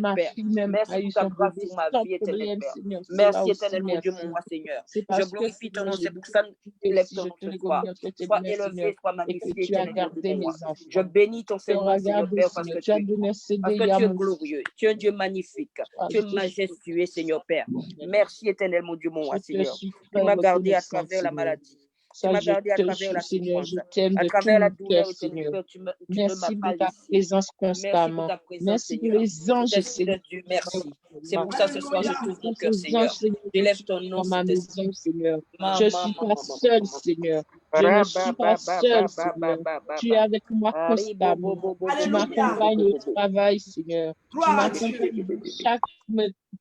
Ma Père. fille même Merci a eu pour ta son grâce bébé sur ma sans vie, éternel problème, Père. Seigneur. Cela Merci, aussi, éternel mon Dieu, mon merci. roi Seigneur. C'est Je parce que, glorifie ton Seigneur, nom, j'ai c'est pour ça que prié élève aussi, ton je nom te ce le soir. remercie, je te Sois bénis, Seigneur, élevé, sois et que magnifié, tu as éternel Dieu de gardé gloire. mes Je enfants. bénis ton Tu Saint-Nom, auras Seigneur gardé, Père, parce que Seigneur. Tu as tu es grand. donné un Parce que CDI à tu es mon glorieux, tu es un Dieu magnifique, tu es je suis, majestueux, Seigneur Père. Merci, éternel mon Dieu, mon je roi te Seigneur. suis Tu très m'as gardé à reconnaissante, travers la Seigneur. maladie. Tu Ça, m'as je gardé à te travers suis, la Seigneur. souffrance, Je t'aime à de tout travers la mon cœur, douleur, éternel Seigneur. Père. Tu ne m'as Merci pas de ta laissé. présence Merci pour constamment. ta présence, Merci pour Seigneur. les anges, Saint-Esprit de Seigneur. Dieu, merci. C'est Maman. pour ça ce soir, je Merci t'ouvre mon pour cœur, ces anges, Seigneur. Seigneur, que J'élève tu ton mets nom, dans ma Saint-Esprit. maison, Seigneur. Je ne Maman, suis maman, pas maman, seule, maman. Seigneur. Je ne suis pas seule, Seigneur. Tu es avec moi constamment. Tu Alléluia. m'accompagnes au travail, Seigneur. Tu Gloire à Dieu. m'accompagnes dans chaque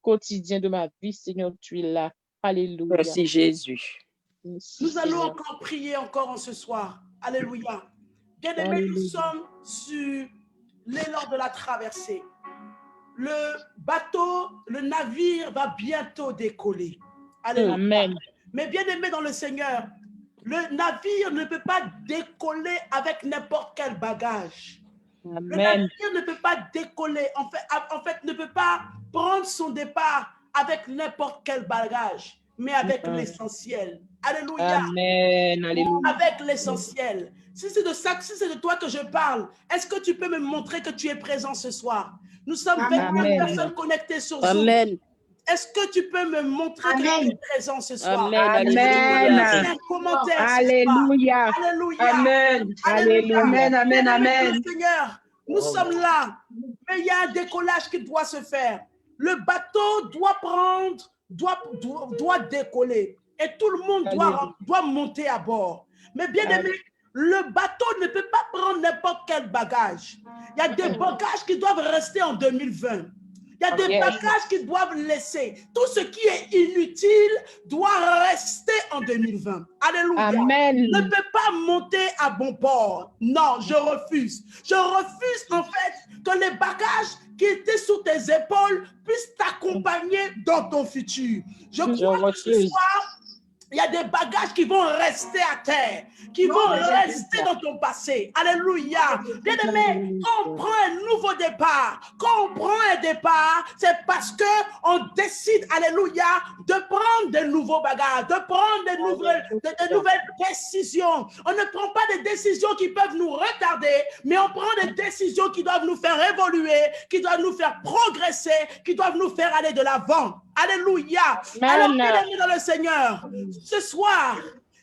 quotidien de ma vie, Seigneur. Tu es là. Alléluia. Merci, Jésus. Merci, Nous allons Seigneur. encore prier encore en ce soir. Alléluia. Bien-aimés, nous Alléluia. sommes sur l'élan de la traversée. Le bateau, le navire va bientôt décoller. Alléluia. Amen. Mais bien-aimés dans le Seigneur, le navire ne peut pas décoller avec n'importe quel bagage. Le Amen. navire ne peut pas décoller, en fait, ne peut pas prendre son départ avec n'importe quel bagage, mais avec l'essentiel. Alléluia. Amen. Alléluia. Avec l'essentiel. Si c'est de ça, si c'est de toi que je parle, est-ce que tu peux me montrer que tu es présent ce soir? Nous sommes 24 personnes connectées sur Zoom. Amen. Est-ce que tu peux me montrer que tu es présent ce soir? Amen. Amen. Un commentaire Alléluia. ce soir. Alléluia. Amen. Alléluia. Amen. Amen. Amen. Seigneur, nous sommes là, mais il y a un décollage qui doit se faire. Le bateau doit décoller et tout le monde doit monter à bord. Mais bien aimé, le bateau ne peut pas prendre n'importe quel bagage. Il y a des bagages qui doivent rester en 2020. Il y a des bagages qui doivent laisser. Tout ce qui est inutile doit rester en 2020. Alléluia. Amen. Ne peut pas monter à bon port. Non, je refuse. Je refuse en fait que les bagages qui étaient sous tes épaules puissent t'accompagner dans ton futur. Je crois que ce soir, il y a des bagages qui vont rester à terre, qui vont rester dans ton passé. Alléluia. Bien-aimé, quand on prend un nouveau départ, c'est parce qu'on décide, alléluia, de prendre de nouveaux bagages, de prendre de nouvelles décisions. On ne prend pas des décisions qui peuvent nous retarder, mais on prend des décisions qui doivent nous faire évoluer, qui doivent nous faire progresser, qui doivent nous faire aller de l'avant. Alléluia. Alors, bien-aimé dans le Seigneur, ce soir,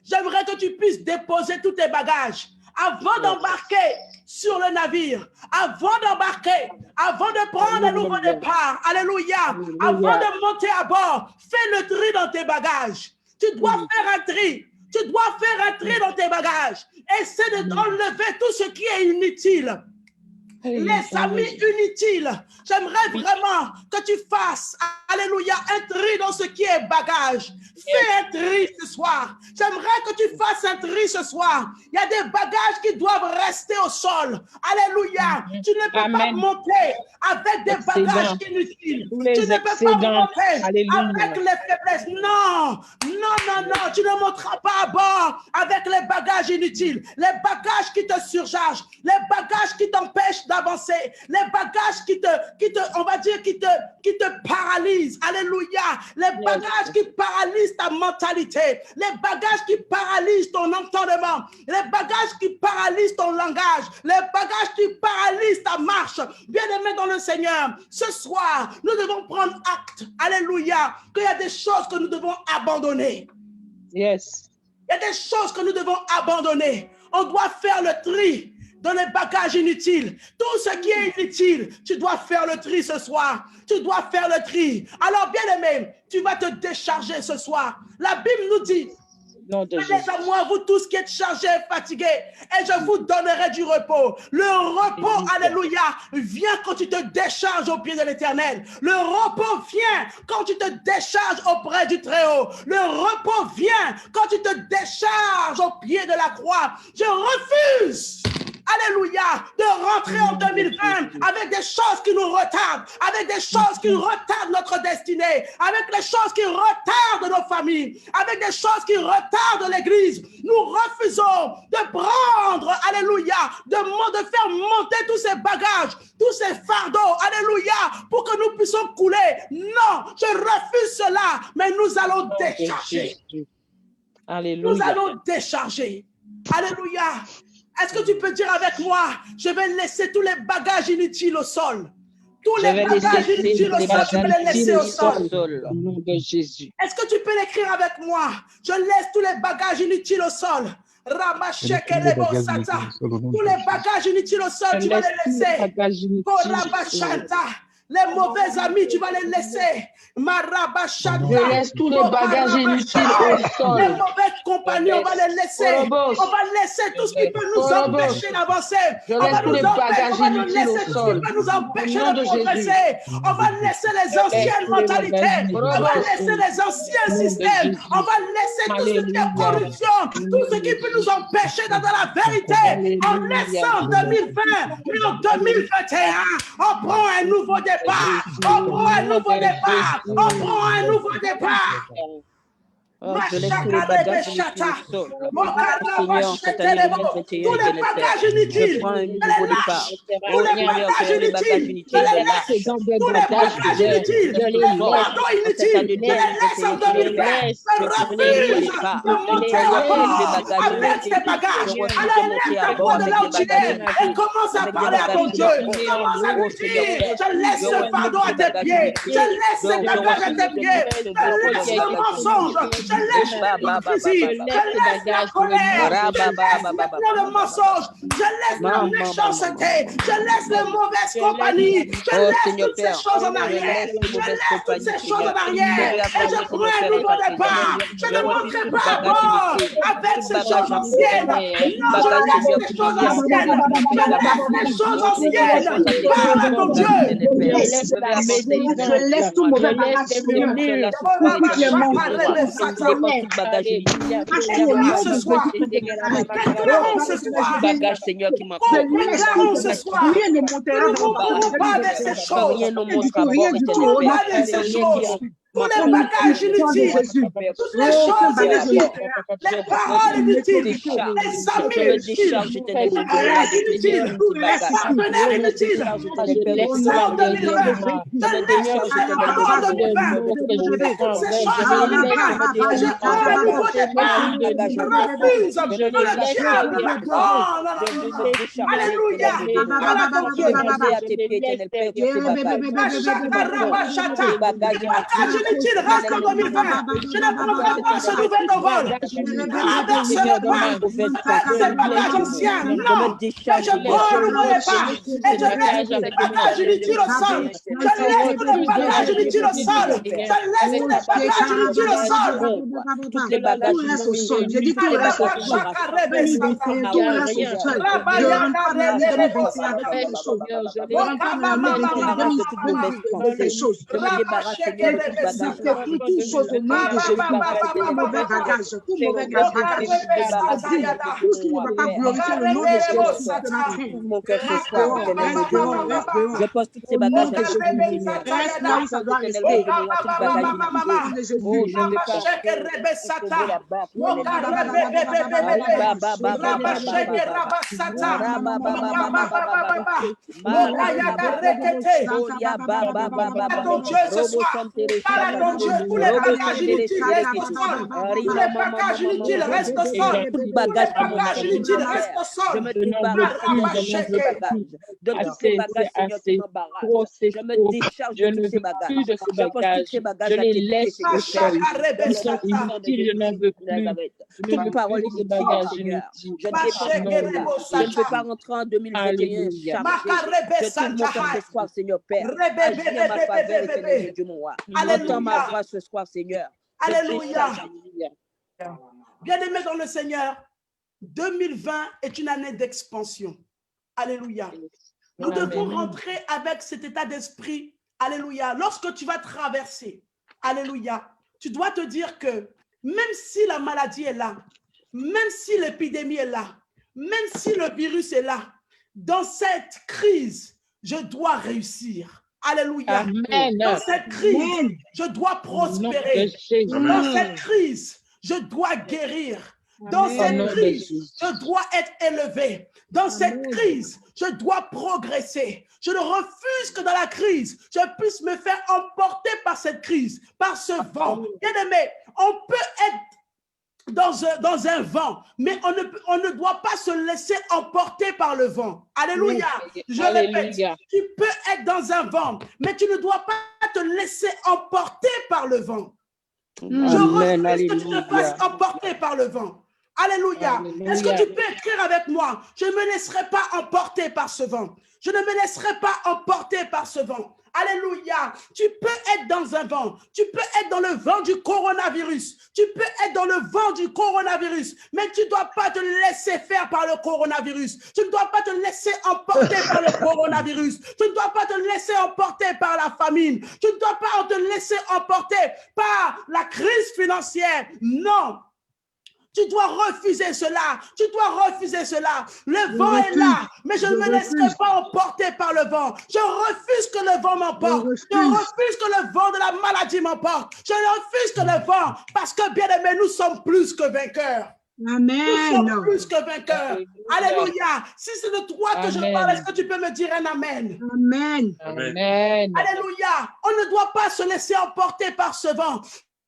j'aimerais que tu puisses déposer tous tes bagages avant d'embarquer sur le navire, avant de prendre un nouveau départ. Alléluia. Avant de monter à bord, fais le tri dans tes bagages. Tu dois faire un tri. Tu dois faire un tri dans tes bagages. Essaie d'enlever tout ce qui est inutile. Les amis inutiles, j'aimerais vraiment que tu fasses, alléluia, un tri dans ce qui est bagage. Fais un tri ce soir. J'aimerais que tu fasses un tri ce soir. Il y a des bagages qui doivent rester au sol. Alléluia. Tu ne peux pas monter avec des bagages inutiles. Tu ne peux pas monter avec les faiblesses. Non, tu ne monteras pas à bord avec les bagages inutiles. Les bagages qui te surchargent, les bagages qui t'empêchent d'avancer, les bagages qui te paralysent. Alléluia. Les bagages qui paralysent ta mentalité, les bagages qui paralysent ton entendement, les bagages qui paralysent ton langage, les bagages qui paralysent ta marche. Bien-aimé dans le Seigneur, ce soir, nous devons prendre acte, alléluia, qu'il y a des choses que nous devons abandonner. Yes. Il y a des choses que nous devons abandonner. On doit faire le tri dans les bagages inutiles. Tout ce qui est inutile, tu dois faire le tri ce soir. Tu dois faire le tri. Alors, bien-aimé, tu vas te décharger ce soir. La Bible nous dit, venez à moi, vous tous qui êtes chargés et fatigués, et je vous donnerai du repos. Le repos, alléluia, vient quand tu te décharges au pied de l'Éternel. Le repos vient quand tu te décharges auprès du Très-Haut. Le repos vient quand tu te décharges au pied de la croix. Je refuse, alléluia, de rentrer en 2020 avec des choses qui nous retardent, avec des choses qui retardent notre destinée, avec les choses qui retardent nos familles, avec des choses qui retardent l'Église. Nous refusons de prendre, alléluia, de faire monter tous ces bagages, tous ces fardeaux, alléluia, pour que nous puissions couler. Non, je refuse cela, mais nous allons décharger. Alléluia. Nous allons décharger. Alléluia. Est-ce que tu peux dire avec moi, je vais laisser tous les bagages inutiles au sol. Tous les bagages inutiles au sol, je vais les laisser au sol. Au nom de Jésus. Est-ce que tu peux l'écrire avec moi? Je laisse tous les bagages inutiles au sol. Tous les bagages inutiles au sol, tu vas les laisser. Les mauvais amis, tu vas les laisser. Je laisse tous les bagages inutiles au sol. Les mauvais compagnons, on va les laisser. On va laisser tout ce qui peut nous empêcher d'avancer. On va nous laisser tout ce qui peut nous empêcher de progresser. On va laisser les anciennes mentalités. On va laisser les anciens systèmes. On va laisser tout ce qui est corruption. Tout ce qui peut nous empêcher dans la vérité. En laissant 2020, mais en 2021, on prend un nouveau départ. On prend un nouveau départ. On prend un nouveau départ. Oh, je laisse tous les bagages inutiles au sol. Seigneur, cette année 2021 tous les bagages inutiles, je prends un nouveau départ. Tous les bagages inutiles, tous les bagages inutiles, les fardeaux inutiles, je les laisse en 2020. Je refuse de monter avec ces bagages. Allez, lève-toi de là où tu es et commence à parler à ton Dieu. Commence à lui dire, je laisse ce fardeau à tes pieds. Je laisse ces bagages à tes pieds. Je laisse le mensonge. Je laisse l'hypocrisie, je laisse la colère, je laisse maintenant le mensonge, je laisse la méchanceté, je laisse les mauvaises compagnies, je laisse toutes ces choses en arrière, je laisse toutes ces choses en arrière, et je prends un nouveau départ. Je ne monterai pas à bord avec ces choses anciennes. Non, je laisse les choses anciennes, je laisse les choses anciennes. Parle à ton Dieu. Je laisse tout mauvais bagage sur le mur. Ce soir, bagage, Seigneur, qui m'a rien ne montera pas avec ces choses. Rien ne montrera Tous les bagages inutiles, toutes les choses inutiles, les paroles inutiles, les amis inutiles, les partenaires inutiles, les partenaires inutiles. En 2020, je laisse ces paroles en 2020. Ces choses en 2020, je prends un nouveau départ. Je refuse de le diable de prendre. Alléluia. Inutile reste en 2020. Je ne prendrai pas ce nouvel envol. Traverse le pas. Ces bagages anciens. Non. Je prends le nouveau départ. Et je laisse tous les bagages inutiles au sol. Je laisse tous les bagages inutiles au sol. Je laisse tous les bagages inutiles au sol. Tous les bagages au sol. Je dis tout reste au sol. Toutes choses au nom de Jésus, tout mauvais bagage, tout mauvais bagage, tout ce qui ne va pas glorifier le nom de Jésus, mon cœur ce soir, je pose tous ces bagages à Jésus. Reste là où ça doit rester. Tous les bagages inutiles restent au sol. Tous les bagages inutiles restent au sol. Tous les bagages inutiles restent au sol. Je me débarrasse de tous ces bagages, Seigneur, qui m'embarrassent. Je me décharge de tous ces bagages. Je pose tous ces bagages je à les tes laisse pieds, au sol. Ils sont inutiles, je n'en veux plus. Toute parole inutile, Seigneur. Je ne peux pas rentrer en 2021 chargé. Je tourne mon cœur ce soir, Seigneur Père. Agis en ma faveur, éternel Dieu, mon roi. Entends ma voix ce soir, Seigneur. Alléluia. Bien-aimés dans le Seigneur, 2020 est une année d'expansion. Alléluia. Nous devons rentrer avec cet état d'esprit. Alléluia. Lorsque tu vas traverser, alléluia, tu dois te dire que même si la maladie est là, même si l'épidémie est là, même si le virus est là, dans cette crise, je dois réussir. Alléluia. Amen. Dans cette crise, je dois prospérer. Dans cette crise, je dois guérir. Dans cette crise, je dois être élevé. Dans cette crise, je dois progresser. Je ne refuse que dans la crise, je puisse me faire emporter par cette crise, par ce vent. Bien-aimé, on peut être dans un vent, mais on ne doit pas se laisser emporter par le vent. Alléluia. Je répète, tu peux être dans un vent, mais tu ne dois pas te laisser emporter par le vent. Je refuse que tu te fasses emporter par le vent. Alléluia. Est-ce que tu peux écrire avec moi? Je ne me laisserai pas emporter par ce vent. Je ne me laisserai pas emporter par ce vent. Alléluia. Tu peux être dans un vent. Tu peux être dans le vent du coronavirus. Tu peux être dans le vent du coronavirus. Mais tu ne dois pas te laisser faire par le coronavirus. Tu ne dois pas te laisser emporter par le coronavirus. Tu ne dois pas te laisser emporter par la famine. Tu ne dois pas te laisser emporter par la crise financière. Non. Tu dois refuser cela. Tu dois refuser cela. Le vent est là, mais je ne me laisserai pas emporter par le vent. Je refuse que le vent m'emporte. Je refuse que le vent de la maladie m'emporte. Je refuse que le vent, parce que bien aimé, nous sommes plus que vainqueurs. Amen. Nous sommes plus que vainqueurs. Alléluia. Si c'est de toi que je parle, est-ce que tu peux me dire un amen? Amen. Amen. Alléluia. On ne doit pas se laisser emporter par ce vent.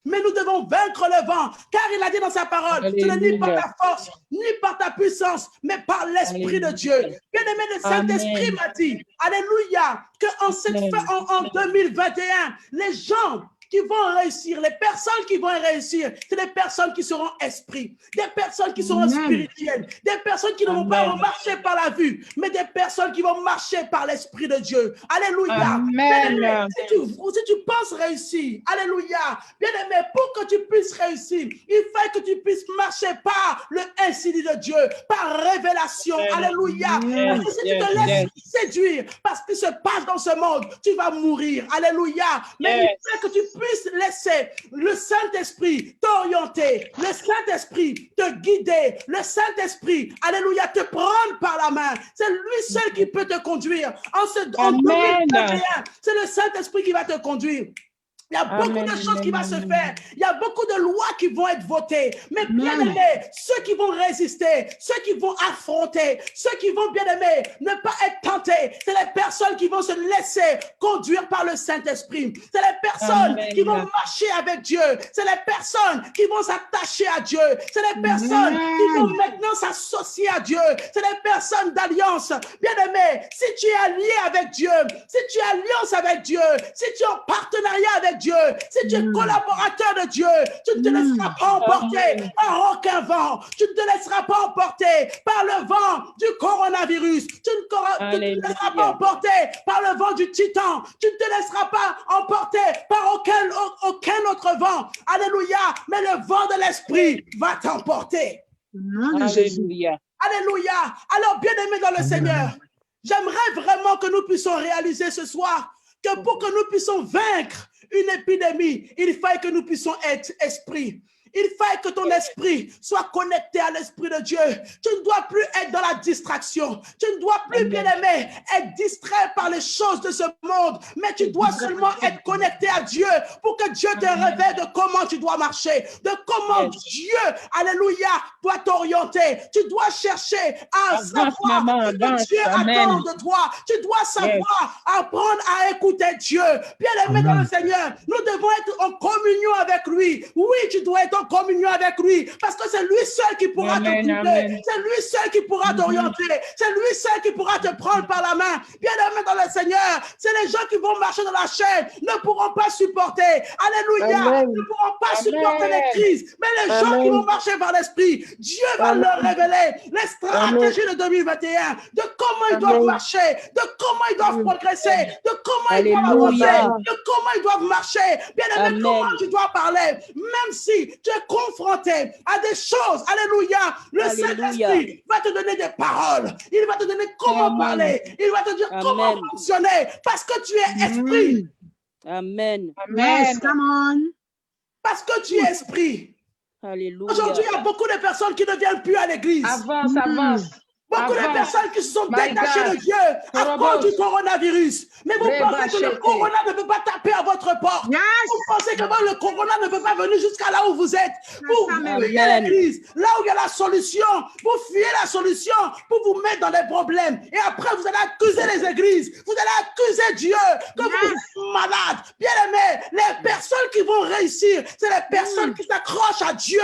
Mais nous devons vaincre le vent, car il a dit dans sa parole, ce n'est ni par ta force, ni par ta puissance, mais par l'Esprit de Dieu. Bien-aimé, le Saint-Esprit m'a dit, alléluia, qu'en 2021, les gens qui vont réussir, les personnes qui vont réussir, c'est des personnes qui seront esprits, des personnes qui seront spirituelles, des personnes qui ne vont pas marcher par la vue, mais des personnes qui vont marcher par l'Esprit de Dieu. Alléluia. Bien-aimé, si tu penses réussir, alléluia, bien-aimé, pour que tu puisses réussir, il faut que tu puisses marcher par le ainsi dit de Dieu, par révélation. Alléluia. Parce que si tu te laisses séduire par ce qui se passe dans ce monde, tu vas mourir. Alléluia. Mais il faut que tu puisses laisser le Saint-Esprit t'orienter, le Saint-Esprit te guider, le Saint-Esprit, alléluia, te prendre par la main. C'est lui seul qui peut te conduire. En 2021, c'est le Saint-Esprit qui va te conduire. Il y a beaucoup de choses qui vont se faire. Il y a beaucoup de lois qui vont être votées. Mais bien aimés, ceux qui vont résister, ceux qui vont affronter, ceux qui vont bien aimer, ne pas être tentés, c'est les personnes qui vont se laisser conduire par le Saint-Esprit. C'est les personnes qui vont marcher avec Dieu. C'est les personnes qui vont s'attacher à Dieu. C'est les personnes qui vont maintenant s'associer à Dieu. C'est les personnes d'alliance. Bien aimés, si tu es allié avec Dieu, si tu es alliance avec Dieu, si tu es en partenariat avec Dieu, si tu es collaborateur de Dieu, tu ne te laisseras pas emporter par aucun vent. Tu ne te laisseras pas emporter par le vent du coronavirus. Tu ne te laisseras pas emporter par le vent du titan. Tu ne te laisseras pas emporter par aucun autre vent. Alléluia. Mais le vent de l'esprit va t'emporter. Alléluia. Alléluia. Alors, bien-aimés dans le Seigneur, j'aimerais vraiment que nous puissions réaliser ce soir que pour que nous puissions vaincre une épidémie, il faut que nous puissions être esprit. Il faut que ton esprit soit connecté à l'Esprit de Dieu. Tu ne dois plus être dans la distraction. Tu ne dois plus, bien aimé, être distrait par les choses de ce monde. Mais tu dois seulement être connecté à Dieu pour que Dieu te révèle de comment tu dois marcher, de comment Dieu, alléluia, doit t'orienter. Tu dois chercher à savoir ce que Dieu attend de toi. Tu dois savoir apprendre à écouter Dieu. Bien aimé dans le Seigneur, nous devons être en communion avec lui. Oui, tu dois être en communion avec lui, parce que c'est lui seul qui pourra te guider, c'est lui seul qui pourra t'orienter, c'est lui seul qui pourra te prendre par la main. Bien aimé dans le Seigneur, c'est les gens qui vont marcher dans la chaîne ne pourront pas supporter, alléluia, ne pourront pas supporter les crises, mais les gens qui vont marcher par l'esprit, Dieu va leur révéler les stratégies de 2021, de comment ils doivent marcher, de comment ils doivent progresser, de comment ils doivent avancer, de comment ils doivent marcher. Bien aimé, comment tu dois parler, même si tu es confronté à des choses, alléluia, le Saint-Esprit va te donner des paroles, il va te donner comment parler, il va te dire comment fonctionner, parce que tu es esprit. Amen. Yes, come on. Parce que tu es esprit. Alléluia. Aujourd'hui, il y a beaucoup de personnes qui ne viennent plus à l'église. Avance, avance. Beaucoup de personnes qui se sont détachées de Dieu à cause du coronavirus. Mais vous pensez que le corona ne peut pas taper à votre porte. Vous pensez que le corona ne peut pas venir jusqu'à là où vous êtes. Vous fuyez l'église, là où il y a la solution. Vous fuyez la solution pour vous mettre dans des problèmes. Et après, vous allez accuser les églises. Vous allez accuser Dieu que vous êtes malade. Bien aimé, les personnes qui vont réussir, c'est les personnes qui s'accrochent à Dieu.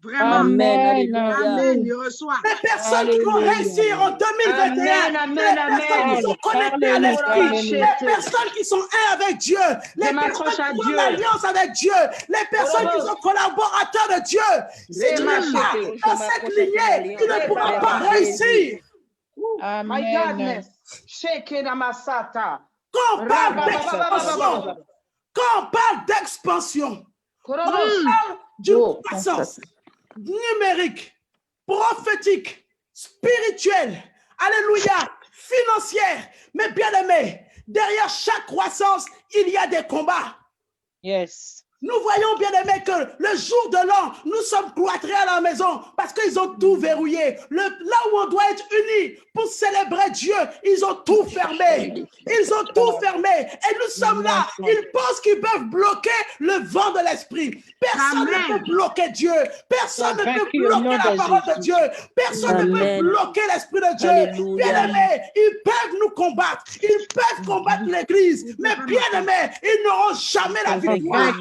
Vraiment. Amen. Amen. Je reçois. Les personnes qui vont réussir en 2021, les personnes qui sont connectées à l'esprit, les personnes qui sont un avec Dieu, les personnes qui ont l'alliance avec Dieu, les personnes qui sont collaborateurs de Dieu. Si tu n'es pas dans cette lignée, tu ne pourras pas réussir. Amen. Quand on parle d'expansion, on parle d'une croissance numérique, prophétique, spirituelle, alléluia, financière. Mais bien aimé, derrière chaque croissance, il y a des combats. Yes. Nous voyons, bien aimé, que le jour de l'an, nous sommes cloîtrés à la maison parce qu'ils ont tout verrouillé. Là où on doit être unis pour célébrer Dieu, ils ont tout fermé. Ils ont tout fermé. Et nous sommes là. Ils pensent qu'ils peuvent bloquer le vent de l'esprit. Personne ne peut bloquer Dieu. Personne ne peut bloquer la parole de Dieu. Personne ne peut bloquer l'esprit de Dieu. Bien aimé, ils peuvent nous combattre. Ils peuvent combattre l'Église. Mais bien aimé, ils n'auront jamais la victoire.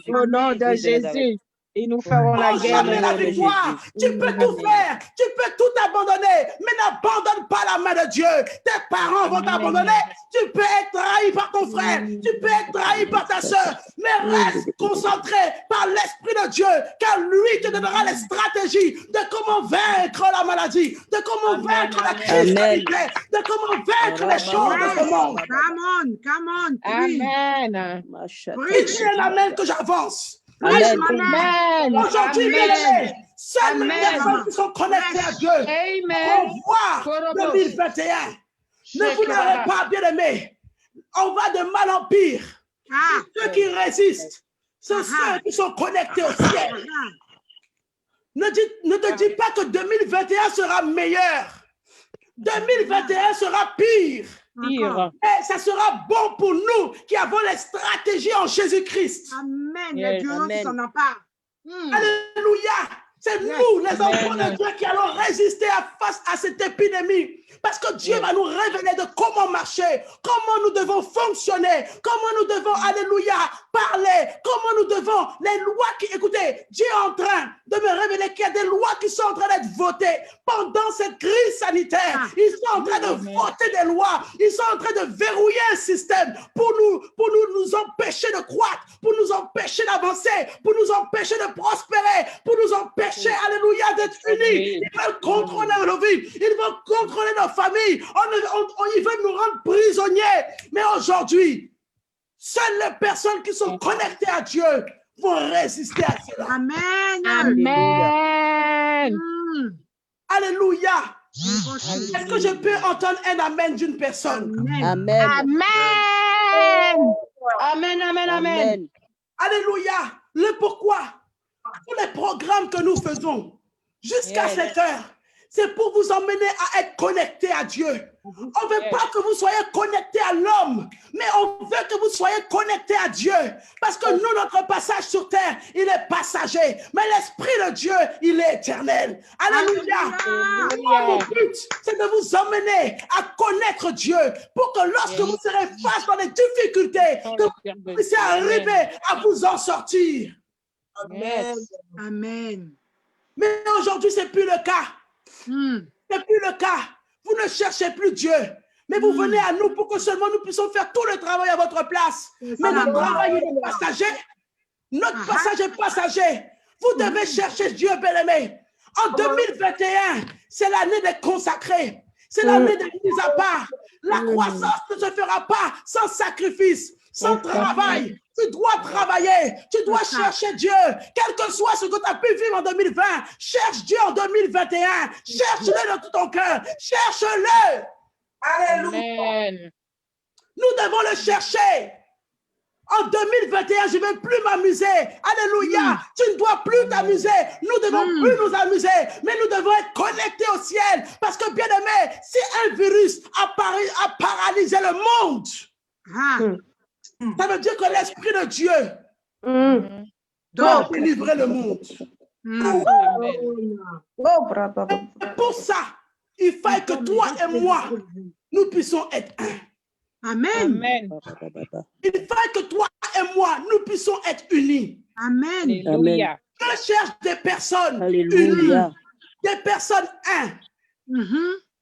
Au nom de Jésus, et nous ferons la guerre. Jamais la victoire. Tu peux tout faire, tu peux tout abandonner, mais n'abandonne pas la main de Dieu. Tes parents vont t'abandonner. Tu peux être trahi par ton frère, tu peux être trahi par ta soeur, mais reste concentré par l'Esprit de Dieu, car lui te donnera les stratégies de comment vaincre la maladie, de comment vaincre la crise sanitaire, de comment vaincre les choses de ce monde. Come on. Amen. C'est un amen que j'avance. Amen. Aujourd'hui, seules les personnes qui sont connectées à Dieu vont voir 2021. Ne vous n'aurez pas, bien aimé. On va de mal en pire. Ceux qui résistent, c'est ceux qui sont connectés au ciel. Ne te dis pas que 2021 sera meilleur. 2021 sera pire. Et ça sera bon pour nous qui avons les stratégies en Jésus-Christ. Amen. Les violents qui s'en emparent. Alléluia. C'est nous, les enfants de Dieu, qui allons résister face à cette épidémie. Parce que Dieu va nous révéler de comment marcher, comment nous devons fonctionner, comment nous devons, alléluia, parler, comment nous devons, les lois qui, écoutez, Dieu est en train de me révéler qu'il y a des lois qui sont en train d'être votées pendant cette crise sanitaire. Ils sont en train de voter des lois, ils sont en train de verrouiller un système pour nous empêcher de croître, pour nous empêcher d'avancer, pour nous empêcher de prospérer, pour nous empêcher, alléluia, d'être unis. Ils veulent contrôler nos vies, ils veulent contrôler nos familles, ils veulent nous rendre prisonniers. Mais aujourd'hui, seules les personnes qui sont connectées à Dieu vont résister à cela. Amen. Alléluia. Est-ce que je peux entendre un amen d'une personne? Amen. Alléluia. Le pourquoi? Tous les programmes que nous faisons jusqu'à cette heure, c'est pour vous emmener à être connecté à Dieu. On ne veut pas que vous soyez connecté à l'homme, mais on veut que vous soyez connecté à Dieu. Parce que nous, notre passage sur terre, il est passager. Mais l'Esprit de Dieu, il est éternel. Alléluia. Mon but, c'est de vous emmener à connaître Dieu pour que lorsque vous serez face dans les difficultés, que vous puissiez arriver à vous en sortir. Amen. Mais aujourd'hui, ce n'est plus le cas. Ce n'est plus le cas. Vous ne cherchez plus Dieu. Mais vous venez à nous pour que seulement nous puissions faire tout le travail à votre place. Mais notre travail est passager. Notre passage est passager. Vous devez chercher Dieu, bien-aimé. En 2021, c'est l'année des consacrés. C'est l'année des mises à part. La croissance ne se fera pas sans sacrifice, sans travail. Tu dois travailler, tu dois chercher Dieu. Quel que soit ce que tu as pu vivre en 2020, cherche Dieu en 2021. Cherche-le de tout ton cœur. Cherche-le. Alléluia. Nous devons le chercher. En 2021, je ne vais plus m'amuser. Alléluia. Tu ne dois plus t'amuser. Nous ne devons plus nous amuser, mais nous devons être connectés au ciel. Parce que, bien aimé, si un virus a paralysé le monde, ça veut dire que l'Esprit de Dieu doit délivrer le monde. Et pour ça, il faut que toi et moi, nous puissions être un. Amen. Il faut que toi et moi, nous puissions être unis. Amen. Alléluia. Je cherche des personnes Alléluia. unies, des personnes un,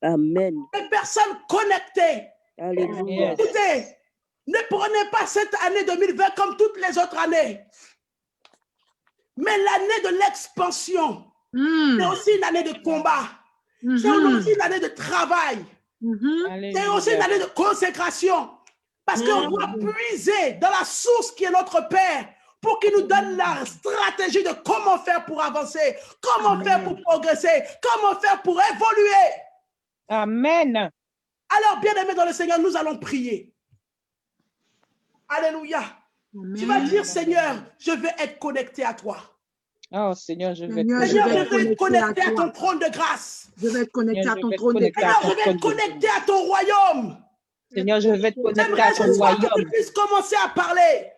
Amen. des personnes connectées. Alléluia. Écoutez, ne prenez pas cette année 2020 comme toutes les autres années. Mais l'année de l'expansion, c'est aussi une année de combat. C'est aussi une année de travail. C'est aussi une année de consécration. Parce qu'on doit puiser dans la source qui est notre Père pour qu'il nous donne la stratégie de comment faire pour avancer, comment faire pour progresser, comment faire pour évoluer. Amen. Alors, bien-aimés dans le Seigneur, nous allons prier. Alléluia. Tu vas dire, Seigneur, je veux être connecté à toi. Oh Seigneur, je vais Seigneur, je veux être connecté à ton trône de grâce. Je vais être connecté à ton trône de Seigneur, grâce. je vais être connecté à ton royaume. Seigneur, je vais être connecté à J'aimerais ton ce soir que tu royaume. puisses commencer à parler.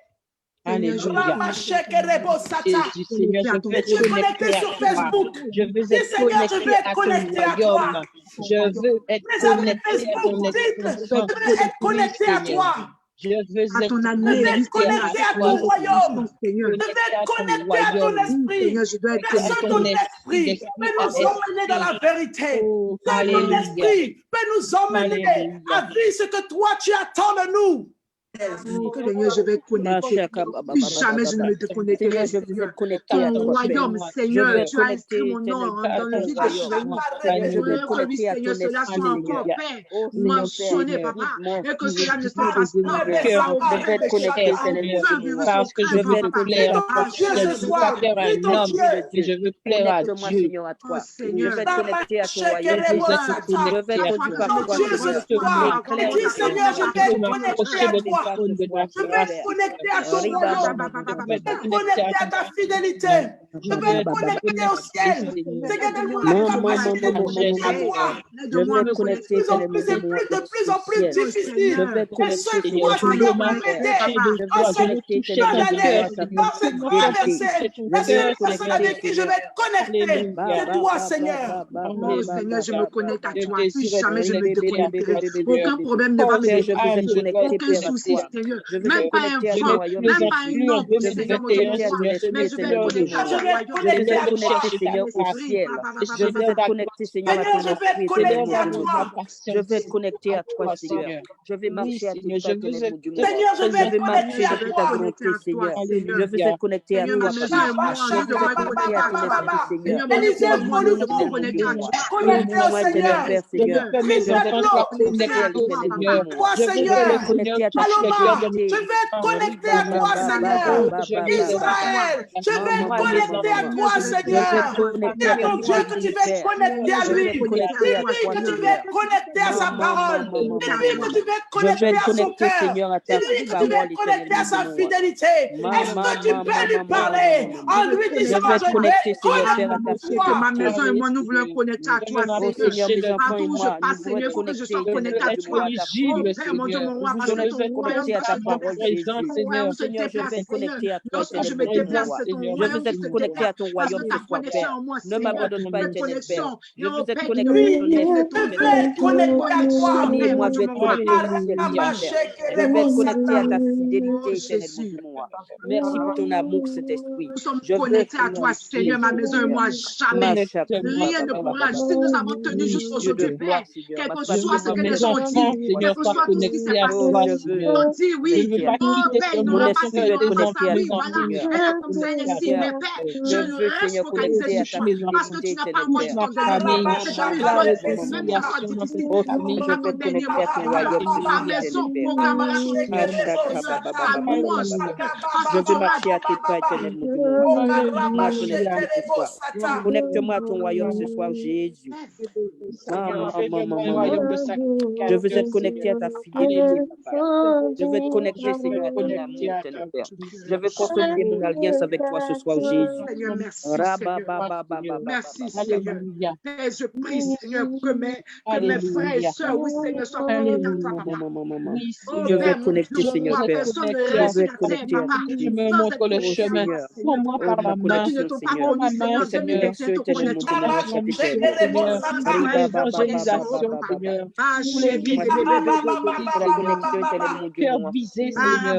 Alléluia. Seigneur, Seigneur, je vais tu es être connecté connecté à sur toi. Facebook. Je veux Dis, être Seigneur, je veux connecté être à ton connecté à toi. royaume. Je veux être Mes amis connecté à ton Facebook, dites, expansion. je veux être connecté à toi. Je veux À être ton Je année, veux être connecté à ton royaume. Seigneur. Je veux être connecté à ton esprit. Seigneur, je dois être Personne connecté. ton esprit peut nous emmener dans la vérité. Oh, Seul ton alléluia. esprit peut nous emmener Alléluia. à vivre ce que toi tu attends de nous. Seigneur, je vais être connecté. Plus jamais je ne me déconnecterai, Seigneur, je veux Seigneur. être connecté à Ton toi. royaume, Je Seigneur, veux tu as connecter inscrit mon nom dans le livre des souvenirs. Seigneur, je veux Je connecter à Seigneur, ton cela esprit, soit encore, Seigneur. Père, Oh, Seigneur, mentionné, Père, Papa, mon et que fils, cela ne se je veux fasse pas. délivrer. Je veux être connecté, Seigneur, Parce que je veux te plaire à toi. Dieu Je ce ne veux soir, pas faire prie un ton homme, Dieu. mais je veux plaire à Connecte-moi, Dieu. Seigneur, à toi. Oh, Seigneur. Je veux être connecté à ton royaume. Je veux Seigneur, être connecté à Ton toi. Dieu ce soir, Claire, dis Seigneur, je vais être connecté à de toi. ton trône de grâce. Je vais être connecté à ton royaume. Je vais être connecté connecté à ta fidélité. Je vais être connecté au ciel. Seigneur, donne-moi la capacité de connecter à toi. Je veux être connecté, De plus en plus difficile. Mais ce toi, Seigneur, vous m'aider en cette fin d'année, dans cette traversée. La seule personne avec qui je vais être connecté, c'est toi, Seigneur. Oh Seigneur, je me connecte à toi. Plus jamais je ne me déconnecterai. Aucun problème ne va me déconnecter. Aucun souci, Seigneur. Même pas un vent, même pas une ombre, Seigneur, mon Dieu, mais je vais être connecté à ton royaume. Seigneur, au ciel. Je veux être connecté, Seigneur, à ton esprit, je veux être connecté à toi, Seigneur. Je vais marcher à tes pas, ténèbres du monde. Seigneur, je vais être marcher connecté à à ta toi. volonté, Seigneur. Je veux être connecté à toi, Papa. Je veux être connecté à ton esprit, Seigneur. Connecté au Seigneur. Toi, Seigneur. Connecté à ta Paloma, fidélité. je vais être connecté à toi, Seigneur. Israël, je vais être connecté à toi, Seigneur. Dis à ton Dieu que tu vas être connecté à lui. Dis-lui que tu vas être connecté à sa parole. Dis-lui que tu vas être connecté à son cœur. Dis-lui que tu vas être connecté à sa fidélité. Est-ce que tu peux lui parler en lui disant je vais être connecté à toi? Que ma maison et moi, nous voulons connecter à toi, Seigneur. Partout où je passe, Seigneur, il faut que je sois connecté à toi. Oh, Père, mon Dieu, mon roi, parce que ton royaume à ta parole, Seigneur, Seigneur, je vais connecter à toi. lorsque je me déplace, c'est ton Je royaume veux être connecté à ton royaume ce soir, Père. Ne m'abandonne pas, éternel Père. Je veux être connecté à ton esprit. Connecté à toi. Moi, je vais être connecté au ciel, Père. Je vais être connecté à ta fidélité, éternel Dieu. Merci pour ton amour, cet esprit. Nous sommes connectés à toi, Seigneur, ma maison et moi, jamais. Rien ne pourra. Si nous avons tenu jusqu'aujourd'hui, Père, quel que soit ce que les gens disent, quel que soit tout ce qui s'est passé, on dit oui. Oh, Père, il n'aura pas cette sa vie. Voilà, elle a comme ça un estime, mais Père, Je reste focalisé sur toi parce que tu n'as pas encore dit ton dernier. C'est 2022, même si c'est difficile, proclame ton dernier mot à moi. Ta maison proclamera son dernier mot, Seigneur. Ta louange, parce que ton marcher à tes pas, éternel mon Dieu. Connecte-moi à ton royaume ce soir, Jésus. Je veux être connecté à ta fidélité, papa. Je veux être connecté, Seigneur, à ton amour, éternel Père. Je veux consolider mon alliance avec toi ce soir, Jésus. Seigneur, merci, Seigneur. Merci, Seigneur. Et je prie, Seigneur, que mes frères et sœurs, oui, Seigneur, soient connectés à toi, papa. Je veux être connecté, Seigneur, Père. Je veux être connecté à toi. Tu me montres le chemin. Prends-moi par la main. Qui ne t'ont pas connu, Seigneur, cette connexion éternelle, mon cœur visé, Seigneur.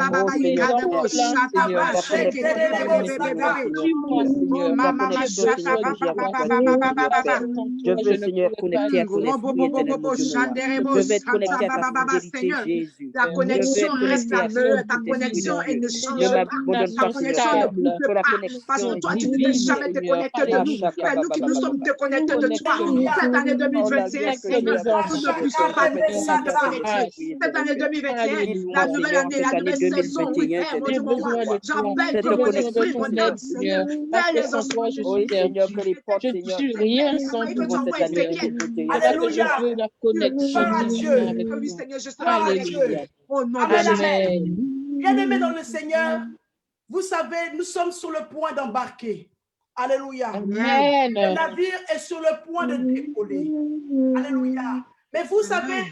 Je veux, Seigneur, connecter à ton esprit éternel. Je veux être connecté à ta fidélité, Jésus. La connexion reste la meilleure. Ta connexion, elle ne change pas. Ta connexion ne bouge pas. Parce que toi, tu ne t'es jamais déconnecté de nous. C'est nous qui nous sommes déconnectés de toi. Cette année 2021, Seigneur, nous ne puissions pas nous déconnecter. Cette année 2021, la nouvelle année, la nouvelle saison, oui, Père, mon Dieu, mon roi, j'appelle que mon esprit, mon âme, Seigneur, vers les enfants, je suis perdu. Je ne suis rien sans toi cette année. Alléluia. Je veux la connexion avec toi. Oui, Seigneur, je Alléluia. Au nom de Jésus. Bien-aimés dans le Seigneur, vous savez, nous sommes sur le point d'embarquer. Alléluia. Amen. Le navire est sur le point de décoller. Alléluia. Mais vous savez,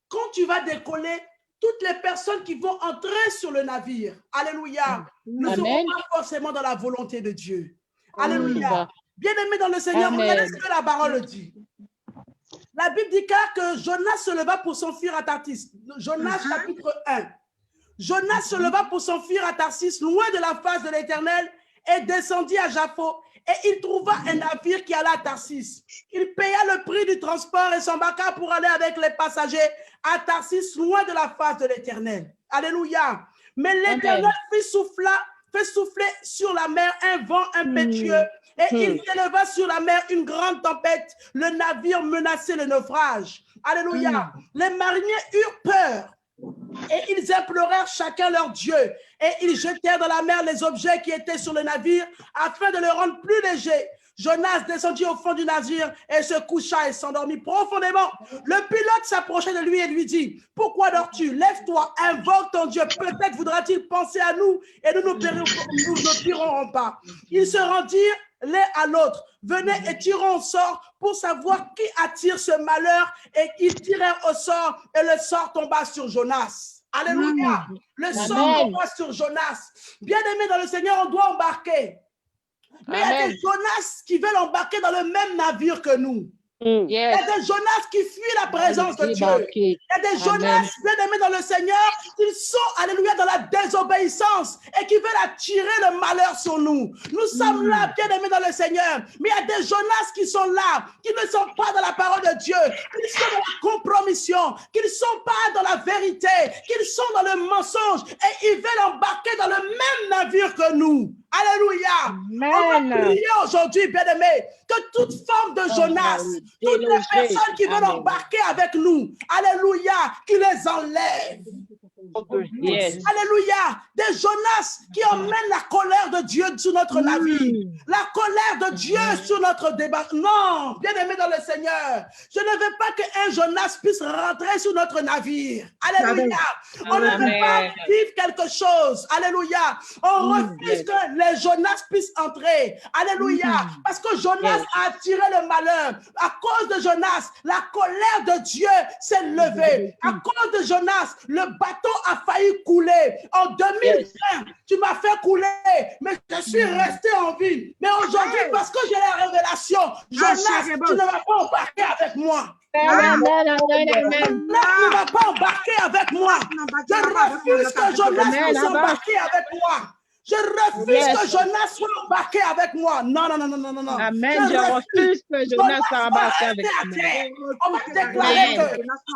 quand tu vas décoller, toutes les personnes qui vont entrer sur le navire, alléluia, ne seront pas forcément dans la volonté de Dieu. Alléluia. Bien-aimés dans le Seigneur, regardez ce que la parole dit. La Bible dit que Jonas se leva pour s'enfuir à Tarsis. Jonas chapitre 1. Jonas se leva pour s'enfuir à Tarsis, loin de la face de l'Éternel, et descendit à Jaffo. Et il trouva un navire qui allait à Tarsis. Il paya le prix du transport et s'embarqua pour aller avec les passagers à Tarsis, loin de la face de l'Éternel. Alléluia. Mais l'Éternel fit souffler sur la mer un vent impétueux. Et il s'éleva sur la mer une grande tempête. Le navire menaçait le naufrage. Alléluia. Les mariniers eurent peur. Et ils implorèrent chacun leur Dieu. Et ils jetèrent dans la mer les objets qui étaient sur le navire afin de le rendre plus léger. Jonas descendit au fond du navire et se coucha et s'endormit profondément. Le pilote s'approchait de lui et lui dit: pourquoi dors-tu? Lève-toi, invoque ton Dieu. Peut-être voudra-t-il penser à nous et nous ne tirerons pas. Ils se rendirent l'un à l'autre. Venez et tirons au sort pour savoir qui attire ce malheur. Et ils tirèrent au sort et le sort tomba sur Jonas. Alléluia. Le sort tomba sur Jonas. Bien-aimé dans le Seigneur, on doit embarquer. Mais il y a des Jonas qui veulent embarquer dans le même navire que nous. Il y a des Jonas qui fuient la présence de Dieu. Il y a des Jonas bien-aimés dans le Seigneur, ils sont, alléluia, dans la désobéissance et qui veulent attirer le malheur sur nous. Nous sommes là, bien-aimés dans le Seigneur, mais il y a des Jonas qui sont là, qui ne sont pas dans la parole de Dieu, qui sont dans la compromission, qui ne sont pas dans la vérité, qui sont dans le mensonge et ils veulent embarquer dans le même navire que nous. Alléluia. On va prier aujourd'hui, bien-aimés, que toute forme de Jonas, toutes les personnes qui veulent embarquer avec nous, alléluia, qui les enlèvent. Alléluia. Des Jonas qui emmènent la colère de Dieu sur notre navire. La colère de Dieu sur notre débat. Non, bien-aimé dans le Seigneur, je ne veux pas qu'un Jonas puisse rentrer sur notre navire. Alléluia. On ne veut pas vivre quelque chose. Alléluia. On refuse que les Jonas puissent entrer. Alléluia. Parce que Jonas a attiré le malheur. À cause de Jonas, la colère de Dieu s'est levée. À cause de Jonas, le bateau a failli couler. En 2020, tu m'as fait couler, mais je suis resté en vie. Mais aujourd'hui, parce que j'ai la révélation, Jonas, tu ne vas pas embarquer avec moi. Jonas ne va pas embarquer avec moi. Je refuse que Jonas puisse embarquer avec moi. Je refuse que Jonas soit embarqué avec moi. Non, non, non, non, non, non. Amen. Je refuse que Jonas soit embarqué avec moi. On va déclarer que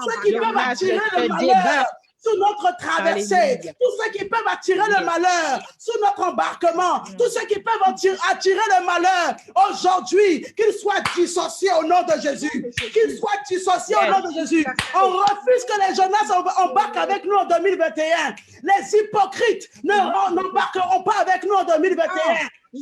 ceux qui peuvent attirer le malheur, sur notre traversée, Alléluia. tous ceux qui peuvent attirer le malheur sur notre embarquement, tous ceux qui peuvent attirer le malheur aujourd'hui, qu'ils soient dissociés au nom de Jésus, qu'ils soient dissociés au nom de Jésus. On refuse que les Jonas embarquent avec nous en 2021. Les hypocrites n'embarqueront pas avec nous en 2021.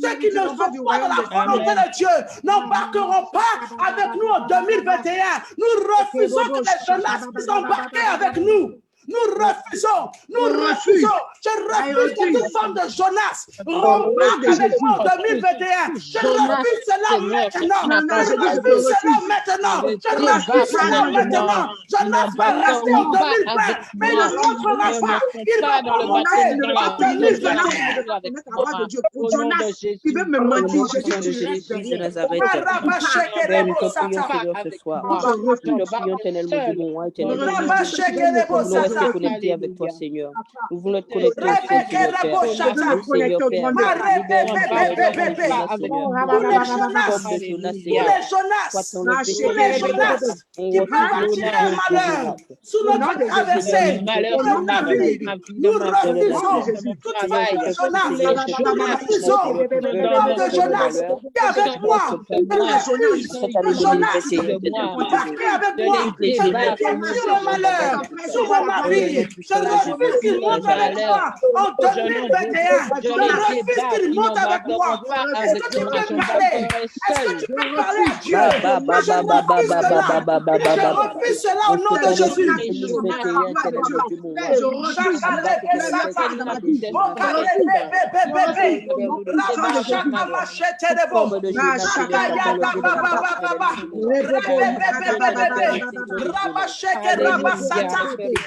Ceux qui ne sont pas dans la volonté de Dieu n'embarqueront pas avec nous en 2021. Nous refusons que les Jonas puissent embarquer avec nous. Nous refusons. Je refuse que toute forme de Jonas rembarque avec moi en 2021. Je refuse cela maintenant. Je refuse cela maintenant. Jonas va rester en 2020, mais il ne rentrera pas. Il va remonter en 2021. Qui veut me mentir, je de Jésus de Nazareth. Père, nous te prions, Seigneur, ce soir. Nous te prions, éternellement, de mon roi, éternellement. Nous voulons rester connectés avec toi, Seigneur. Nous voulons être connectés avec toi, Seigneur, Père. Seigneur, Père, qui peuvent attirer un malheur sous notre traversée, sous notre vie. Nous refusons toute forme de Jonas. Nous refusons toute forme de Jonas qui est avec moi. Je refuse de Jonas embarqué avec moi. Celui qui attire le malheur sur ma vie. Je refuse qu'il monte avec moi en 2021. Je refuse qu'il monte avec moi. Est-ce que tu peux parler? Est-ce que tu peux parler à Dieu? Je refuse cela au nom de Jésus.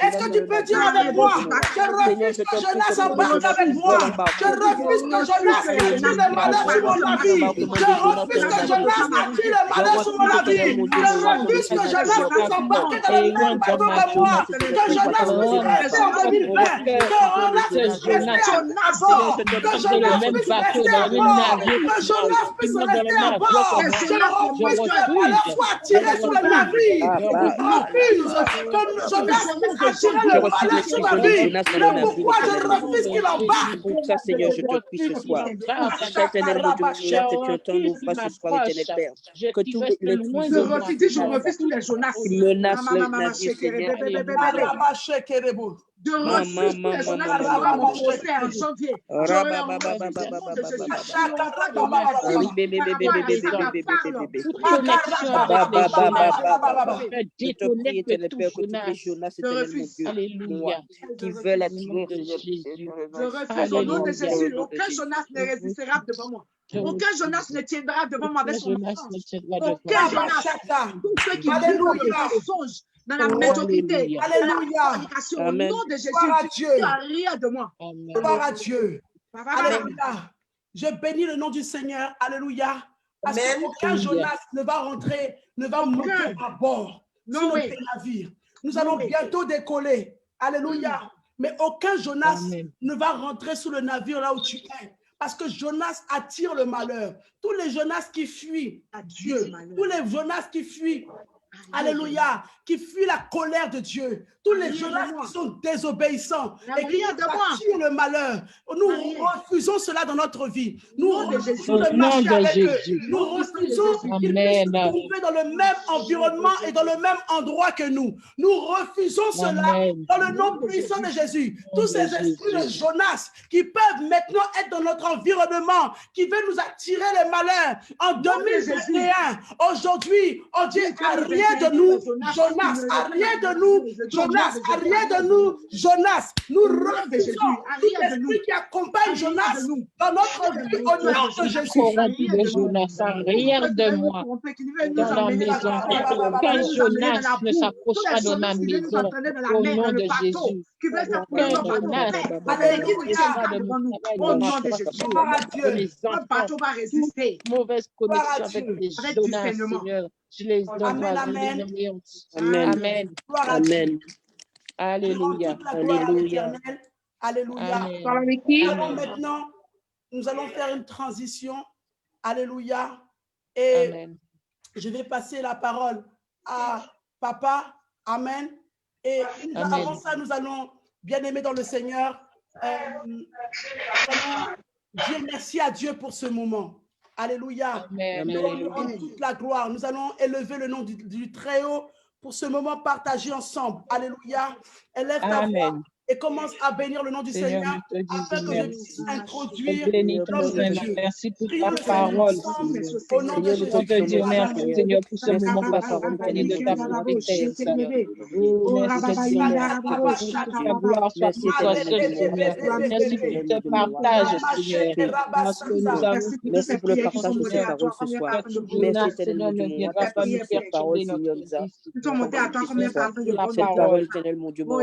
Est-ce que tu peux dire avec moi? Je refuse que Jonas embarque avec moi. Je refuse que Jonas attire le malheur sur mon vie. Je refuse que Jonas attire le malheur sur mon vie. Je refuse que Jonas puisse embarquer dans le même bateau que moi. Que Jonas puisse rester en 2020. Que Jonas puisse rester à bord. Que Jonas puisse rester à bord. Que Jonas puisse rester à bord. Je refuse que le malheur soit attiré sur le navire. Je refuse que Jonas puisse attirer le malheur sur ma vie. C'est pourquoi je refuse qu'il embarque. Pour ça, Seigneur, je te prie ce soir. Éternellement, Dieu, que tu entends nos voix ce soir, éternel Père. Que tous les je refuse tous les Jonas qui menacent le navire, Seigneur. De refuse que Jonas sera mon procès en janvier. Qui veulent attirer je refuse au nom de Jésus. Aucun Jonas ne résistera devant moi. Aucun Jonas ne tiendra devant moi avec son enfance. Aucun Jonas. Tous ceux qui vivent dans les mensonges, dans la médiocrité, dans la fornication, au nom de Jésus, tu n'as rien de moi. Gloire à Dieu. Alléluia. Je bénis le nom du Seigneur. Alléluia. Parce qu'aucun Jonas ne va rentrer, ne va monter à bord sur notre navire. Nous allons bientôt décoller. Alléluia. Mais aucun Jonas ne va rentrer sous le navire là où tu es. Parce que Jonas attire le malheur. Tous les Jonas qui fuient Dieu, tous les Jonas qui fuient, alléluia, qui fuient la colère de Dieu, tous les Jonas qui sont désobéissants et qui attirent le malheur. Nous refusons cela dans notre vie. Nous refusons de marcher avec eux. Nous refusons qu'ils puissent se trouver dans le même environnement et dans le même endroit que nous. Nous refusons cela dans le nom puissant de Jésus. Tous ces esprits de Jonas qui peuvent maintenant être dans notre environnement, qui veulent nous attirer le malheur en 2021. Aujourd'hui, on dit à rien de nous, Jonas, à rien de nous, Jonas, à rien de nous, Jonas. Nous refusons tout esprit qui accompagne Jonas dans notre vie au nom de Jésus. Jonas, à rien de moi dans la maison. Aucun Jonas ne s'approchera de ma maison au nom de Jésus. Aucun Jonas au nom de Jésus. Un bateau va résister. Mauvaise connexion avec les Jonas, Seigneur. Je les envoie. Amen. Amen. Amen. Alléluia. Alléluia. Alléluia. Amen. Maintenant, nous allons faire une transition. Alléluia. Et je vais passer la parole à Papa. Amen. Et avant ça, nous allons Bien-aimés dans le Seigneur, dire merci à Dieu pour ce moment. Alléluia. Amen. Nous allons rendre toute la gloire. Nous allons élever le nom du Très-Haut pour ce moment partagé ensemble. Alléluia. Élève ta voix et commence à bénir le nom du Seigneur afin que je puisse introduire l'homme de Dieu. Merci pour ta parole. Au nom de Jésus. On te dit merci, Seigneur, pour ce moment partagé de ta providence. Merci, ta gloire soit pour toi seul, Seigneur. Merci pour ce partage, Seigneur. Parce que nous avons merci pour le partage de ces paroles ce soir. Merci, Seigneur, ne viendra pas nous faire parole, Seigneur. Cette parole, Éternel, mon Dieu, mon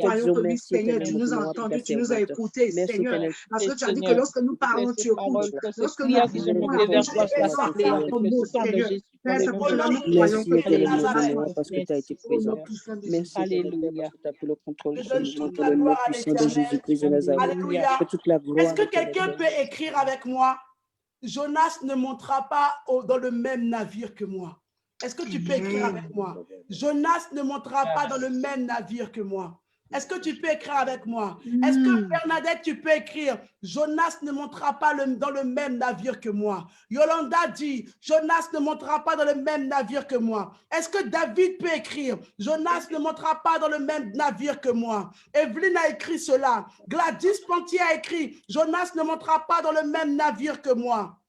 nous croyons que oui, Seigneur, tu nous as entendus, tu nous as écoutés, Seigneur. Parce que tu as dit que lorsque nous parlons, tu écoutes. Lorsque nous parlons, Seigneur. C'est pour cela nous croyons que tu es là. Parce que tu as été présent. Merci, Alléluia. Tu as pris le contrôle de le nom puissant de Jésus-Christ de Nazareth. Est-ce que quelqu'un peut écrire avec moi? Jonas ne montera pas dans le même navire que moi. Est-ce que tu peux écrire avec moi? Jonas ne montera pas dans le même navire que moi. Est-ce que tu peux écrire avec moi? Est-ce que Bernadette, tu peux écrire? Jonas ne montera pas dans le même navire que moi. Yolanda dit, Jonas ne montera pas dans le même navire que moi. Est-ce que David peut écrire? Jonas ne montera pas dans le même navire que moi. Evelyne a écrit cela. Gladys Pontier a écrit, Jonas ne montera pas dans le même navire que moi.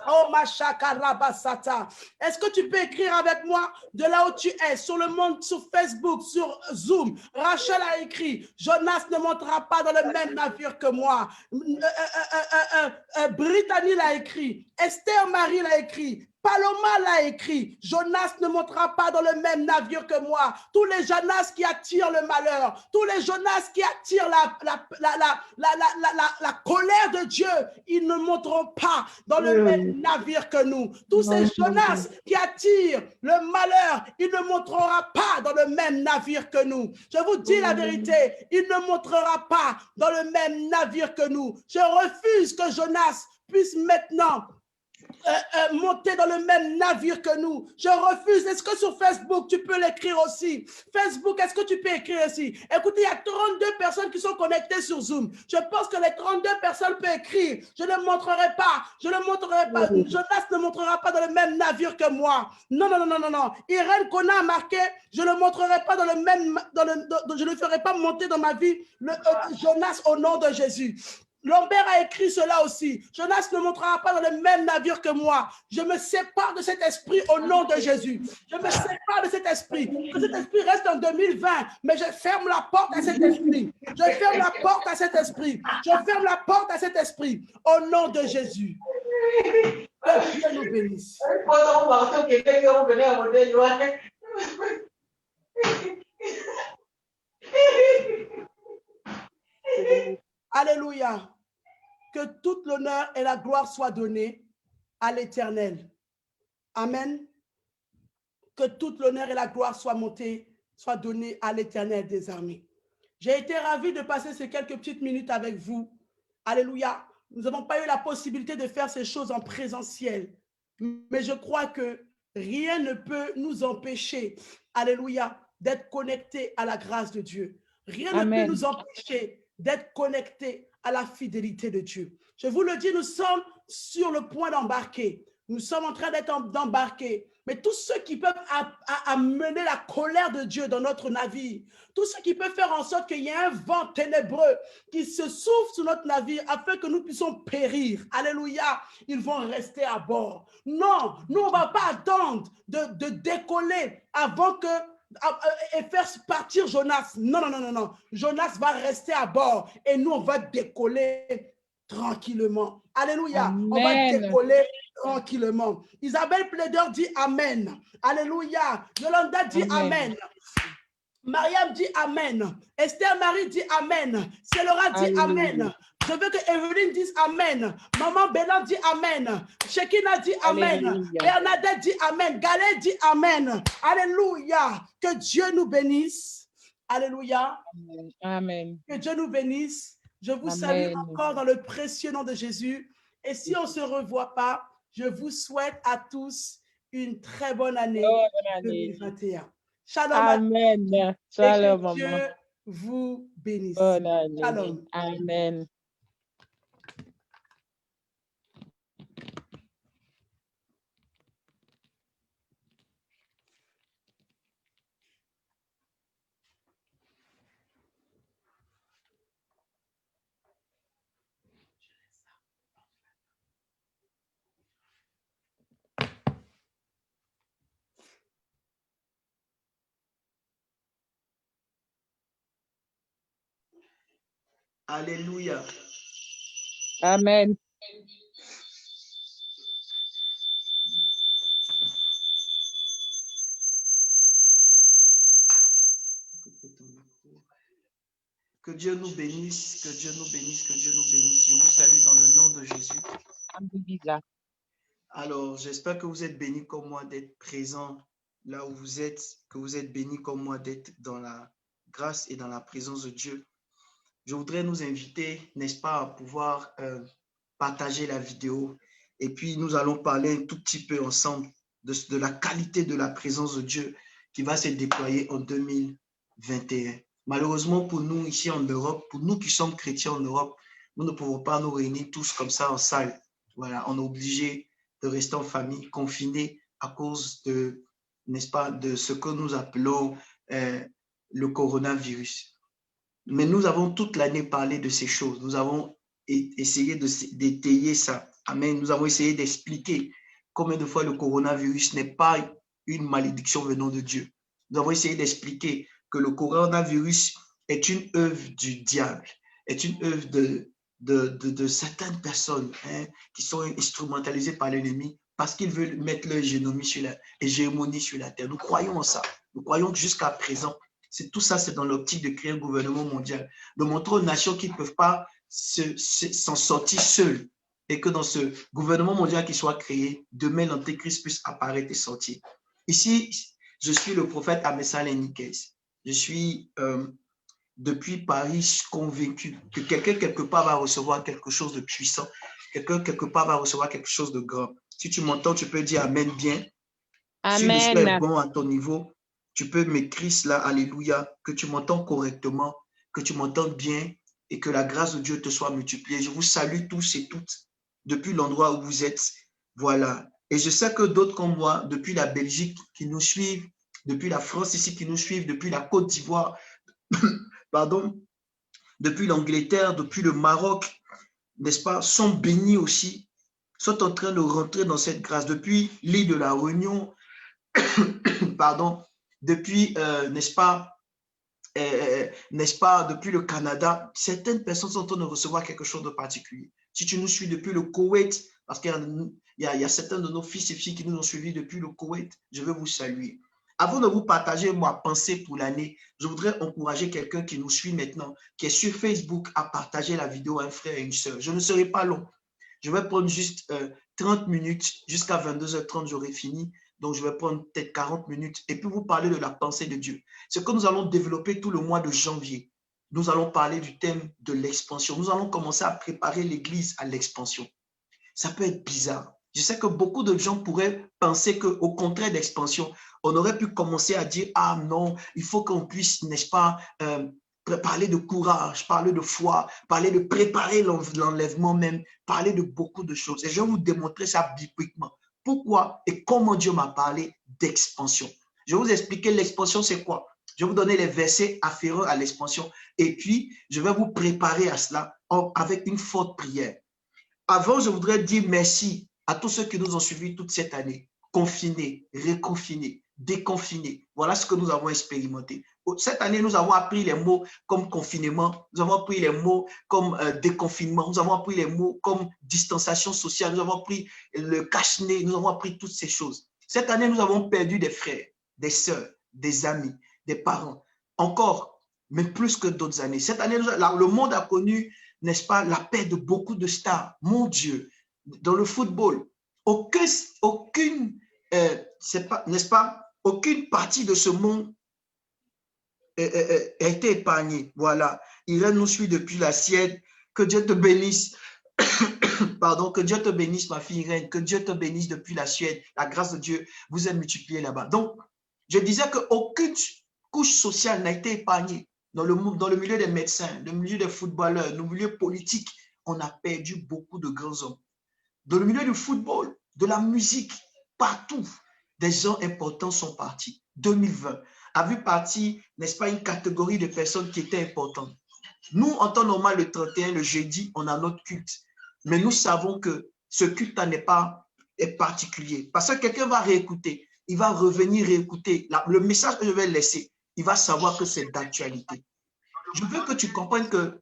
Oh, Machakarabasata. Est-ce que tu peux écrire avec moi de là où tu es, sur le monde, sur Facebook, sur Zoom? Rachel a écrit, Jonas ne montera pas dans le même navire que moi. Brittany l'a écrit, Esther Marie l'a écrit, Paloma l'a écrit, Jonas ne montera pas dans le même navire que moi. Tous les Jonas qui attirent le malheur, tous les Jonas qui attirent la colère de Dieu, ils ne monteront pas dans le même navire que nous. Tous ces Jonas qui attirent le malheur, il ne montrera pas dans le même navire que nous. Je vous dis la vérité, il ne montrera pas dans le même navire que nous. Je refuse que Jonas puisse maintenant monter dans le même navire que nous. Je refuse. Est-ce que sur Facebook, tu peux l'écrire aussi? Facebook, est-ce que tu peux écrire aussi? Écoutez, il y a 32 personnes qui sont connectées sur Zoom. Je pense que les 32 personnes peuvent écrire. Je ne montrerai pas. Je ne montrerai pas. Jonas ne montrera pas dans le même navire que moi. Non, non, non, non, non, non. Irène Kona a marqué, je ne montrerai pas dans le même, je ne ferai pas monter dans ma vie Jonas au nom de Jésus. Lambert a écrit cela aussi. Jonas ne montera pas dans le même navire que moi. Je me sépare de cet esprit au nom de Jésus. Je me sépare de cet esprit. Que cet esprit reste en 2020, mais je ferme la porte à cet esprit. Je ferme la porte à cet esprit. Je ferme la porte à cet esprit au nom de Jésus. Que Dieu nous bénisse. Alléluia. Que toute l'honneur et la gloire soient donnés à l'Éternel. Amen. Que toute l'honneur et la gloire soient données à l'Éternel des armées. J'ai été ravi de passer ces quelques petites minutes avec vous. Alléluia. Nous n'avons pas eu la possibilité de faire ces choses en présentiel. Mais je crois que rien ne peut nous empêcher, alléluia, d'être connectés à la grâce de Dieu. Rien ne peut nous empêcher d'être connectés à la fidélité de Dieu. Je vous le dis, nous sommes sur le point d'embarquer. Nous sommes en train d'embarquer. Mais tous ceux qui peuvent amener la colère de Dieu dans notre navire, tous ceux qui peuvent faire en sorte qu'il y ait un vent ténébreux qui se souffle sur notre navire afin que nous puissions périr, alléluia, ils vont rester à bord. Non, nous, on ne va pas attendre de décoller avant que et faire partir Jonas. Non, non, non, non, non. Jonas va rester à bord et nous, on va décoller tranquillement. Alléluia. Amen. On va décoller tranquillement. Isabelle Plaideur dit Amen. Alléluia. Yolanda dit Amen. Mariam dit Amen. Esther Marie dit Amen. Célora dit Amen. Je veux que Evelyne dise Amen. Maman Bélan dit Amen. Shekina dit Amen. Alléluia. Bernadette dit Amen. Galet dit Amen. Alléluia. Que Dieu nous bénisse. Alléluia. Amen. Que Dieu nous bénisse. Je vous salue encore dans le précieux nom de Jésus. Et si on ne se revoit pas, je vous souhaite à tous une très bonne année 2021. Shalom. Amen. Shalom, Dieu vous bénisse. Bonne année. Shalom. Amen. Alléluia. Amen. Que Dieu nous bénisse, que Dieu nous bénisse, que Dieu nous bénisse. Je vous salue dans le nom de Jésus. Alors, j'espère que vous êtes bénis comme moi d'être présent là où vous êtes, que vous êtes bénis comme moi d'être dans la grâce et dans la présence de Dieu. Je voudrais nous inviter, n'est-ce pas, à pouvoir partager la vidéo. Et puis, nous allons parler un tout petit peu ensemble de la qualité de la présence de Dieu qui va se déployer en 2021. Malheureusement, pour nous ici en Europe, pour nous qui sommes chrétiens en Europe, nous ne pouvons pas nous réunir tous comme ça en salle. Voilà, on est obligé de rester en famille, confinés à cause de, n'est-ce pas, de ce que nous appelons le coronavirus. Mais nous avons toute l'année parlé de ces choses. Nous avons essayé d'étayer ça. Amen. Nous avons essayé d'expliquer combien de fois le coronavirus n'est pas une malédiction venant de Dieu. Nous avons essayé d'expliquer que le coronavirus est une œuvre du diable, est une œuvre de certaines personnes qui sont instrumentalisées par l'ennemi parce qu'ils veulent mettre leur hégémonie sur la terre. Nous croyons en ça. Nous croyons que jusqu'à présent, tout ça, c'est dans l'optique de créer un gouvernement mondial, de montrer aux nations qui ne peuvent pas s'en sortir seules et que dans ce gouvernement mondial qui soit créé, demain l'antéchrist puisse apparaître et sortir. Ici, je suis le prophète Amessal Enriquez. Je suis depuis Paris convaincu que quelqu'un quelque part va recevoir quelque chose de puissant, quelqu'un quelque part va recevoir quelque chose de grand. Si tu m'entends, tu peux dire Amen bien. Amen. Si le son est bon à ton niveau, tu peux m'écrire cela, alléluia, que tu m'entends correctement, que tu m'entends bien et que la grâce de Dieu te soit multipliée. Je vous salue tous et toutes depuis l'endroit où vous êtes. Voilà. Et je sais que d'autres comme moi, depuis la Belgique qui nous suivent, depuis la France ici qui nous suivent, depuis la Côte d'Ivoire, pardon, depuis l'Angleterre, depuis le Maroc, n'est-ce pas, sont bénis aussi, sont en train de rentrer dans cette grâce. Depuis l'île de la Réunion, pardon, depuis, n'est-ce pas, depuis le Canada, certaines personnes sont en train de recevoir quelque chose de particulier. Si tu nous suis depuis le Koweït, parce qu'il y a certains de nos fils et filles qui nous ont suivis depuis le Koweït, je veux vous saluer. Avant de vous partager ma pensée pour l'année, je voudrais encourager quelqu'un qui nous suit maintenant, qui est sur Facebook, à partager la vidéo à un frère et une sœur. Je ne serai pas long. Je vais prendre juste 30 minutes, jusqu'à 22h30, j'aurai fini. Donc, je vais prendre peut-être 40 minutes et puis vous parler de la pensée de Dieu. Ce que nous allons développer tout le mois de janvier. Nous allons parler du thème de l'expansion. Nous allons commencer à préparer l'Église à l'expansion. Ça peut être bizarre. Je sais que beaucoup de gens pourraient penser qu'au contraire d'expansion, on aurait pu commencer à dire « Ah non, il faut qu'on puisse, n'est-ce pas, parler de courage, parler de foi, parler de préparer l'enlèvement même, parler de beaucoup de choses. » Et je vais vous démontrer ça bibliquement. Pourquoi et comment Dieu m'a parlé d'expansion. Je vais vous expliquer l'expansion, c'est quoi. Je vais vous donner les versets afférents à l'expansion et puis je vais vous préparer à cela avec une forte prière. Avant, je voudrais dire merci à tous ceux qui nous ont suivis toute cette année. Confinés, reconfinés, déconfinés. Voilà ce que nous avons expérimenté. Cette année, nous avons appris les mots comme confinement, nous avons appris les mots comme déconfinement, nous avons appris les mots comme distanciation sociale, nous avons appris le cache-nez, nous avons appris toutes ces choses. Cette année, nous avons perdu des frères, des sœurs, des amis, des parents, encore, mais plus que d'autres années. Cette année, le monde a connu, n'est-ce pas, la perte de beaucoup de stars. Mon Dieu, dans le football, aucune, n'est-ce pas, aucune partie de ce monde a été épargnée. Voilà. Irène nous suit depuis la Suède. Que Dieu te bénisse. Pardon, que Dieu te bénisse, ma fille Irène. Que Dieu te bénisse depuis la Suède. La grâce de Dieu vous est multipliée là-bas. Donc, je disais qu'aucune couche sociale n'a été épargnée. dans le milieu des médecins, le milieu des footballeurs, le milieu politique, on a perdu beaucoup de grands hommes. Dans le milieu du football, de la musique, partout, des gens importants sont partis. 2020 a vu partir, n'est-ce pas, une catégorie de personnes qui étaient importantes. Nous, en temps normal, le 31, le jeudi, on a notre culte. Mais nous savons que ce culte-là est particulier. Parce que quelqu'un va réécouter, il va revenir réécouter. Le message que je vais laisser, il va savoir que c'est d'actualité. Je veux que tu comprennes que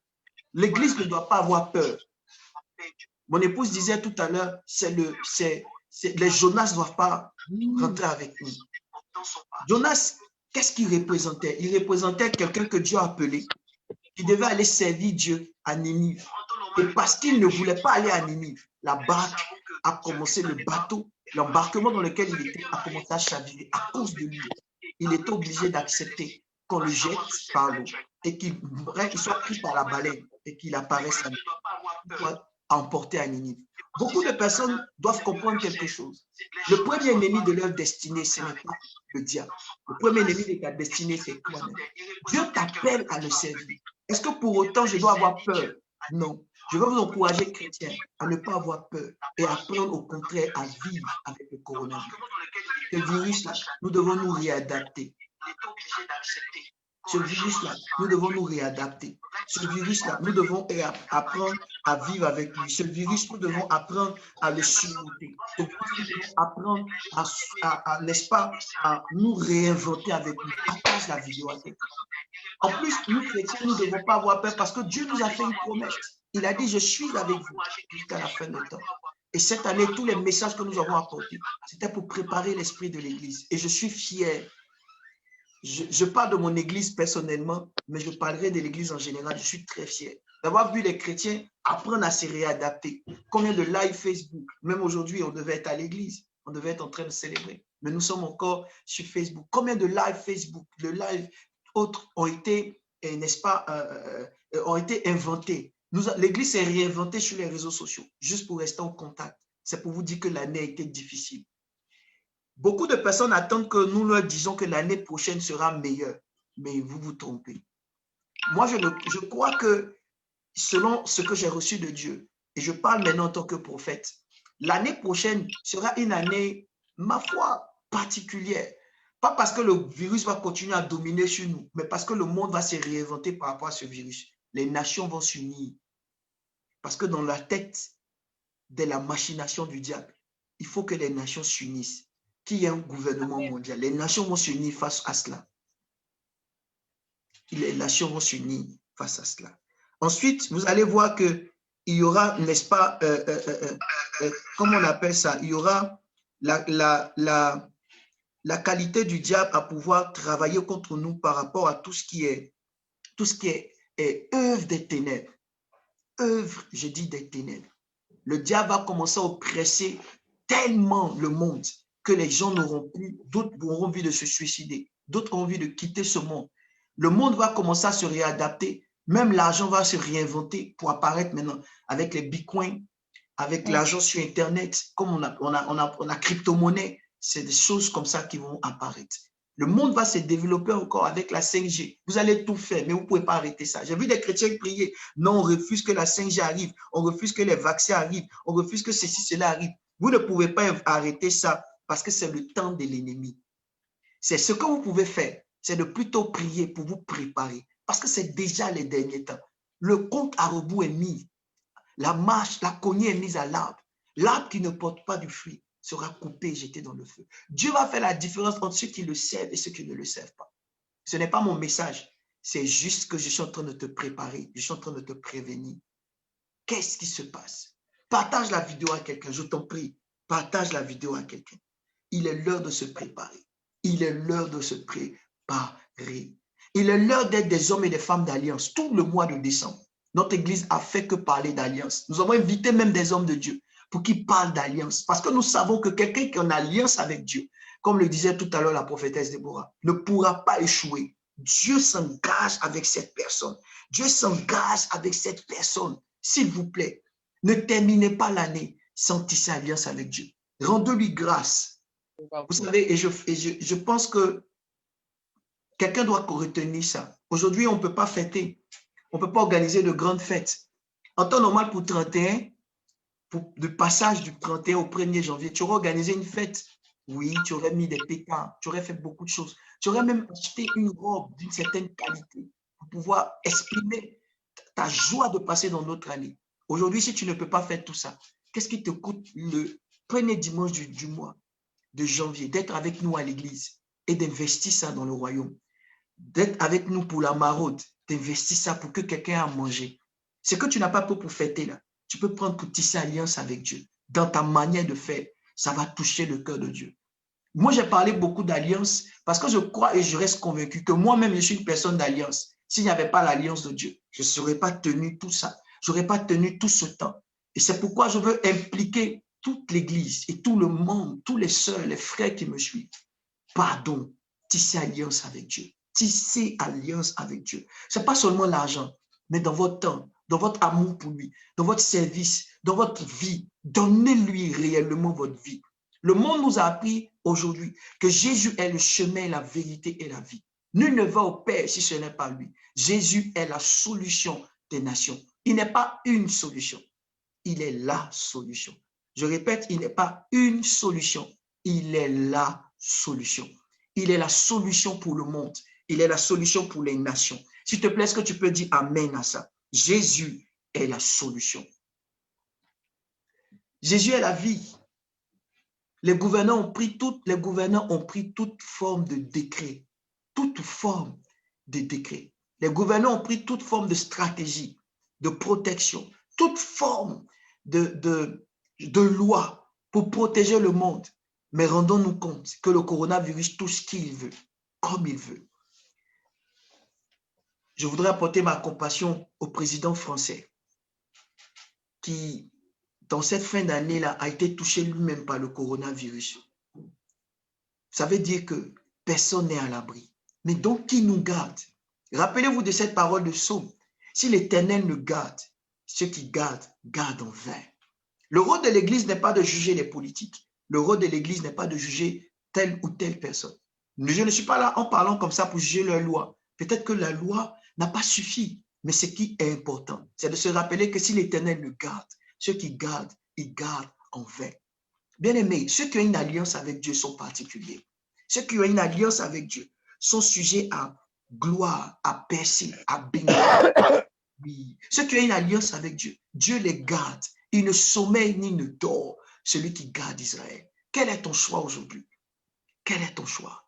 l'Église ne doit pas avoir peur. Mon épouse disait tout à l'heure, les Jonas ne doivent pas rentrer avec nous. Jonas, qu'est-ce qu'il représentait? Il représentait quelqu'un que Dieu a appelé, qui devait aller servir Dieu à Ninive. Et parce qu'il ne voulait pas aller à Ninive, la barque a commencé, le bateau, l'embarquement dans lequel il était a commencé à chavirer à cause de lui. Il était obligé d'accepter qu'on le jette par l'eau et qu'il soit pris par la baleine et qu'il apparaisse à nous, emporté à Ninive. Beaucoup de personnes doivent comprendre quelque chose. Le premier ennemi de leur destinée, ce n'est pas le diable. Le premier ennemi de ta destinée, c'est toi-même. Dieu t'appelle à le servir. Est-ce que pour autant, je dois avoir peur? Non. Je veux vous encourager, chrétiens, à ne pas avoir peur et apprendre au contraire à vivre avec le coronavirus. Ce virus-là, nous devons nous réadapter. Ce virus-là, nous devons nous réadapter. Ce virus-là, nous devons apprendre à vivre avec lui. Ce virus, nous devons apprendre à le surmonter. Nous devons apprendre n'est-ce pas, à nous réinventer avec lui. Partage la vidéo avec lui. En plus, nous chrétiens, nous ne devons pas avoir peur parce que Dieu nous a fait une promesse. Il a dit, je suis avec vous jusqu'à la fin du temps. Et cette année, tous les messages que nous avons apportés, c'était pour préparer l'esprit de l'Église. Et je suis fier. Je parle de mon Église personnellement, mais je parlerai de l'Église en général. Je suis très fier d'avoir vu les chrétiens apprendre à se réadapter. Combien de live Facebook? Même aujourd'hui, on devait être à l'Église. On devait être en train de célébrer. Mais nous sommes encore sur Facebook. Combien de live Facebook, de live autres ont été, n'est-ce pas, ont été inventés? L'Église s'est réinventée sur les réseaux sociaux, juste pour rester en contact. C'est pour vous dire que l'année a été difficile. Beaucoup de personnes attendent que nous leur disions que l'année prochaine sera meilleure, mais vous vous trompez. Moi, je crois que selon ce que j'ai reçu de Dieu, et je parle maintenant en tant que prophète, l'année prochaine sera une année, ma foi, particulière. Pas parce que le virus va continuer à dominer sur nous, mais parce que le monde va se réinventer par rapport à ce virus. Les nations vont s'unir. Parce que dans la tête de la machination du diable, il faut que les nations s'unissent. Qu'il y ait un gouvernement mondial. Les nations vont s'unir face à cela. Les nations vont s'unir face à cela. Ensuite, vous allez voir qu'il y aura, n'est-ce pas, comment on appelle ça? Il y aura la qualité du diable à pouvoir travailler contre nous par rapport à tout ce qui est œuvre des ténèbres. Œuvre, je dis des ténèbres. Le diable va commencer à oppresser tellement le monde que les gens n'auront plus, d'autres auront envie de se suicider, d'autres ont envie de quitter ce monde. Le monde va commencer à se réadapter, même l'argent va se réinventer pour apparaître maintenant avec les bitcoins, avec l'argent sur Internet, comme on a crypto-monnaie, c'est des choses comme ça qui vont apparaître. Le monde va se développer encore avec la 5G. Vous allez tout faire, mais vous ne pouvez pas arrêter ça. J'ai vu des chrétiens prier. Non, on refuse que la 5G arrive. On refuse que les vaccins arrivent. On refuse que ceci, cela arrive. Vous ne pouvez pas arrêter ça parce que c'est le temps de l'ennemi. C'est ce que vous pouvez faire. C'est de plutôt prier pour vous préparer. Parce que c'est déjà les derniers temps. Le compte à rebours est mis. La marche, la cognée est mise à l'arbre. L'arbre qui ne porte pas du fruit sera coupé et jeté dans le feu. Dieu va faire la différence entre ceux qui le servent et ceux qui ne le servent pas. Ce n'est pas mon message. C'est juste que je suis en train de te préparer. Je suis en train de te prévenir. Qu'est-ce qui se passe? Partage la vidéo à quelqu'un. Je t'en prie. Partage la vidéo à quelqu'un. Il est l'heure de se préparer. Il est l'heure de se préparer. Il est l'heure d'être des hommes et des femmes d'alliance. Tout le mois de décembre, notre Église a fait que parler d'alliance. Nous avons invité même des hommes de Dieu pour qu'ils parlent d'alliance. Parce que nous savons que quelqu'un qui est en alliance avec Dieu, comme le disait tout à l'heure la prophétesse Déborah, ne pourra pas échouer. Dieu s'engage avec cette personne. Dieu s'engage avec cette personne. S'il vous plaît, ne terminez pas l'année sans tisser alliance avec Dieu. Rendez-lui grâce. Vous savez, et je pense que Quelqu'un doit retenir ça. Aujourd'hui, on ne peut pas fêter. On ne peut pas organiser de grandes fêtes. En temps normal, pour 31, pour le passage du 31 au 1er janvier, tu aurais organisé une fête. Oui, tu aurais mis des pétards, tu aurais fait beaucoup de choses. Tu aurais même acheté une robe d'une certaine qualité pour pouvoir exprimer ta joie de passer dans notre année. Aujourd'hui, si tu ne peux pas faire tout ça, qu'est-ce qui te coûte le premier dimanche du mois de janvier d'être avec nous à l'église et d'investir ça dans le royaume? D'être avec nous pour la maraude, d'investir ça pour que quelqu'un ait à manger. Ce que tu n'as pas pour fêter là, tu peux prendre pour tisser alliance avec Dieu. Dans ta manière de faire, ça va toucher le cœur de Dieu. Moi, j'ai parlé beaucoup d'alliance parce que je crois et je reste convaincu que moi-même, je suis une personne d'alliance. S'il n'y avait pas l'alliance de Dieu, je ne serais pas tenu tout ça. Je n'aurais pas tenu tout ce temps. Et c'est pourquoi je veux impliquer toute l'Église et tout le monde, tous les sœurs, les frères qui me suivent. Pardon, tisser alliance avec Dieu. Tisser alliance avec Dieu. Ce n'est pas seulement l'argent, mais dans votre temps, dans votre amour pour lui, dans votre service, dans votre vie. Donnez-lui réellement votre vie. Le monde nous a appris aujourd'hui que Jésus est le chemin, la vérité et la vie. Nul ne va au Père si ce n'est pas lui. Jésus est la solution des nations. Il n'est pas une solution. Il est la solution. Je répète, il n'est pas une solution. Il est la solution. Il est la solution pour le monde. Il est la solution pour les nations. S'il te plaît, est-ce que tu peux dire amen à ça? Jésus est la solution. Jésus est la vie. Les gouvernants ont pris toute forme de décret. Toute forme de décret. Les gouvernants ont pris toute forme de stratégie, de protection, toute forme de loi pour protéger le monde. Mais rendons-nous compte que le coronavirus touche ce qu'il veut, comme il veut. Je voudrais apporter ma compassion au président français qui, dans cette fin d'année-là, a été touché lui-même par le coronavirus. Ça veut dire que personne n'est à l'abri. Mais donc, qui nous garde? Rappelez-vous de cette parole de Psaume. Si l'Éternel nous garde, ceux qui gardent, gardent en vain. Le rôle de l'Église n'est pas de juger les politiques. Le rôle de l'Église n'est pas de juger telle ou telle personne. Je ne suis pas là en parlant comme ça pour juger leur loi. Peut-être que la loi n'a pas suffi. Mais ce qui est important, c'est de se rappeler que si l'Éternel nous garde, ceux qui gardent, ils gardent en vain. Bien-aimés, ceux qui ont une alliance avec Dieu sont particuliers. Ceux qui ont une alliance avec Dieu sont sujets à gloire, à percer, à bénir. Oui. Ceux qui ont une alliance avec Dieu, Dieu les garde. Il ne sommeille ni ne dort, celui qui garde Israël. Quel est ton choix aujourd'hui? Quel est ton choix?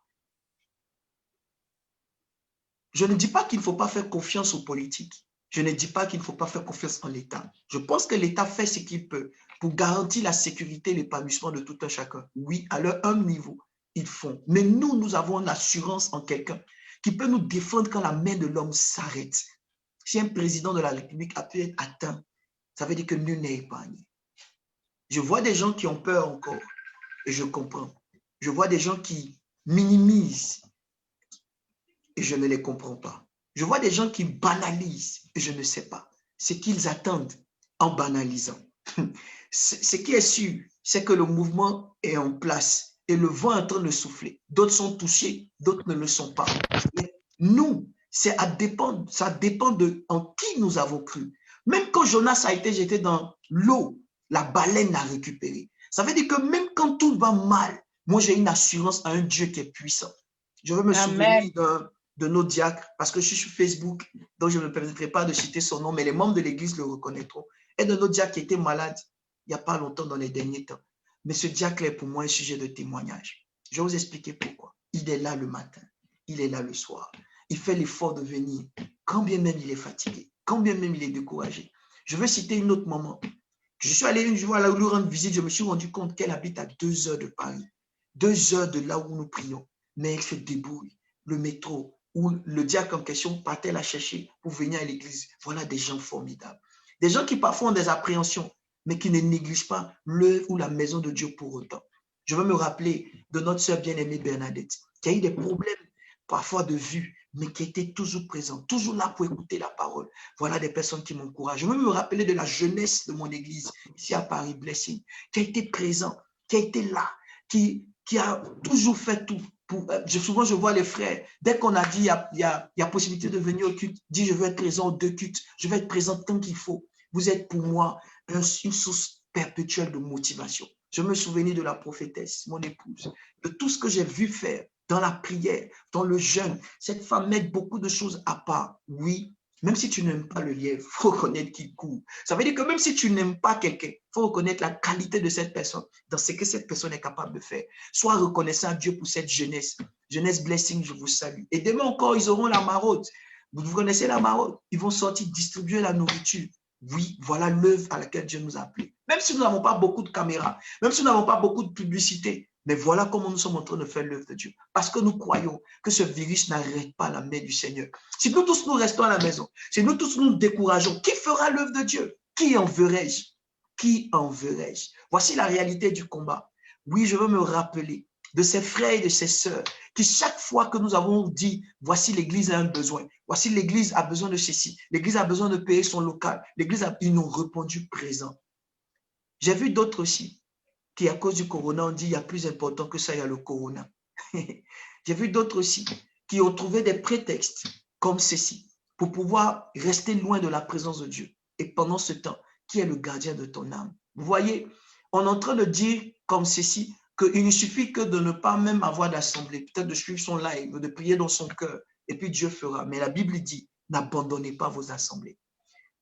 Je ne dis pas qu'il ne faut pas faire confiance aux politiques. Je ne dis pas qu'il ne faut pas faire confiance en l'État. Je pense que l'État fait ce qu'il peut pour garantir la sécurité et l'épanouissement de tout un chacun. Oui, à leur humble niveau, ils font. Mais nous, nous avons l'assurance en quelqu'un qui peut nous défendre quand la main de l'homme s'arrête. Si un président de la République a pu être atteint, ça veut dire que nul n'est épargné. Je vois des gens qui ont peur encore et je comprends. Je vois des gens qui minimisent et je ne les comprends pas. Je vois des gens qui banalisent et je ne sais pas ce qu'ils attendent en banalisant. Ce qui est sûr, c'est que le mouvement est en place et le vent est en train de souffler. D'autres sont touchés, d'autres ne le sont pas. Mais nous, ça dépend de en qui nous avons cru. Même quand Jonas a été jeté dans l'eau, la baleine l'a récupéré. Ça veut dire que même quand tout va mal, moi j'ai une assurance à un Dieu qui est puissant. Je veux me souvenir de nos diacres, parce que je suis sur Facebook, donc je ne me permettrai pas de citer son nom, mais les membres de l'Église le reconnaîtront. Et de nos diacres qui étaient malades il n'y a pas longtemps dans les derniers temps. Mais ce diacre est pour moi un sujet de témoignage. Je vais vous expliquer pourquoi. Il est là le matin, il est là le soir. Il fait l'effort de venir, quand bien même il est fatigué, quand bien même il est découragé. Je veux citer une autre maman. Je suis allé une fois là où lui rendre visite, je me suis rendu compte qu'elle habite à 2 heures de Paris, 2 heures de là où nous prions. Mais elle se débrouille. Le métro, où le diacre en question partait la chercher pour venir à l'église. Voilà des gens formidables. Des gens qui parfois ont des appréhensions, mais qui ne négligent pas l'œuvre ou la maison de Dieu pour autant. Je veux me rappeler de notre sœur bien-aimée Bernadette, qui a eu des problèmes parfois de vue, mais qui était toujours présente, toujours là pour écouter la parole. Voilà des personnes qui m'encouragent. Je veux me rappeler de la jeunesse de mon église, ici à Paris, Blessing, qui a été présent, qui a été là, qui a toujours fait tout Souvent, je vois les frères, dès qu'on a dit il y a possibilité de venir au culte, dit je veux être présent aux 2 cultes, je vais être présent tant qu'il faut. Vous êtes pour moi une source perpétuelle de motivation. Je me souviens de la prophétesse, mon épouse, de tout ce que j'ai vu faire dans la prière, dans le jeûne. Cette femme met beaucoup de choses à part. Oui, même si tu n'aimes pas le lièvre, il faut reconnaître qu'il court. Ça veut dire que même si tu n'aimes pas quelqu'un, il faut reconnaître la qualité de cette personne, dans ce que cette personne est capable de faire. Sois reconnaissant à Dieu pour cette jeunesse. Jeunesse Blessing, je vous salue. Et demain encore, ils auront la maraude. Vous connaissez la maraude? Ils vont sortir distribuer la nourriture. Oui, voilà l'œuvre à laquelle Dieu nous a appelés. Même si nous n'avons pas beaucoup de caméras, même si nous n'avons pas beaucoup de publicité, mais voilà comment nous sommes en train de faire l'œuvre de Dieu. Parce que nous croyons que ce virus n'arrête pas la main du Seigneur. Si nous tous nous restons à la maison, si nous tous nous décourageons, qui fera l'œuvre de Dieu? Qui enverrai-je? Qui enverrai-je? Voici la réalité du combat. Oui, je veux me rappeler de ces frères et de ces sœurs qui, chaque fois que nous avons dit, voici l'église a un besoin, voici l'église a besoin de ceci, l'église a besoin de payer son local, ils nous ont répondu présent. J'ai vu d'autres aussi qui, à cause du corona, ont dit, il y a plus important que ça, il y a le corona. J'ai vu d'autres aussi qui ont trouvé des prétextes comme ceci pour pouvoir rester loin de la présence de Dieu. Et pendant ce temps, qui est le gardien de ton âme? Vous voyez, on est en train de dire comme ceci, qu'il ne suffit que de ne pas même avoir d'assemblée, peut-être de suivre son live, de prier dans son cœur, et puis Dieu fera. Mais la Bible dit, n'abandonnez pas vos assemblées.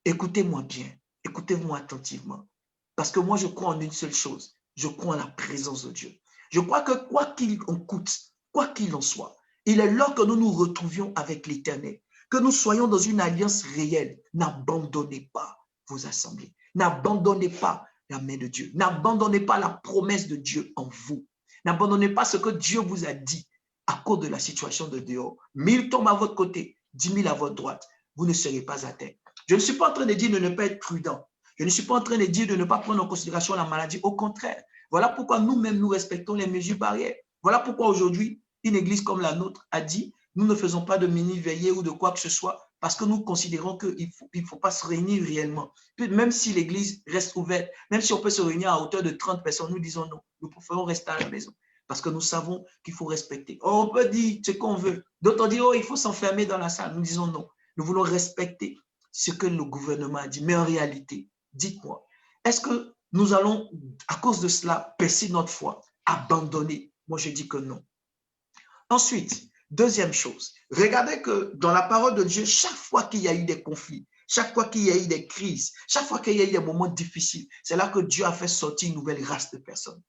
Écoutez-moi bien, écoutez-moi attentivement, parce que moi je crois en une seule chose, je crois en la présence de Dieu. Je crois que quoi qu'il en coûte, quoi qu'il en soit, il est l'heure que nous nous retrouvions avec l'Éternel, que nous soyons dans une alliance réelle. N'abandonnez pas vos assemblées, n'abandonnez pas la main de Dieu. N'abandonnez pas la promesse de Dieu en vous. N'abandonnez pas ce que Dieu vous a dit à cause de la situation de dehors. 1000 tombent à votre côté, 10 000 à votre droite. Vous ne serez pas atteints. Je ne suis pas en train de dire de ne pas être prudent. Je ne suis pas en train de dire de ne pas prendre en considération la maladie. Au contraire, voilà pourquoi nous-mêmes, nous respectons les mesures barrières. Voilà pourquoi aujourd'hui, une église comme la nôtre a dit, nous ne faisons pas de mini-veillée ou de quoi que ce soit, parce que nous considérons qu'il ne faut pas se réunir réellement. Même si l'église reste ouverte, même si on peut se réunir à hauteur de 30 personnes, nous disons non, nous préférons rester à la maison. Parce que nous savons qu'il faut respecter. On peut dire ce qu'on veut. D'autres disent, oh, il faut s'enfermer dans la salle. Nous disons non. Nous voulons respecter ce que le gouvernement a dit. Mais en réalité, dites-moi, est-ce que nous allons, à cause de cela, baisser notre foi, abandonner? Moi, je dis que non. Ensuite, deuxième chose, regardez que dans la parole de Dieu, chaque fois qu'il y a eu des conflits, chaque fois qu'il y a eu des crises, chaque fois qu'il y a eu des moments difficiles, c'est là que Dieu a fait sortir une nouvelle race de personnes.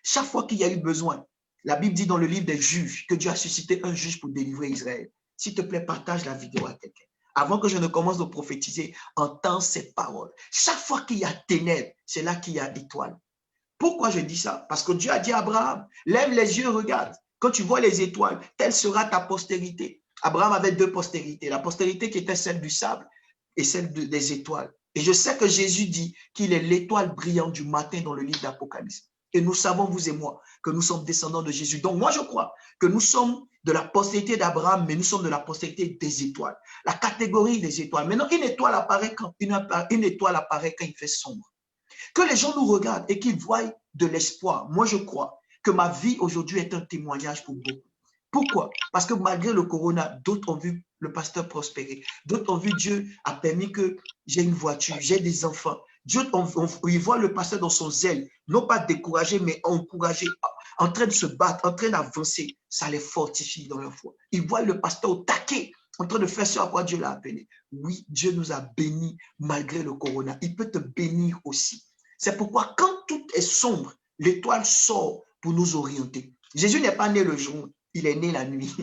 Chaque fois qu'il y a eu besoin, la Bible dit dans le livre des juges que Dieu a suscité un juge pour délivrer Israël. S'il te plaît, partage la vidéo à quelqu'un. Avant que je ne commence à prophétiser, entends cette parole. Chaque fois qu'il y a ténèbres, c'est là qu'il y a étoile. Pourquoi je dis ça? Parce que Dieu a dit à Abraham, lève les yeux, regarde. Quand tu vois les étoiles, telle sera ta postérité. Abraham avait 2 postérités. La postérité qui était celle du sable et celle des étoiles. Et je sais que Jésus dit qu'il est l'étoile brillante du matin dans le livre d'Apocalypse. Et nous savons, vous et moi, que nous sommes descendants de Jésus. Donc moi, je crois que nous sommes de la postérité d'Abraham, mais nous sommes de la postérité des étoiles. La catégorie des étoiles. Maintenant, une étoile apparaît quand il fait sombre. Que les gens nous regardent et qu'ils voient de l'espoir. Moi, je crois que ma vie aujourd'hui est un témoignage pour beaucoup. Pourquoi? Parce que malgré le corona, d'autres ont vu le pasteur prospérer. D'autres ont vu Dieu a permis que j'ai une voiture, j'ai des enfants. Dieu, ils voient le pasteur dans son zèle, non pas découragé, mais encouragé, en train de se battre, en train d'avancer. Ça les fortifie dans leur foi. Ils voient le pasteur au taquet, en train de faire ce à quoi Dieu l'a appelé. Oui, Dieu nous a bénis malgré le corona. Il peut te bénir aussi. C'est pourquoi quand tout est sombre, l'étoile sort pour nous orienter. Jésus n'est pas né le jour, il est né la nuit.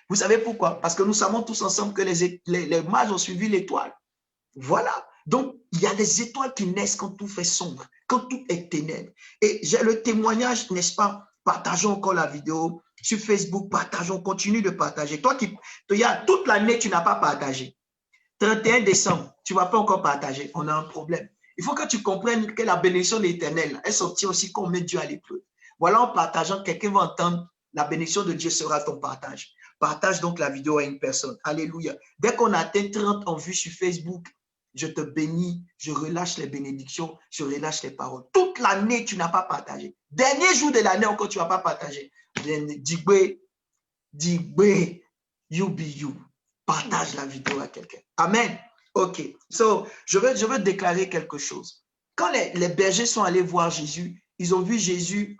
Vous savez pourquoi? Parce que nous savons tous ensemble que les mages ont suivi l'étoile. Voilà. Donc, il y a des étoiles qui naissent quand tout fait sombre, quand tout est ténèbres. Et j'ai le témoignage, n'est-ce pas? Partageons encore la vidéo sur Facebook, partageons, continue de partager. Toi toute l'année, tu n'as pas partagé. 31 décembre, tu ne vas pas encore partager. On a un problème. Il faut que tu comprennes que la bénédiction de l'Éternel est sortie aussi qu'on met Dieu à l'épreuve. Voilà, en partageant, quelqu'un va entendre, la bénédiction de Dieu sera ton partage. Partage donc la vidéo à une personne. Alléluia. Dès qu'on atteint 30 en vue sur Facebook, je te bénis, je relâche les bénédictions, je relâche les paroles. Toute l'année, tu n'as pas partagé. Dernier jour de l'année encore, tu ne vas pas partager. Digbe, dis, oui, you be you. Partage la vidéo à quelqu'un. Amen. OK. So, je veux déclarer quelque chose. Quand les bergers sont allés voir Jésus, ils ont vu Jésus,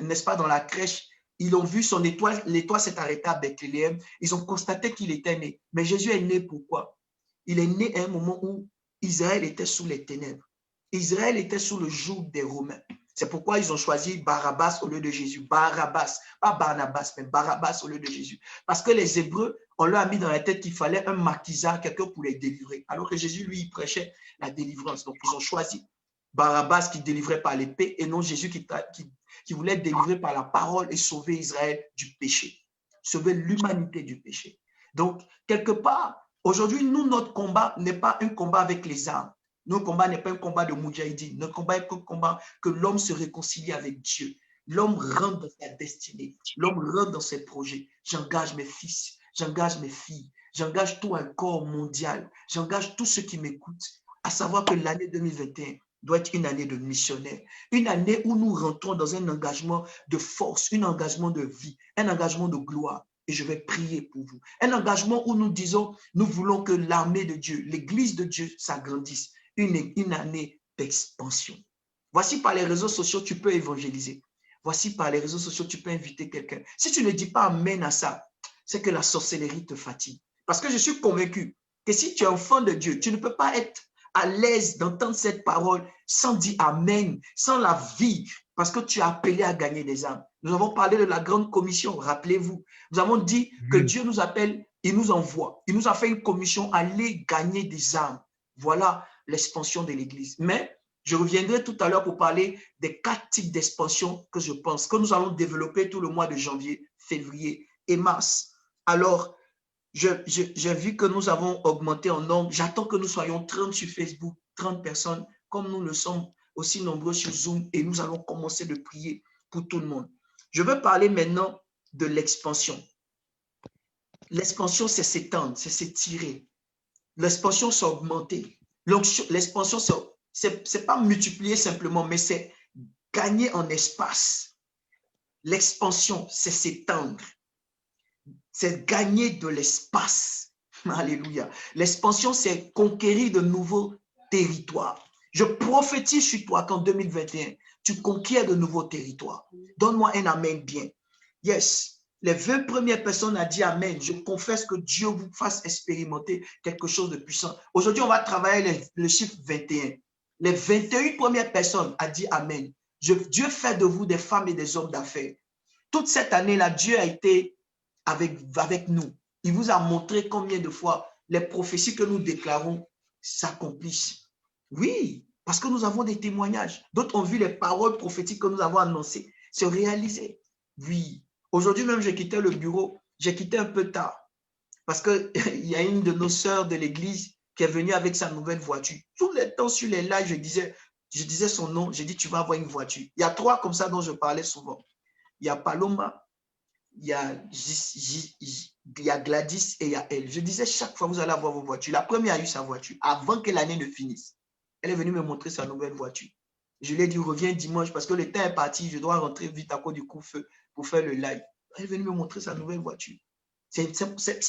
n'est-ce pas, dans la crèche. Ils ont vu son étoile. L'étoile s'est arrêtée à Bethléem. Ils ont constaté qu'il était né. Mais Jésus est né pourquoi? Il est né à un moment où Israël était sous les ténèbres. Israël était sous le joug des Romains. C'est pourquoi ils ont choisi Barabbas au lieu de Jésus. Barabbas, pas Barnabas, mais Barabbas au lieu de Jésus. Parce que les Hébreux, on leur a mis dans la tête qu'il fallait un marquisard, quelqu'un pour les délivrer. Alors que Jésus, lui, il prêchait la délivrance. Donc, ils ont choisi Barabbas qui délivrait par l'épée et non Jésus qui voulait délivrer par la parole et sauver Israël du péché. Sauver l'humanité du péché. Donc, quelque part, aujourd'hui, nous, notre combat n'est pas un combat avec les armes. Notre combat n'est pas un combat de Moudjahidine. Notre combat est un combat que l'homme se réconcilie avec Dieu. L'homme rentre dans sa destinée. L'homme rentre dans ses projets. J'engage mes fils, j'engage mes filles, j'engage tout un corps mondial. J'engage tous ceux qui m'écoutent à savoir que l'année 2021 doit être une année de missionnaire. Une année où nous rentrons dans un engagement de force, un engagement de vie, un engagement de gloire. Et je vais prier pour vous. Un engagement où nous disons, nous voulons que l'armée de Dieu, l'église de Dieu s'agrandisse. Une année d'expansion. Voici par les réseaux sociaux, tu peux évangéliser. Voici par les réseaux sociaux, tu peux inviter quelqu'un. Si tu ne dis pas amen à ça, c'est que la sorcellerie te fatigue. Parce que je suis convaincu que si tu es enfant de Dieu, tu ne peux pas être à l'aise d'entendre cette parole sans dire amen, sans la vivre, parce que tu es appelé à gagner des âmes. Nous avons parlé de la grande commission, rappelez-vous. Nous avons dit que Dieu nous appelle, il nous envoie. Il nous a fait une commission, aller gagner des âmes. Voilà l'expansion de l'Église. Mais je reviendrai tout à l'heure pour parler des 4 types d'expansion que je pense que nous allons développer tout le mois de janvier, février et mars. Alors, j'ai vu que nous avons augmenté en nombre. J'attends que nous soyons 30 sur Facebook, 30 personnes, comme nous le sommes aussi nombreux sur Zoom, et nous allons commencer de prier pour tout le monde. Je veux parler maintenant de l'expansion. L'expansion, c'est s'étendre, c'est s'étirer. L'expansion, c'est augmenter. L'expansion, c'est pas multiplier simplement, mais c'est gagner en espace. L'expansion, c'est s'étendre. C'est gagner de l'espace. Alléluia. L'expansion, c'est conquérir de nouveaux territoires. Je prophétise sur toi qu'en 2021, tu conquiers de nouveaux territoires. Donne-moi un amen bien. Yes. Les 20 premières personnes ont dit amen. Je confesse que Dieu vous fasse expérimenter quelque chose de puissant. Aujourd'hui, on va travailler le chiffre 21. Les 21 premières personnes ont dit amen. Dieu fait de vous des femmes et des hommes d'affaires. Toute cette année-là, Dieu a été avec nous. Il vous a montré combien de fois les prophéties que nous déclarons s'accomplissent. Oui, parce que nous avons des témoignages. D'autres ont vu les paroles prophétiques que nous avons annoncées se réaliser. Oui. Aujourd'hui même, j'ai quitté le bureau. J'ai quitté un peu tard. Parce qu'il y a une de nos sœurs de l'église qui est venue avec sa nouvelle voiture. Tout le temps sur les lives, je disais son nom. J'ai dit, tu vas avoir une voiture. Il y a 3 comme ça dont je parlais souvent. Il y a Paloma, il y a Gladys et il y a elle. Je disais, chaque fois, vous allez avoir vos voitures. La première a eu sa voiture avant que l'année ne finisse. Elle est venue me montrer sa nouvelle voiture. Je lui ai dit, reviens dimanche parce que le temps est parti. Je dois rentrer vite à cause du coup-feu pour faire le live. Elle est venue me montrer sa nouvelle voiture. C'est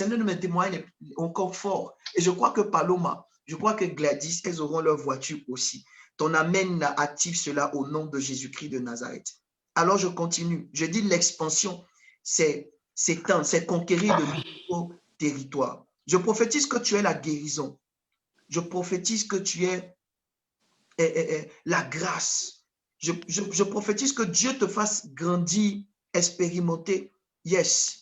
l'un de mes témoignages encore fort. Et je crois que Paloma, je crois que Gladys, elles auront leur voiture aussi. Ton amen active cela au nom de Jésus-Christ de Nazareth. Alors je continue. Je dis l'expansion, c'est s'étendre, c'est conquérir de nouveaux territoires. Je prophétise que tu es la guérison. Je prophétise que tu es la grâce. Je prophétise que Dieu te fasse grandir, expérimenter. Yes.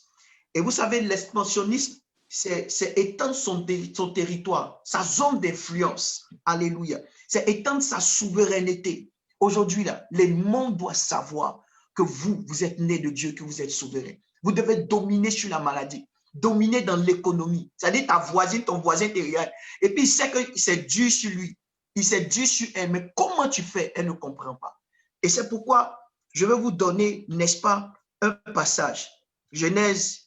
Et vous savez, l'expansionnisme, c'est étendre son territoire, sa zone d'influence. Alléluia. C'est étendre sa souveraineté. Aujourd'hui, là, le monde doit savoir que vous êtes né de Dieu, que vous êtes souverain. Vous devez dominer sur la maladie, dominer dans l'économie. C'est-à-dire ta voisine, ton voisin intérieur. Et puis, il sait que c'est Dieu sur lui. Il sait Dieu sur elle. Mais comment tu fais? Elle ne comprend pas. Et c'est pourquoi je vais vous donner, n'est-ce pas, un passage. Genèse,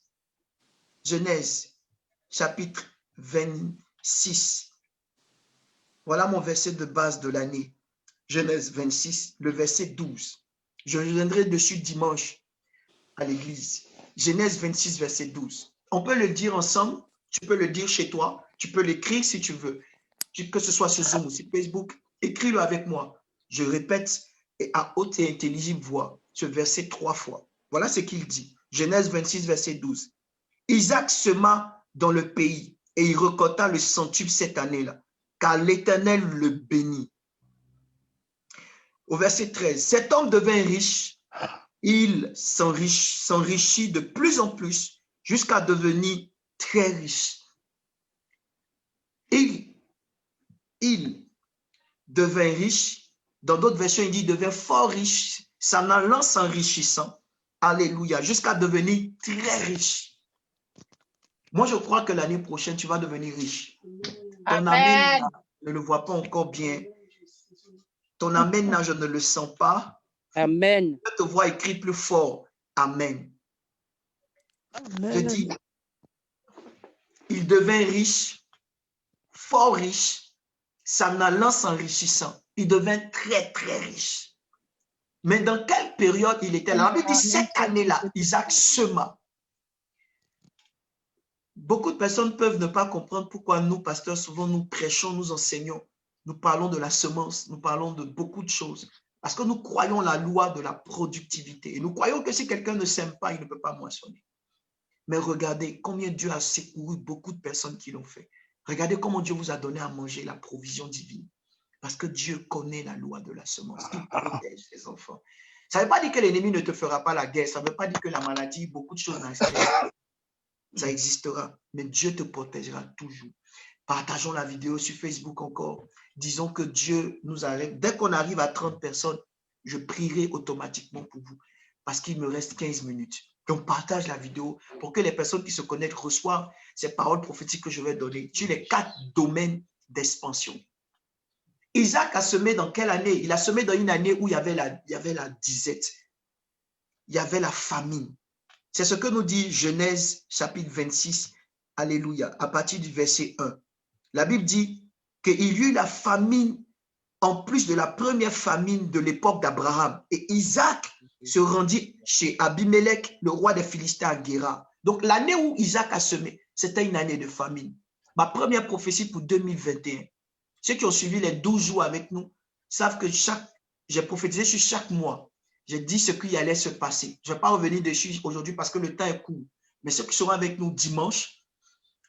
chapitre 26. Voilà mon verset de base de l'année. Genèse 26, le verset 12. Je reviendrai dessus dimanche à l'église. Genèse 26, verset 12. On peut le dire ensemble, tu peux le dire chez toi, tu peux l'écrire si tu veux, que ce soit sur Zoom ou sur Facebook, écris-le avec moi. Je répète à haute et intelligible voix ce verset 3 fois. Voilà ce qu'il dit. Genèse 26, verset 12. Isaac sema dans le pays et il récolta le centuple cette année-là, car l'Éternel le bénit. Au verset 13, cet homme devint riche, il s'enrichit de plus en plus jusqu'à devenir très riche. Il devint riche, dans d'autres versions il dit devint fort riche, s'en allant s'enrichissant, alléluia, jusqu'à devenir très riche. Moi je crois que l'année prochaine tu vas devenir riche. Ton amen, je ne le vois pas encore bien. Ton amen là, je ne le sens pas. Amen. Je te vois écrit plus fort. Amen. Je dis, il devint riche, fort riche, s'en allant s'enrichissant. Il devint très, très riche. Mais dans quelle période il était là? On avait dit cette année-là, Isaac sema. Beaucoup de personnes peuvent ne pas comprendre pourquoi nous, pasteurs, souvent nous prêchons, nous enseignons. Nous parlons de la semence, nous parlons de beaucoup de choses. Parce que nous croyons la loi de la productivité. Et nous croyons que si quelqu'un ne sème pas, il ne peut pas moissonner. Mais regardez combien Dieu a secouru beaucoup de personnes qui l'ont fait. Regardez comment Dieu vous a donné à manger la provision divine. Parce que Dieu connaît la loi de la semence. Il protège ses enfants. Ça ne veut pas dire que l'ennemi ne te fera pas la guerre. Ça ne veut pas dire que la maladie, beaucoup de choses n'existent. Ça existera. Mais Dieu te protégera toujours. Partageons la vidéo sur Facebook encore. Disons que Dieu nous arrive. Dès qu'on arrive à 30 personnes, je prierai automatiquement pour vous. Parce qu'il me reste 15 minutes. Donc, partage la vidéo pour que les personnes qui se connectent reçoivent ces paroles prophétiques que je vais donner sur les 4 domaines d'expansion. Isaac a semé dans quelle année? Il a semé dans une année où il y avait la disette. Il y avait la famine. C'est ce que nous dit Genèse chapitre 26. Alléluia. À partir du verset 1. La Bible dit qu'il y eut la famine en plus de la première famine de l'époque d'Abraham. Et Isaac se rendit chez Abimelech, le roi des Philistins à Guérar. Donc l'année où Isaac a semé, c'était une année de famine. Ma première prophétie pour 2021. Ceux qui ont suivi les 12 jours avec nous savent que j'ai prophétisé sur chaque mois. J'ai dit ce qui allait se passer. Je ne vais pas revenir dessus aujourd'hui parce que le temps est court. Mais ceux qui seront avec nous dimanche,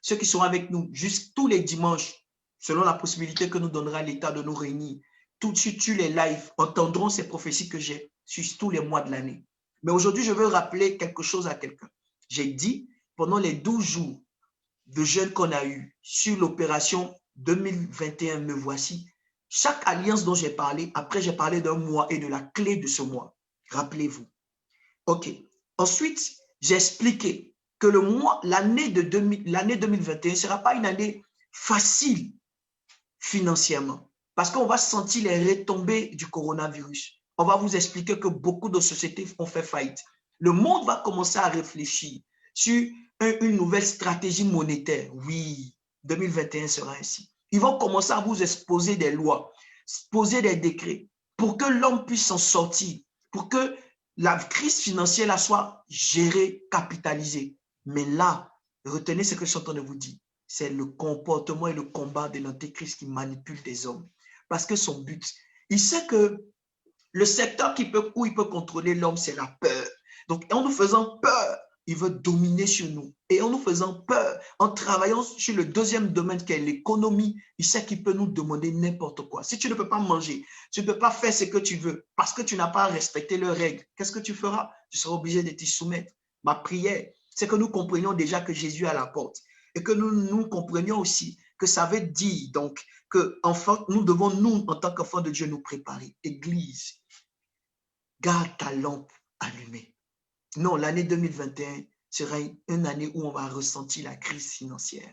ceux qui seront avec nous juste tous les dimanches, selon la possibilité que nous donnera l'État de nous réunir, tout de suite sur les lives, entendront ces prophéties que j'ai sur tous les mois de l'année. Mais aujourd'hui, je veux rappeler quelque chose à quelqu'un. J'ai dit, pendant les 12 jours de jeûne qu'on a eu sur l'opération 2021, me voici, chaque alliance dont j'ai parlé, après j'ai parlé d'un mois et de la clé de ce mois. Rappelez-vous. OK. Ensuite, j'ai expliqué que l'année 2021 ne sera pas une année facile financièrement parce qu'on va sentir les retombées du coronavirus. On va vous expliquer que beaucoup de sociétés ont fait faillite. Le monde va commencer à réfléchir sur une nouvelle stratégie monétaire. Oui, 2021 sera ainsi. Ils vont commencer à vous exposer des lois, poser des décrets pour que l'homme puisse s'en sortir, pour que la crise financière là soit gérée, capitalisée. Mais là, retenez ce que je suis en train de vous dire. C'est le comportement et le combat de l'antéchrist qui manipule des hommes. Parce que son but, il sait que le secteur où il peut contrôler l'homme, c'est la peur. Donc, en nous faisant peur, il veut dominer sur nous. Et en nous faisant peur, en travaillant sur le deuxième domaine qui est l'économie, il sait qu'il peut nous demander n'importe quoi. Si tu ne peux pas manger, tu ne peux pas faire ce que tu veux parce que tu n'as pas respecté leurs règles, qu'est-ce que tu feras? Tu seras obligé de t'y soumettre. Ma prière, c'est que nous comprenions déjà que Jésus est à la porte et que nous comprenions aussi que ça veut dire donc que enfin, nous devons, nous, en tant qu'enfants de Dieu, nous préparer. Église, garde ta lampe allumée. Non, l'année 2021 sera une année où on va ressentir la crise financière.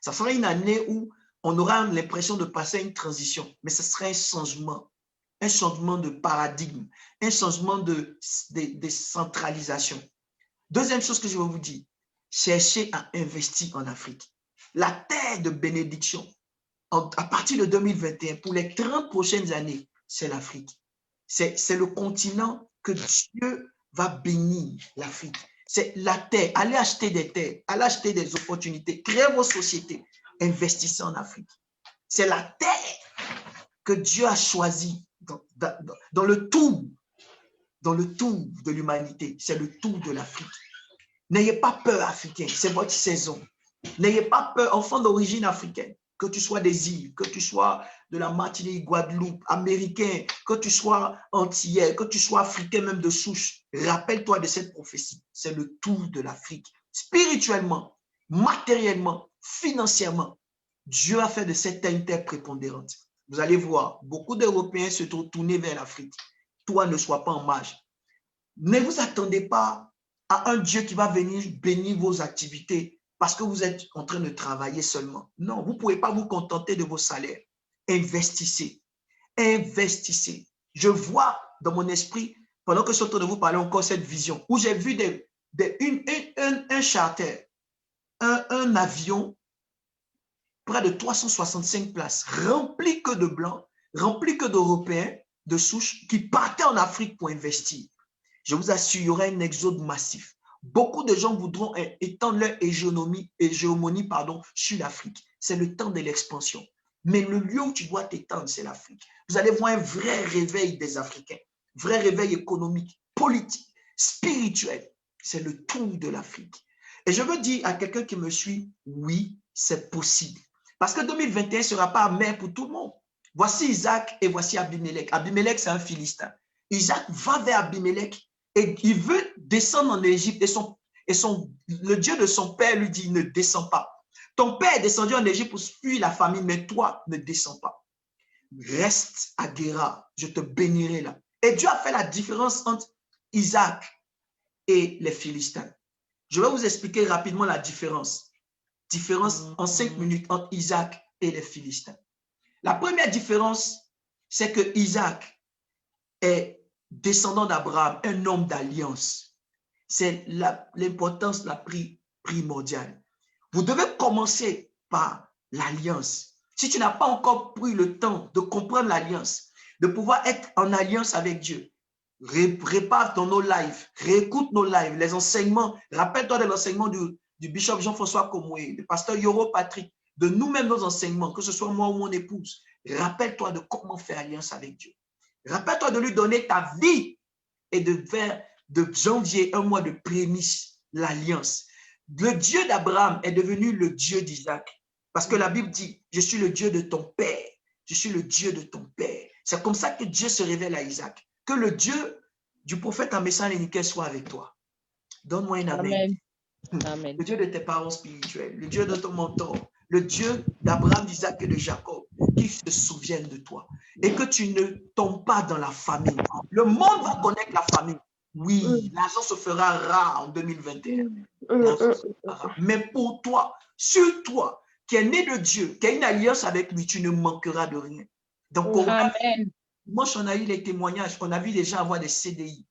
Ça sera une année où on aura l'impression de passer à une transition, mais ce sera un changement de paradigme, un changement de centralisation. Deuxième chose que je vais vous dire, cherchez à investir en Afrique. La terre de bénédiction, à partir de 2021, pour les 30 prochaines années, c'est l'Afrique. C'est le continent que Dieu va bénir l'Afrique. C'est la terre. Allez acheter des terres, allez acheter des opportunités, créez vos sociétés, investissez en Afrique. C'est la terre que Dieu a choisie dans le tour de l'humanité. C'est le tour de l'Afrique. N'ayez pas peur, Africain, c'est votre saison. N'ayez pas peur, enfant d'origine africaine, que tu sois des îles, que tu sois de la Martinique, Guadeloupe, américain, que tu sois antillais, que tu sois africain même de souche. Rappelle-toi de cette prophétie. C'est le tour de l'Afrique. Spirituellement, matériellement, financièrement, Dieu a fait de cette terre une terre prépondérante. Vous allez voir, beaucoup d'Européens se sont tournés vers l'Afrique. Toi, ne sois pas en marge. Ne vous attendez pas à un Dieu qui va venir bénir vos activités parce que vous êtes en train de travailler seulement. Non, vous ne pouvez pas vous contenter de vos salaires. Investissez. Investissez. Je vois dans mon esprit, pendant que je suis en train de vous parler encore cette vision, où j'ai vu un charter, un avion, près de 365 places, rempli que de blancs, rempli que d'Européens de souche qui partaient en Afrique pour investir. Je vous assure, il y aura un exode massif. Beaucoup de gens voudront étendre leur hégémonie sur l'Afrique. C'est le temps de l'expansion. Mais le lieu où tu dois t'étendre, c'est l'Afrique. Vous allez voir un vrai réveil des Africains, vrai réveil économique, politique, spirituel. C'est le tour de l'Afrique. Et je veux dire à quelqu'un qui me suit, oui, c'est possible. Parce que 2021 ne sera pas amer pour tout le monde. Voici Isaac et voici Abimelech. Abimelech, c'est un Philistin. Isaac va vers Abimelech et il veut descendre en Égypte. Et le Dieu de son père lui dit, ne descends pas. Ton père est descendu en Égypte pour fuir la famine, mais toi, ne descends pas. Reste à Guéra, je te bénirai là. Et Dieu a fait la différence entre Isaac et les Philistins. Je vais vous expliquer rapidement la différence. Différence en 5 minutes entre Isaac et les Philistins. La première différence, c'est que Isaac est descendant d'Abraham, un homme d'alliance. C'est l'importance la primordiale. Vous devez commencer par l'alliance. Si tu n'as pas encore pris le temps de comprendre l'alliance, de pouvoir être en alliance avec Dieu, répare dans nos lives, réécoute nos lives, les enseignements. Rappelle-toi de l'enseignement du bishop Jean-François Komoué, du pasteur Yoro Patrick, de nous-mêmes nos enseignements, que ce soit moi ou mon épouse. Rappelle-toi de comment faire alliance avec Dieu. Rappelle-toi de lui donner ta vie et de janvier, un mois de prémisse, l'alliance. Le Dieu d'Abraham est devenu le Dieu d'Isaac. Parce que la Bible dit, je suis le Dieu de ton père. Je suis le Dieu de ton père. C'est comme ça que Dieu se révèle à Isaac. Que le Dieu du prophète en message nickel soit avec toi. Donne-moi un amen. Amen. Le Dieu de tes parents spirituels, le Dieu de ton mentor, le Dieu d'Abraham, d'Isaac et de Jacob, qui se souviennent de toi. Et que tu ne tombes pas dans la famine. Le monde va connaître la famine. Oui, l'argent se fera rare en 2021. Mais pour toi, sur toi, qui est né de Dieu, qui a une alliance avec lui, tu ne manqueras de rien. Donc, moi, on a eu les témoignages, on a vu les gens avoir des CDI.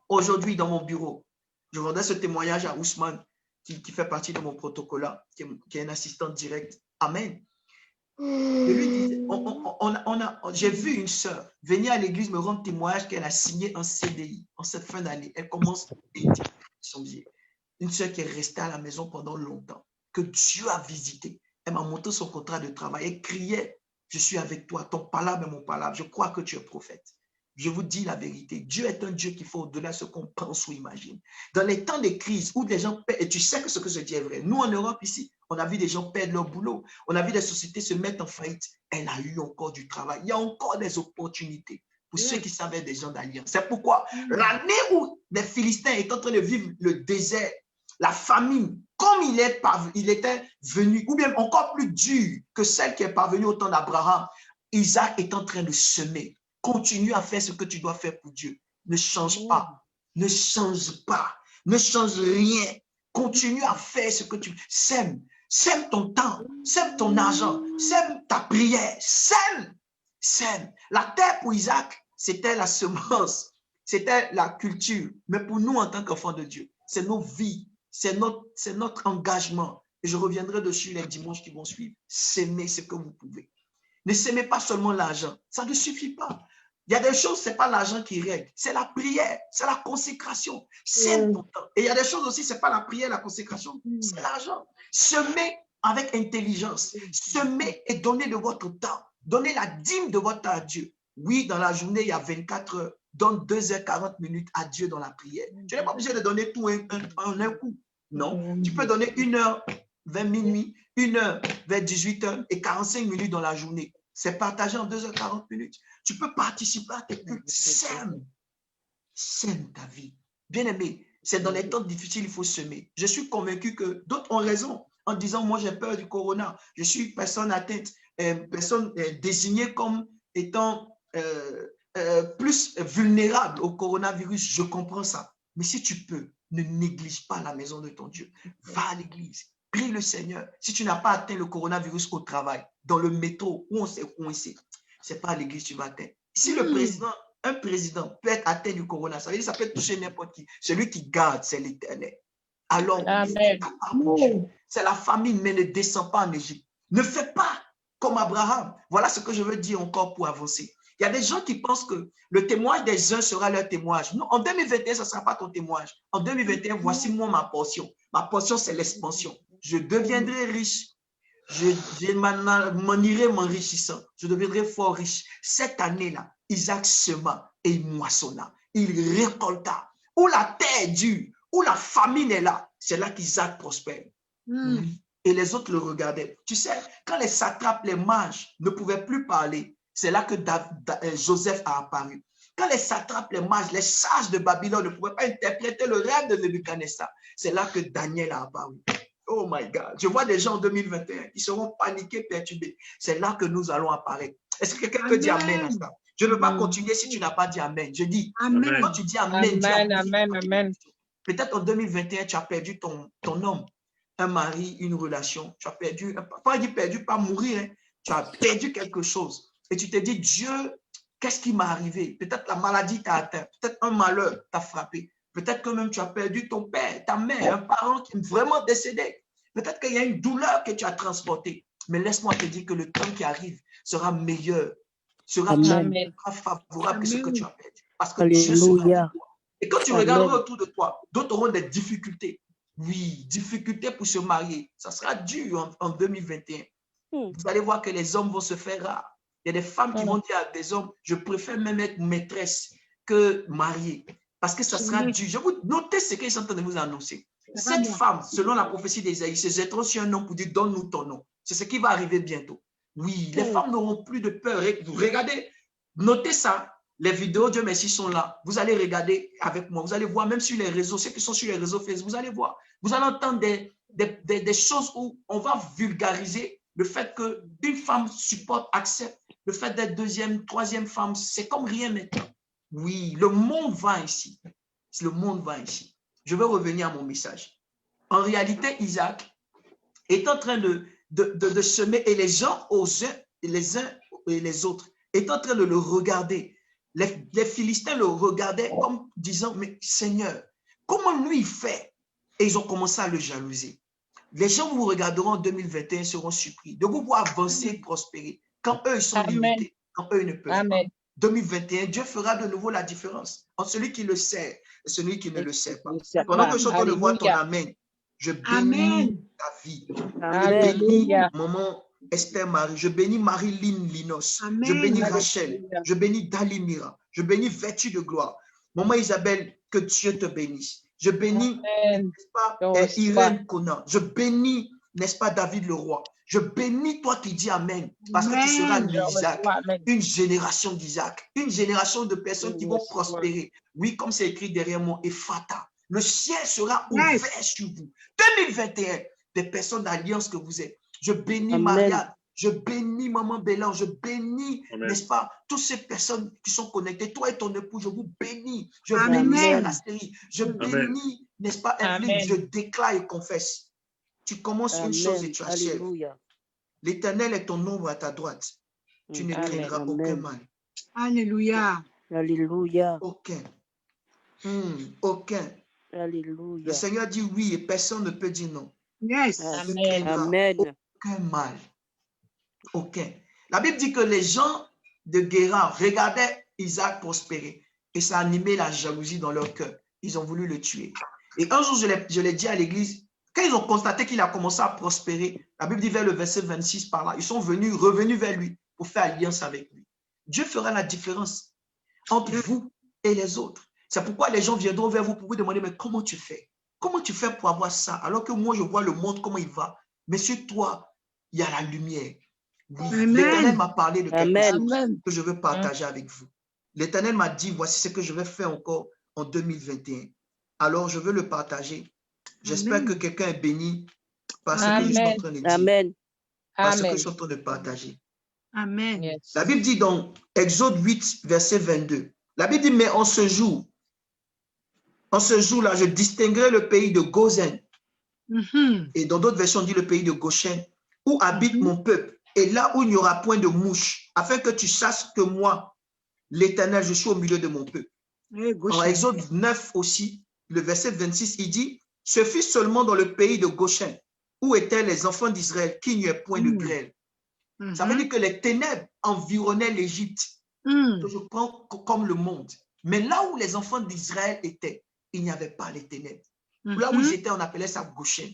Aujourd'hui, dans mon bureau, je rendais ce témoignage à Ousmane, qui fait partie de mon protocole, qui est un assistant direct. Amen. Je lui disais, j'ai vu une sœur venir à l'église me rendre témoignage qu'elle a signé un CDI en cette fin d'année. Elle commence à étudier son billet. Une sœur qui est restée à la maison pendant longtemps, que Dieu a visité. Elle m'a montré son contrat de travail. Elle criait, je suis avec toi, ton palabre est mon palabre. Je crois que tu es prophète. Je vous dis la vérité, Dieu est un Dieu qui fait au-delà de ce qu'on pense ou imagine. Dans les temps de crise où les gens perdent, et tu sais que ce que je dis est vrai, nous en Europe ici, on a vu des gens perdre leur boulot, on a vu des sociétés se mettre en faillite, elle a eu encore du travail, il y a encore des opportunités pour ceux qui savaient des gens d'alliance. C'est pourquoi l'année où les Philistins étaient en train de vivre le désert, la famine, comme il était venu, ou bien encore plus dur que celle qui est parvenue au temps d'Abraham, Isaac est en train de semer. Continue à faire ce que tu dois faire pour Dieu. Ne change pas. Ne change pas. Ne change rien. Continue à faire ce que tu sèmes. Sème ton temps. Sème ton argent. Sème ta prière. Sème. Sème. La terre pour Isaac, c'était la semence. C'était la culture. Mais pour nous, en tant qu'enfants de Dieu, c'est nos vies. C'est notre engagement. Et je reviendrai dessus les dimanches qui vont suivre. S'aimer ce que vous pouvez. Ne s'aimez pas seulement l'argent. Ça ne suffit pas. Il y a des choses, ce n'est pas l'argent qui règle, c'est la prière, c'est la consécration. C'est important. Et il y a des choses aussi, ce n'est pas la prière, la consécration, c'est l'argent. Semez avec intelligence. Semez et donnez de votre temps. Donnez la dîme de votre temps à Dieu. Oui, dans la journée, il y a 24 heures. Donne 2h40 à Dieu dans la prière. Tu n'es pas obligé de donner tout en un coup. Non, tu peux donner 1h vers minuit, 1h vers 18h et 45 minutes dans la journée. C'est partagé en 2h40. Tu peux participer à tes cultes. Sème ta vie. Bien aimé, c'est dans les temps difficiles, il faut semer. Je suis convaincu que d'autres ont raison en disant, moi j'ai peur du corona. Je suis personne atteinte, personne désignée comme étant plus vulnérable au coronavirus. Je comprends ça. Mais si tu peux, ne néglige pas la maison de ton Dieu. Va à l'église. Prie le Seigneur. Si tu n'as pas atteint le coronavirus au travail, dans le métro, où on s'est coincé, ce n'est pas à l'église que tu vas atteindre. Si un président peut être atteint du corona, ça veut dire que ça peut toucher n'importe qui. Celui qui garde, c'est l'Éternel. Alors, c'est la famine, mais ne descend pas en Égypte. Ne fais pas comme Abraham. Voilà ce que je veux dire encore pour avancer. Il y a des gens qui pensent que le témoignage des uns sera leur témoignage. Non, en 2021, ça ne sera pas ton témoignage. En 2021, voici moi ma portion. Ma portion, c'est l'expansion. Je deviendrai riche. Je m'en irai m'enrichissant. Je deviendrai fort riche. Cette année-là, Isaac sema et il moissonna. Il récolta. Où la terre est dure, où la famine est là, c'est là qu'Isaac prospère. Et les autres le regardaient. Tu sais, quand les satrapes, les mages ne pouvaient plus parler, c'est là que Joseph a apparu. Quand les satrapes, les mages, les sages de Babylone ne pouvaient pas interpréter le rêve de Nebuchadnezzar, c'est là que Daniel a apparu. Oh my God. Je vois des gens en 2021 qui seront paniqués, perturbés. C'est là que nous allons apparaître. Est-ce que quelqu'un peut dire Amen à ça? Je ne veux pas continuer si tu n'as pas dit Amen. Je dis, Amen. Quand tu dis Amen, Amen. Peut-être en 2021, tu as perdu ton homme, un mari, une relation. Tu as perdu, pas dire perdu, pas mourir. Hein. Tu as perdu quelque chose. Et tu te dis, Dieu, qu'est-ce qui m'est arrivé? Peut-être la maladie t'a atteint. Peut-être un malheur t'a frappé. Peut-être que même tu as perdu ton père, ta mère, un parent qui est vraiment décédé. Peut-être qu'il y a une douleur que tu as transportée. Mais laisse-moi te dire que le temps qui arrive sera meilleur, sera favorable que ce que tu as perdu. Parce que Dieu sera avec toi. Et quand tu regarderas autour de toi, d'autres auront des difficultés. Oui, difficultés pour se marier. Ça sera dur en 2021. Vous allez voir que les hommes vont se faire rares. Il y a des femmes qui vont dire à des hommes, je préfère même être maîtresse que mariée. Parce que ça sera dur. Je vous notez ce qu'ils sont en train de vous annoncer. Cette femme, selon la prophétie d'Ésaïe, se jetteront sur un nom pour dire, donne-nous ton nom. C'est ce qui va arriver bientôt. Oui, les femmes n'auront plus de peur. Vous regardez, notez ça. Les vidéos, Dieu merci, sont là. Vous allez regarder avec moi. Vous allez voir, même sur les réseaux, ceux qui sont sur les réseaux Facebook, vous allez voir. Vous allez entendre des choses où on va vulgariser le fait qu'une femme supporte, accepte le fait d'être deuxième, troisième femme. C'est comme rien maintenant. Oui, le monde va ici. Le monde va ici. Je vais revenir à mon message. En réalité, Isaac est en train de semer et les gens, les uns et les autres, est en train de le regarder. Les Philistins le regardaient comme disant, mais Seigneur, comment lui il fait? Et ils ont commencé à le jalouser. Les gens vous regarderont en 2021 seront surpris de vous voir avancer et prospérer quand eux ils sont limités, quand eux ils ne peuvent pas. 2021, Dieu fera de nouveau la différence entre celui qui le sait et celui qui ne le sait pas. Pendant que je te le vois ton Amen, je bénis ta vie. Je bénis maman Esther Marie, je bénis Marie-Lynn Linos, je bénis Rachel, je bénis Dalimira, je bénis Vertu de gloire. Maman Isabelle, que Dieu te bénisse. Je bénis, n'est-ce pas, Irène Conan. Je bénis, n'est-ce pas, David le roi. Je bénis toi qui dis Amen, parce que tu seras l'Isaac, une génération d'Isaac, une génération de personnes qui vont prospérer. Oui, comme c'est écrit derrière moi, Ephata. Le ciel sera ouvert sur vous. 2021, des personnes d'alliance que vous êtes. Je bénis Maria, je bénis Maman Bélan, je bénis, n'est-ce pas, toutes ces personnes qui sont connectées. Toi et ton époux, je vous bénis. Je bénis la série. Je bénis, n'est-ce pas, Evelyne, je déclare et confesse. Tu commences une chose et tu achèves. L'Éternel est ton ombre à ta droite. Tu ne craindras aucun mal. Alléluia. Alléluia. Aucun. Aucun. Alléluia. Le Seigneur dit oui et personne ne peut dire non. Yes. Amen. Aucun mal. Aucun. La Bible dit que les gens de Guérard regardaient Isaac prospérer. Et ça a animé la jalousie dans leur cœur. Ils ont voulu le tuer. Et un jour, je l'ai dit à l'église, quand ils ont constaté qu'il a commencé à prospérer, la Bible dit vers le verset 26 par là, ils sont revenus vers lui pour faire alliance avec lui. Dieu fera la différence entre vous et les autres. C'est pourquoi les gens viendront vers vous pour vous demander, mais comment tu fais? Comment tu fais pour avoir ça? Alors que moi, je vois le monde, comment il va. Mais sur toi, il y a la lumière. Oui, l'Éternel m'a parlé de quelque chose que je veux partager avec vous. L'Éternel m'a dit, voici ce que je vais faire encore en 2021. Alors, je veux le partager. J'espère que quelqu'un est béni par ce que je suis en train de dire. Amen. Par ce que je suis en train de partager. Amen. Yes. La Bible dit dans Exode 8, verset 22. La Bible dit, mais en ce jour-là, je distinguerai le pays de Gozen. Et dans d'autres versions, on dit le pays de Goshen, où habite mon peuple. Et là où il n'y aura point de mouche, afin que tu saches que moi, l'Éternel, je suis au milieu de mon peuple. En Exode 9 aussi, le verset 26, il dit, ce fut seulement dans le pays de Goshen, où étaient les enfants d'Israël, qu'il n'y ait point de grêle. Ça veut dire que les ténèbres environnaient l'Égypte, que je prends comme le monde. Mais là où les enfants d'Israël étaient, il n'y avait pas les ténèbres. Là où ils étaient, on appelait ça Goshen.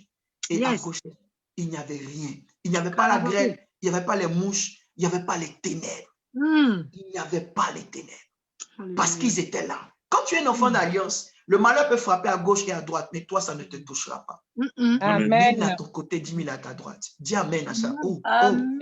Et à Goshen, il n'y avait rien. Il n'y avait pas la grêle, il n'y avait pas les mouches, il n'y avait pas les ténèbres. Il n'y avait pas les ténèbres. Parce qu'ils étaient là. Quand tu es un enfant d'alliance, le malheur peut frapper à gauche et à droite, mais toi, ça ne te touchera pas. Amen. 1000 à ton côté, 10 000 à ta droite. Dis amen à ça. Amen.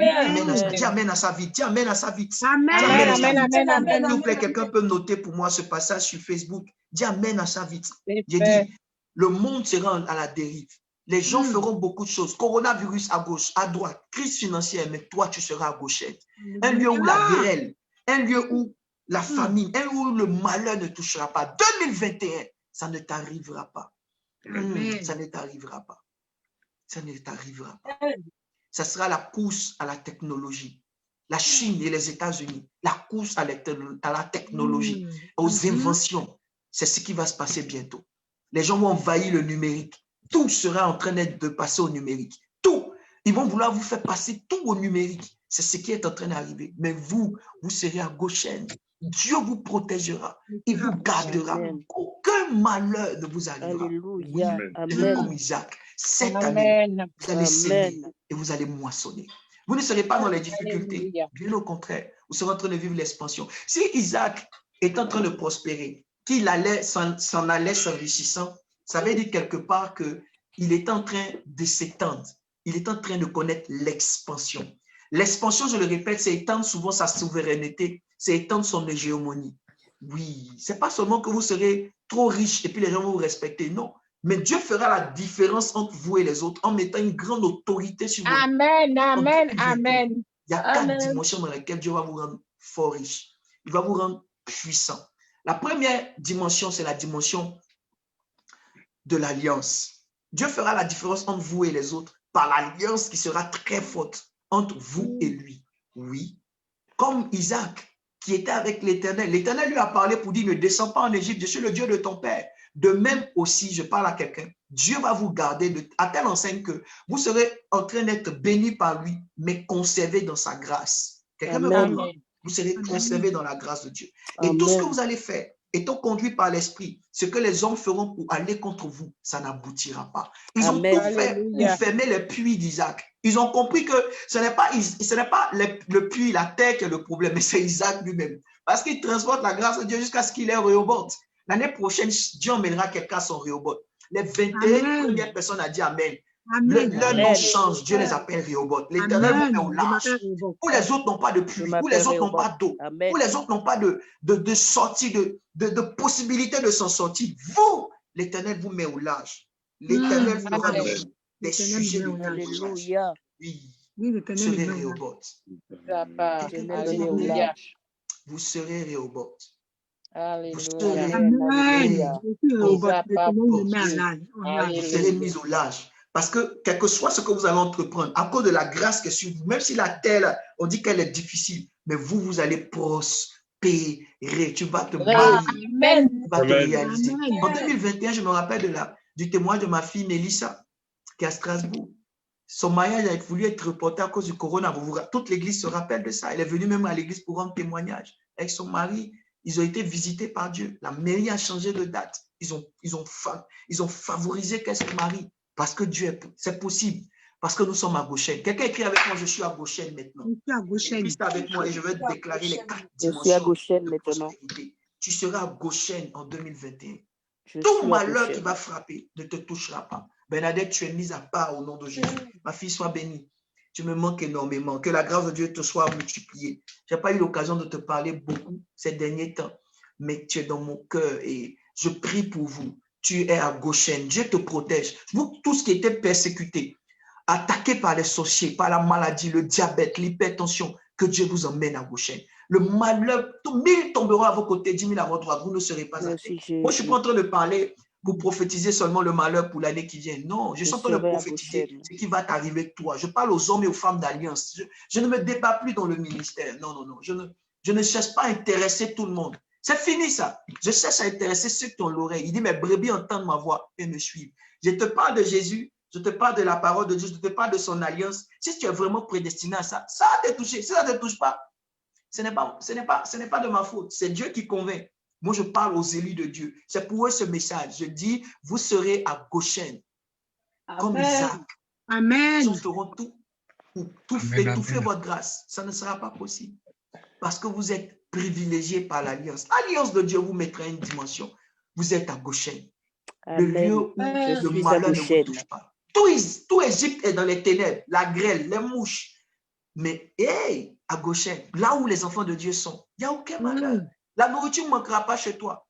Dis amen à sa vie. Dis amen à sa vie. Amen. S'il vous plaît, quelqu'un peut noter pour moi ce passage sur Facebook. Dis amen à sa vie. J'ai dit, le monde sera à la dérive. Les gens feront beaucoup de choses. Coronavirus à gauche, à droite, crise financière, mais toi, tu seras à gauchette. Un lieu où la grêle, un lieu où la famine, un lieu où le malheur ne touchera pas. 2021, ça ne t'arrivera pas. Ça ne t'arrivera pas. Ça ne t'arrivera pas. Ça sera la course à la technologie. La Chine et les États-Unis, la course à la technologie, aux inventions. C'est ce qui va se passer bientôt. Les gens vont envahir le numérique. Tout sera en train de passer au numérique. Tout. Ils vont vouloir vous faire passer tout au numérique. C'est ce qui est en train d'arriver. Mais vous serez à Goshen. Dieu vous protégera. Il vous gardera. Amen. Aucun malheur ne vous arrivera. Alléluia. Oui, comme Isaac. Cette année, vous allez s'aimer Amen. et vous allez moissonner. Vous ne serez pas dans les difficultés. Alléluia. Bien au contraire, vous serez en train de vivre l'expansion. Si Isaac est en train de prospérer, qu'il s'en allait s'enrichissant, ça veut dire quelque part qu'il est en train de s'étendre. Il est en train de connaître l'expansion. L'expansion, je le répète, c'est étendre souvent sa souveraineté, c'est étendre son hégémonie. Oui, c'est pas seulement que vous serez trop riche et puis les gens vont vous respecter, non. Mais Dieu fera la différence entre vous et les autres en mettant une grande autorité sur vous. Amen. Amen. Il y a 4 dimensions dans lesquelles Dieu va vous rendre fort riche. Il va vous rendre puissant. La première dimension, c'est la dimension de l'alliance. Dieu fera la différence entre vous et les autres par l'alliance qui sera très forte entre vous et lui. Oui, comme Isaac qui était avec l'Éternel. L'Éternel lui a parlé pour dire, ne descends pas en Égypte, je suis le Dieu de ton père. De même aussi, je parle à quelqu'un, Dieu va vous garder à telle enseigne que vous serez en train d'être béni par lui, mais conservé dans sa grâce. Quelqu'un me comprend? Vous serez conservé dans la grâce de Dieu. Et tout ce que vous allez faire, étant conduit par l'Esprit, ce que les hommes feront pour aller contre vous, ça n'aboutira pas. Ils ont tout fait pour fermer les puits d'Isaac. Ils ont compris que ce n'est pas le puits, la terre qui est le problème, mais c'est Isaac lui-même. Parce qu'il transporte la grâce de Dieu jusqu'à ce qu'il ait Rehoboth. L'année prochaine, Dieu emmènera quelqu'un à son Rehoboth. Les 21 premières personnes ont dit Amen. Leur nom change, Dieu les appelle Rehoboth. L'Éternel vous met au large. Où les autres n'ont pas de pluie, où les autres n'ont pas d'eau, où les autres n'ont pas de sortie, de possibilité de s'en sortir. Vous, l'Éternel vous met au large. L'Éternel vous rend des sujets de Alléluia. Oui, vous serez Rehoboth. Vous serez Rehoboth. Vous serez mis au large. Parce que, quel que soit ce que vous allez entreprendre, à cause de la grâce qui est sur vous, même si la terre, on dit qu'elle est difficile, mais vous allez prospérer. Tu vas te marier. Tu vas te réaliser. En 2021, je me rappelle du témoignage de ma fille Mélissa, qui est à Strasbourg. Son mariage a voulu être reporté à cause du corona. Toute l'église se rappelle de ça. Elle est venue même à l'église pour rendre témoignage avec son mari. Ils ont été visités par Dieu. La mairie a changé de date. Ils ont favorisé qu'elle se marie. Parce que Dieu, c'est possible. Parce que nous sommes à Goshen. Quelqu'un écrit avec moi, je suis à Goshen maintenant. Je suis à Goshen. Reste avec moi et je vais te déclarer les 4 Je suis à dimensions Goshen de maintenant. prospérité. Tu seras à Goshen en 2021. Je Tout suis à malheur Goshen. qui va frapper ne te touchera pas. Bernadette, tu es mise à part au nom de Jésus. Ma fille, sois bénie. Tu me manques énormément. Que la grâce de Dieu te soit multipliée. Je n'ai pas eu l'occasion de te parler beaucoup ces derniers temps, mais tu es dans mon cœur et je prie pour vous. Tu es à Goshen. Dieu te protège. Vous, tous qui étaient persécutés, attaqués par les sorciers, par la maladie, le diabète, l'hypertension, que Dieu vous emmène à Goshen. Le malheur, 1000 tomberont à vos côtés, 10 000 à votre droite, vous ne serez pas atteints. Moi, je ne suis pas en train de parler pour prophétiser seulement le malheur pour l'année qui vient. Non, je suis en train de prophétiser ce qui va t'arriver toi. Je parle aux hommes et aux femmes d'alliance. Je ne me débat plus dans le ministère. Non, non, non. Je ne cherche pas à intéresser tout le monde. C'est fini ça. Je cherche à intéresser ceux qui ont l'oreille. Il dit, mes brebis entendent ma voix et me suivent. Je te parle de Jésus. Je te parle de la parole de Dieu. Je te parle de son alliance. Si tu es vraiment prédestiné à ça, ça va te toucher. Si ça ne te touche pas, ce n'est pas de ma faute. C'est Dieu qui convainc. Moi, je parle aux élus de Dieu. C'est pour eux ce message. Je dis, vous serez à Goshen. Comme Isaac. Amen. Ils feront tout pour étouffer votre grâce. Ça ne sera pas possible. Parce que vous êtes privilégiés par l'alliance. L'alliance de Dieu vous mettra une dimension. Vous êtes à Goshen. Le lieu où le malheur ne vous touche pas. Tout Égypte est dans les ténèbres, la grêle, les mouches. Mais hey, à Goshen, là où les enfants de Dieu sont, il n'y a aucun malheur. La nourriture ne manquera pas chez toi.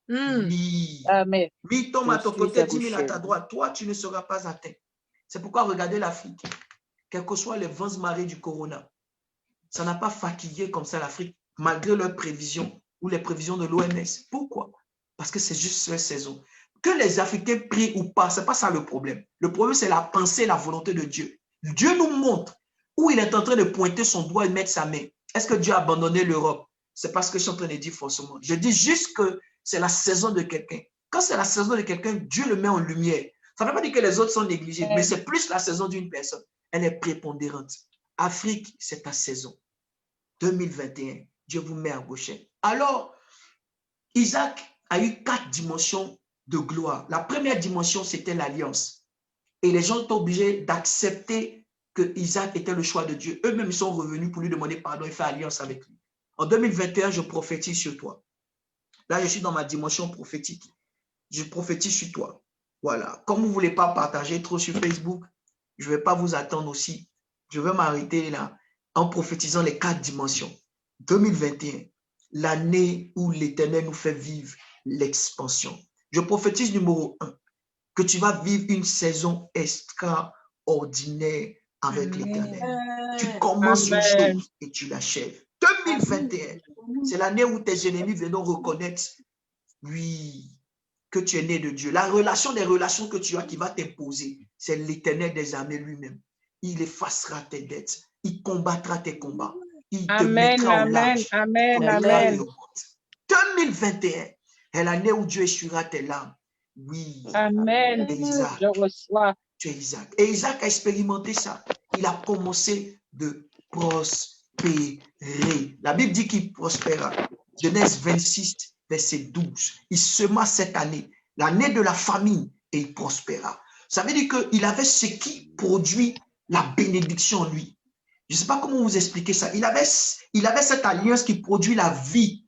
Oui. Amen. 1000 tombent à ton côté, 10 000 à ta droite. Toi, tu ne seras pas atteint. C'est pourquoi regardez l'Afrique. Quels que soient les vents marées du corona, ça n'a pas fatigué comme ça l'Afrique, malgré leurs prévisions ou les prévisions de l'OMS. Pourquoi? Parce que c'est juste leur saison. Que les Africains prient ou pas, ce n'est pas ça le problème. Le problème, c'est la pensée, la volonté de Dieu. Dieu nous montre où il est en train de pointer son doigt et mettre sa main. Est-ce que Dieu a abandonné l'Europe? C'est pas ce que je suis en train de dire forcément. Je dis juste que c'est la saison de quelqu'un. Quand c'est la saison de quelqu'un, Dieu le met en lumière. Ça ne veut pas dire que les autres sont négligés, mais c'est plus la saison d'une personne. Elle est prépondérante. Afrique, c'est ta saison. 2021, Dieu vous met à Goshen. Alors, Isaac a eu 4 dimensions de gloire. La première dimension, c'était l'alliance. Et les gens étaient obligés d'accepter que Isaac était le choix de Dieu. Eux-mêmes sont revenus pour lui demander pardon et faire alliance avec lui. En 2021, je prophétise sur toi. Là, je suis dans ma dimension prophétique. Je prophétise sur toi. Voilà. Comme vous ne voulez pas partager trop sur Facebook, je ne vais pas vous attendre aussi. Je vais m'arrêter là en prophétisant les 4 dimensions. 2021, l'année où l'Éternel nous fait vivre l'expansion. Je prophétise numéro 1, que tu vas vivre une saison extraordinaire avec l'Éternel. Tu commences une chose et tu l'achèves. 2021, c'est l'année où tes ennemis viendront reconnaître, oui, que tu es né de Dieu. La relation des relations que tu as qui va t'imposer, c'est l'Éternel des armées lui-même. Il effacera tes dettes. Il combattra tes combats. Il te mettra en large. Amen, amen. 2021 est l'année où Dieu essuiera tes larmes. Oui. Amen. Isaac, je reçois. Tu es Isaac. Et Isaac a expérimenté ça. Il a commencé de prospérer. La Bible dit qu'il prospéra. Genèse 26, verset 12. Il sema cette année, l'année de la famine, et il prospéra. Ça veut dire qu'il avait ce qui produit la bénédiction en lui. Je ne sais pas comment vous expliquer ça. Il avait cette alliance qui produit la vie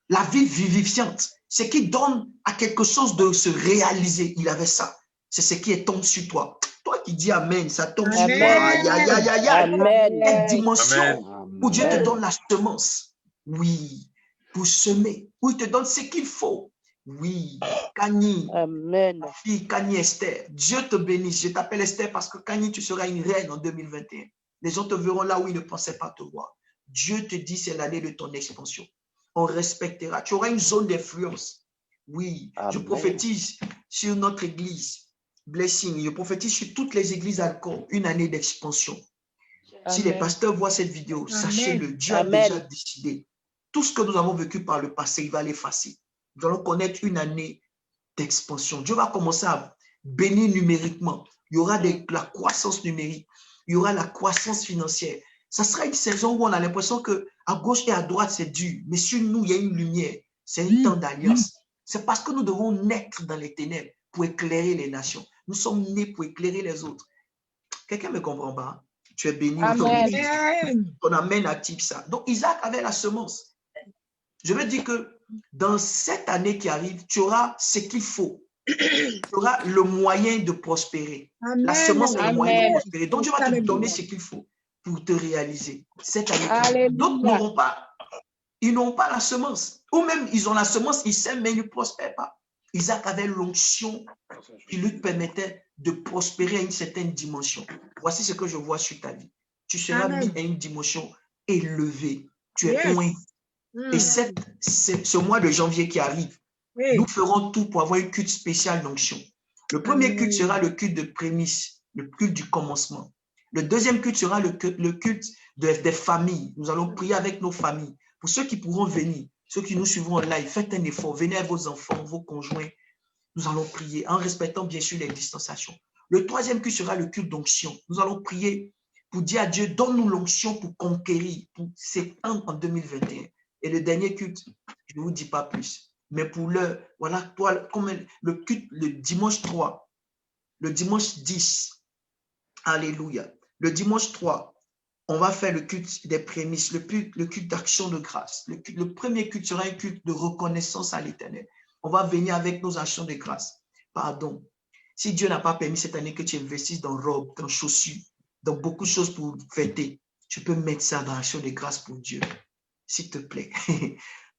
vivifiante. Ce qui donne à quelque chose de se réaliser. Il avait ça. C'est ce qui tombe sur toi. Toi qui dis Amen, ça tombe sur toi. Aïe, aïe, aïe, aïe, aïe. Une dimension où Dieu te donne la semence. Oui. Pour semer. Où il te donne ce qu'il faut. Oui. Kani. Amen. Ma fille Kani Esther. Dieu te bénisse. Je t'appelle Esther parce que Kani, tu seras une reine en 2021. Les gens te verront là où ils ne pensaient pas te voir. Dieu te dit c'est l'année de ton expansion. On respectera. Tu auras une zone d'influence. Oui. Amen. Je prophétise sur notre église. Blessing. Je prophétise sur toutes les églises encore. Une année d'expansion. Si les pasteurs voient cette vidéo, sachez-le. Dieu a déjà décidé. Tout ce que nous avons vécu par le passé, il va l'effacer. Nous allons connaître une année d'expansion. Dieu va commencer à bénir numériquement. Il y aura la croissance numérique. Il y aura la croissance financière. Ça sera une saison où on a l'impression qu'à gauche et à droite, c'est dur. Mais sur nous, il y a une lumière. C'est un temps d'alliance. C'est parce que nous devons naître dans les ténèbres pour éclairer les nations. Nous sommes nés pour éclairer les autres. Quelqu'un ne me comprend pas? Tu es béni. On amène active ça. Donc, Isaac avait la semence. Je veux dire que dans cette année qui arrive, tu auras ce qu'il faut. Tu auras le moyen de prospérer. Amen. La semence est le moyen de prospérer. Donc, Dieu va te donner ce qu'il faut pour te réaliser. Cette année. D'autres n'auront pas. Ils n'ont pas la semence. Ou même, ils ont la semence, ils sèment, mais ils ne prospèrent pas. Isaac avait l'onction qui lui permettait de prospérer à une certaine dimension. Voici ce que je vois sur ta vie. Tu seras mis à une dimension élevée. Tu es loin. Et ce mois de janvier qui arrive, nous ferons tout pour avoir une culte spéciale d'onction. Le premier culte sera le culte de prémisse, le culte du commencement. Le deuxième culte sera le culte des familles. Nous allons prier avec nos familles. Pour ceux qui pourront venir, ceux qui nous suivront en live, faites un effort. Venez avec vos enfants, vos conjoints. Nous allons prier en respectant bien sûr les distanciations. Le troisième culte sera le culte d'onction. Nous allons prier pour dire à Dieu, donne-nous l'onction pour conquérir, pour s'étendre en 2021. Et le dernier culte, je ne vous dis pas plus. Mais pour voilà, toi, comme le culte, le dimanche 3, le dimanche 10, alléluia. Le dimanche 3, on va faire le culte des prémices, le culte d'action de grâce. Le premier culte sera un culte de reconnaissance à l'Éternel. On va venir avec nos actions de grâce. Pardon. Si Dieu n'a pas permis cette année que tu investisses dans robe, dans chaussures, dans beaucoup de choses pour fêter, tu peux mettre ça dans l'action de grâce pour Dieu. S'il te plaît.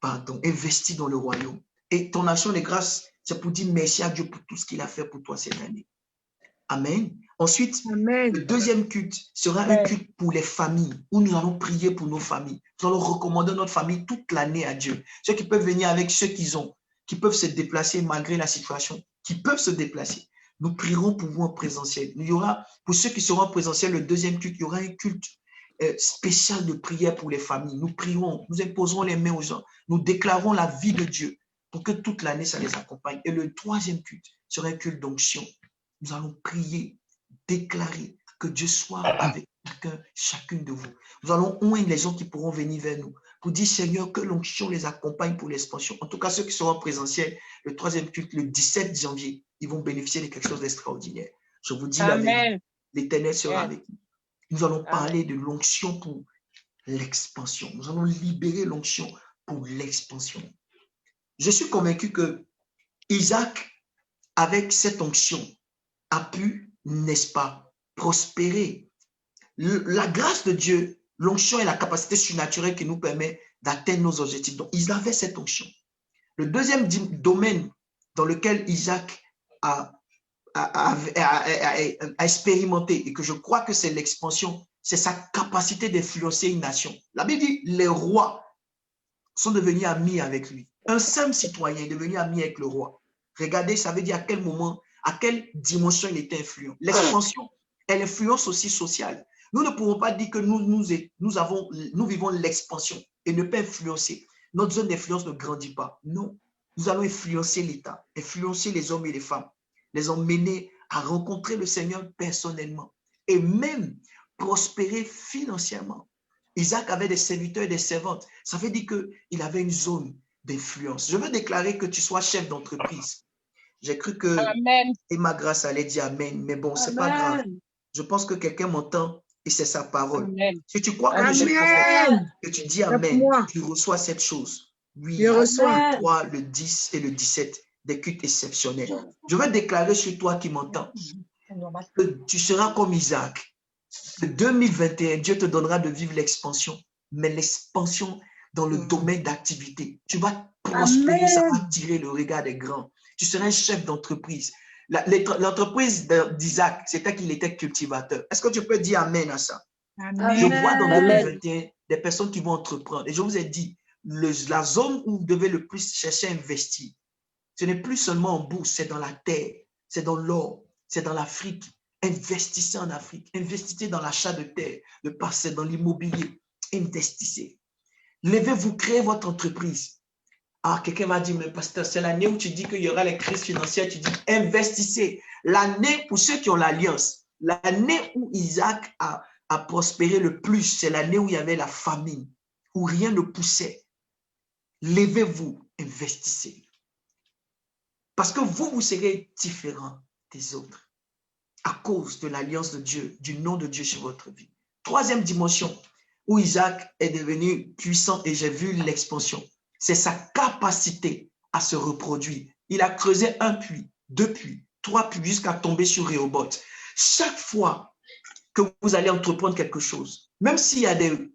Pardon. Investis dans le royaume. Et ton action de grâce, c'est pour dire merci à Dieu pour tout ce qu'il a fait pour toi cette année. Amen. Ensuite, le deuxième culte sera un culte pour les familles, où nous allons prier pour nos familles. Nous allons recommander notre famille toute l'année à Dieu. Ceux qui peuvent venir avec ceux qu'ils ont, qui peuvent se déplacer malgré la situation, qui peuvent se déplacer. Nous prierons pour vous en présentiel. Il y aura, pour ceux qui seront en présentiel, le deuxième culte, il y aura un culte spécial de prière pour les familles. Nous prierons, nous imposerons les mains aux gens. Nous déclarons la vie de Dieu pour que toute l'année, ça les accompagne. Et le troisième culte sera un culte d'onction. Nous allons prier, déclarer que Dieu soit avec chacune de vous. Nous allons oindre les gens qui pourront venir vers nous pour dire, Seigneur, que l'onction les accompagne pour l'expansion. En tout cas, ceux qui seront en présentiel, le troisième culte, le 17 janvier, ils vont bénéficier de quelque chose d'extraordinaire. Je vous dis la vérité, l'Éternel sera avec nous. Nous allons parler de l'onction pour l'expansion. Nous allons libérer l'onction pour l'expansion. Je suis convaincu que Isaac, avec cette onction, a pu, n'est-ce pas, prospérer. La grâce de Dieu, l'onction est la capacité surnaturelle qui nous permet d'atteindre nos objectifs. Donc, ils avaient cette onction. Le deuxième domaine dans lequel Isaac a expérimenté et que je crois que c'est l'expansion, c'est sa capacité d'influencer une nation. La Bible dit, les rois sont devenus amis avec lui. Un simple citoyen est devenu ami avec le roi. Regardez, ça veut dire à quel moment, à quelle dimension il était influent. L'expansion est l'influence aussi sociale. Nous ne pouvons pas dire que nous vivons l'expansion et ne pas influencer. Notre zone d'influence ne grandit pas. Non, nous allons influencer l'État, influencer les hommes et les femmes, les emmener à rencontrer le Seigneur personnellement et même prospérer financièrement. Isaac avait des serviteurs et des servantes. Ça veut dire qu'il avait une zone d'influence. Je veux déclarer que tu sois chef d'entreprise. J'ai cru que Emma Grace allait dire Amen, mais bon, c'est pas grave. Je pense que quelqu'un m'entend et c'est sa parole. Amen. Si tu crois que je suis prophète, que tu dis Amen, tu reçois cette chose. Oui, je reçois. Le 3, le 10 et le 17, des cultes exceptionnels. Je veux déclarer sur toi qui m'entends que tu seras comme Isaac. En 2021, Dieu te donnera de vivre l'expansion, mais l'expansion dans le domaine d'activité. Tu vas prospérer, ça va attirer le regard des grands. Tu seras un chef d'entreprise. L'entreprise d'Isaac, c'était qu'il était cultivateur. Est-ce que tu peux dire Amen à ça? Amen. Je vois dans 2021 des personnes qui vont entreprendre. Et je vous ai dit, la zone où vous devez le plus chercher à investir, ce n'est plus seulement en bourse, c'est dans la terre, c'est dans l'or, c'est dans l'Afrique. Investissez en Afrique, investissez dans l'achat de terre, de parcelles, dans l'immobilier. Investissez. Levez-vous, créez votre entreprise. Ah, quelqu'un m'a dit, mais pasteur, c'est l'année où tu dis qu'il y aura les crises financières, tu dis investissez. L'année, pour ceux qui ont l'alliance, l'année où Isaac a à prospérer le plus, c'est l'année où il y avait la famine, où rien ne poussait. Levez-vous, investissez. Parce que vous serez différent des autres à cause de l'alliance de Dieu, du nom de Dieu sur votre vie. Troisième dimension où Isaac est devenu puissant et j'ai vu l'expansion, c'est sa capacité à se reproduire. Il a creusé 1 puits, 2 puits, 3 puits jusqu'à tomber sur Rehoboth. Chaque fois que vous allez entreprendre quelque chose, même s'il y a des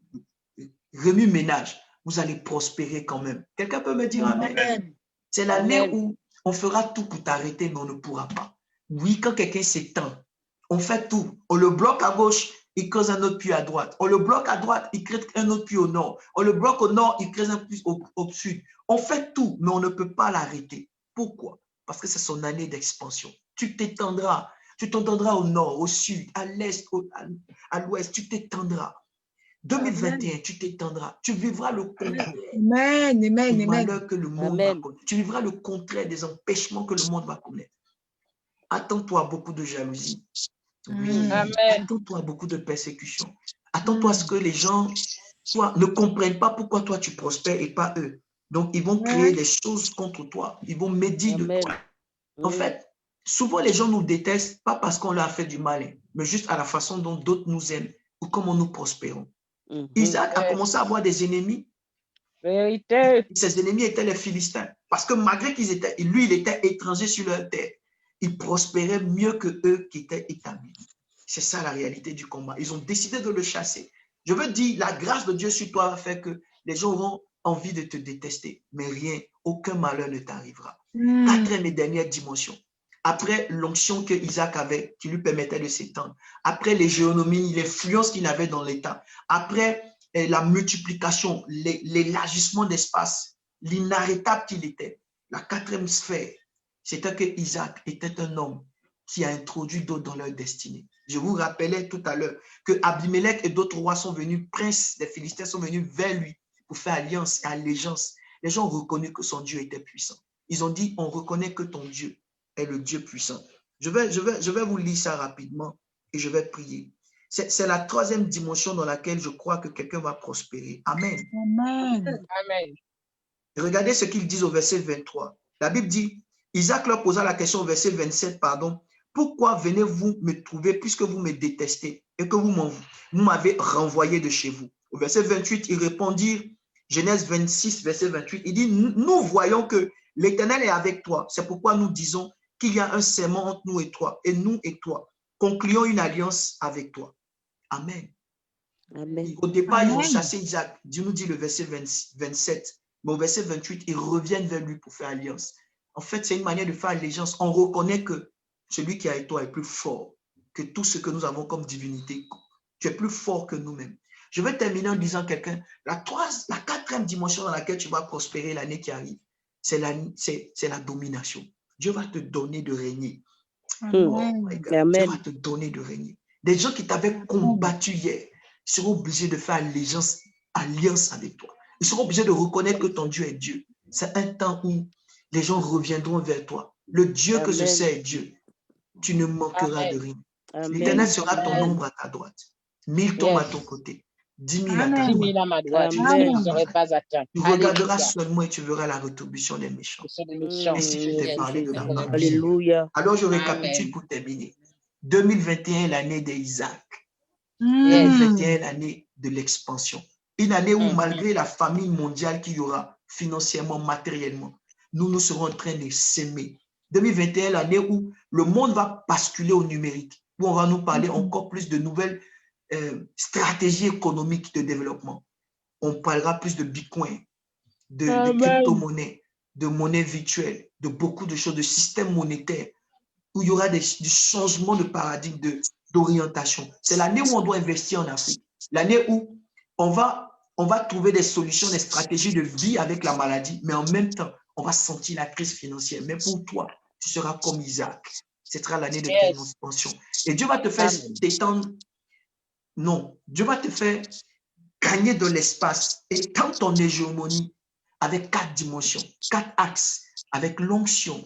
remue-ménages, vous allez prospérer quand même. Quelqu'un peut me dire amen? C'est l'année où on fera tout pour t'arrêter, mais on ne pourra pas. Oui, quand quelqu'un s'étend, on fait tout. On le bloque à gauche, il creuse un autre puits à droite. On le bloque à droite, il crée un autre puits au nord. On le bloque au nord, il crée un puits au sud. On fait tout, mais on ne peut pas l'arrêter. Pourquoi? Parce que c'est son année d'expansion. Tu t'étendras. Tu t'étendras au nord, au sud, à l'est, à l'ouest. Tu t'étendras. 2021, tu t'étendras. Tu vivras le contraire. Amen, amen, du amen. malheur que le monde va connaître. Tu vivras le contraire des empêchements que le monde va connaître. Attends-toi à beaucoup de jalousie. Oui. Attends-toi à beaucoup de persécutions. Attends-toi à ce que les gens ne comprennent pas pourquoi toi tu prospères et pas eux. Donc, ils vont créer des choses contre toi. Ils vont médire de toi. En fait, souvent les gens nous détestent, pas parce qu'on leur a fait du mal, mais juste à la façon dont d'autres nous aiment ou comment nous prospérons. Isaac a commencé à avoir des ennemis. Ses ennemis étaient les Philistins. Parce que malgré qu'il était étranger sur leur terre, il prospérait mieux que eux qui étaient établis. C'est ça la réalité du combat. Ils ont décidé de le chasser. Je veux dire, la grâce de Dieu sur toi va faire que les gens auront envie de te détester. Mais rien, aucun malheur ne t'arrivera. Quatrième et dernière dimension. Après l'onction que Isaac avait, qui lui permettait de s'étendre. Après les géonomies, l'influence qu'il avait dans l'État. Après la multiplication, l'élargissement d'espace, l'inarrêtable qu'il était. La quatrième sphère, c'était que Isaac était un homme qui a introduit d'autres dans leur destinée. Je vous rappelais tout à l'heure que Abimelech et d'autres rois sont venus, princes des Philistins sont venus vers lui pour faire alliance et allégeance. Les gens ont reconnu que son Dieu était puissant. Ils ont dit, on reconnaît que ton Dieu est le Dieu puissant. Je vais vous lire ça rapidement et je vais prier. C'est la troisième dimension dans laquelle je crois que quelqu'un va prospérer. Amen. Amen. Amen. Regardez ce qu'ils disent au verset 23. La Bible dit, Isaac leur posa la question au verset 27, pardon. Pourquoi venez-vous me trouver puisque vous me détestez et que vous m'avez renvoyé de chez vous? Au verset 28, ils répondirent, Genèse 26, verset 28, il dit, nous voyons que l'Éternel est avec toi. C'est pourquoi nous disons qu'il y a un serment entre nous et toi, et nous et toi. Concluons une alliance avec toi. Amen. Amen. Au départ, ils ont chassé Isaac. Dieu nous dit le verset 27. Mais au verset 28, ils reviennent vers lui pour faire alliance. En fait, c'est une manière de faire allégeance. On reconnaît que celui qui est avec toi est plus fort que tout ce que nous avons comme divinité. Tu es plus fort que nous-mêmes. Je vais terminer en disant quelqu'un, la quatrième dimension dans laquelle tu vas prospérer l'année qui arrive, c'est la domination. Dieu va te donner de régner. Oh my God. Dieu va te donner de régner. Des gens qui t'avaient combattu hier seront obligés de faire alliance avec toi. Ils seront obligés de reconnaître que ton Dieu est Dieu. C'est un temps où les gens reviendront vers toi. Le Dieu que je sais est Dieu. Tu ne manqueras de rien. L'Éternel sera ton ombre à ta droite. 1000 tombent à ton côté. 10 000 à ta droite. À ma droite, je ne serai pas atteint. Tu regarderas seulement et tu verras la rétribution des méchants. Et si je t'ai parlé de la part de Dieu. Alors je récapitule pour terminer. 2021, l'année d'Isaac. 2021, l'année de l'expansion. Une année où, malgré la famine mondiale qu'il y aura, financièrement, matériellement, nous serons en train de s'aimer. 2021, l'année où le monde va basculer au numérique, où on va nous parler encore plus de nouvelles stratégies économiques de développement. On parlera plus de Bitcoin, de crypto-monnaies, de monnaie virtuelle, de beaucoup de choses, de systèmes monétaires, où il y aura du changement de paradigme, d'orientation. C'est l'année où on doit investir en Afrique. L'année où on va trouver des solutions, des stratégies de vie avec la maladie, mais en même temps, on va sentir la crise financière. Mais pour toi, tu seras comme Isaac. Ce sera l'année de ton expansion. Et Dieu va te faire t'étendre. Non, Dieu va te faire gagner de l'espace, étendre ton hégémonie avec 4 dimensions, 4 axes, avec l'onction.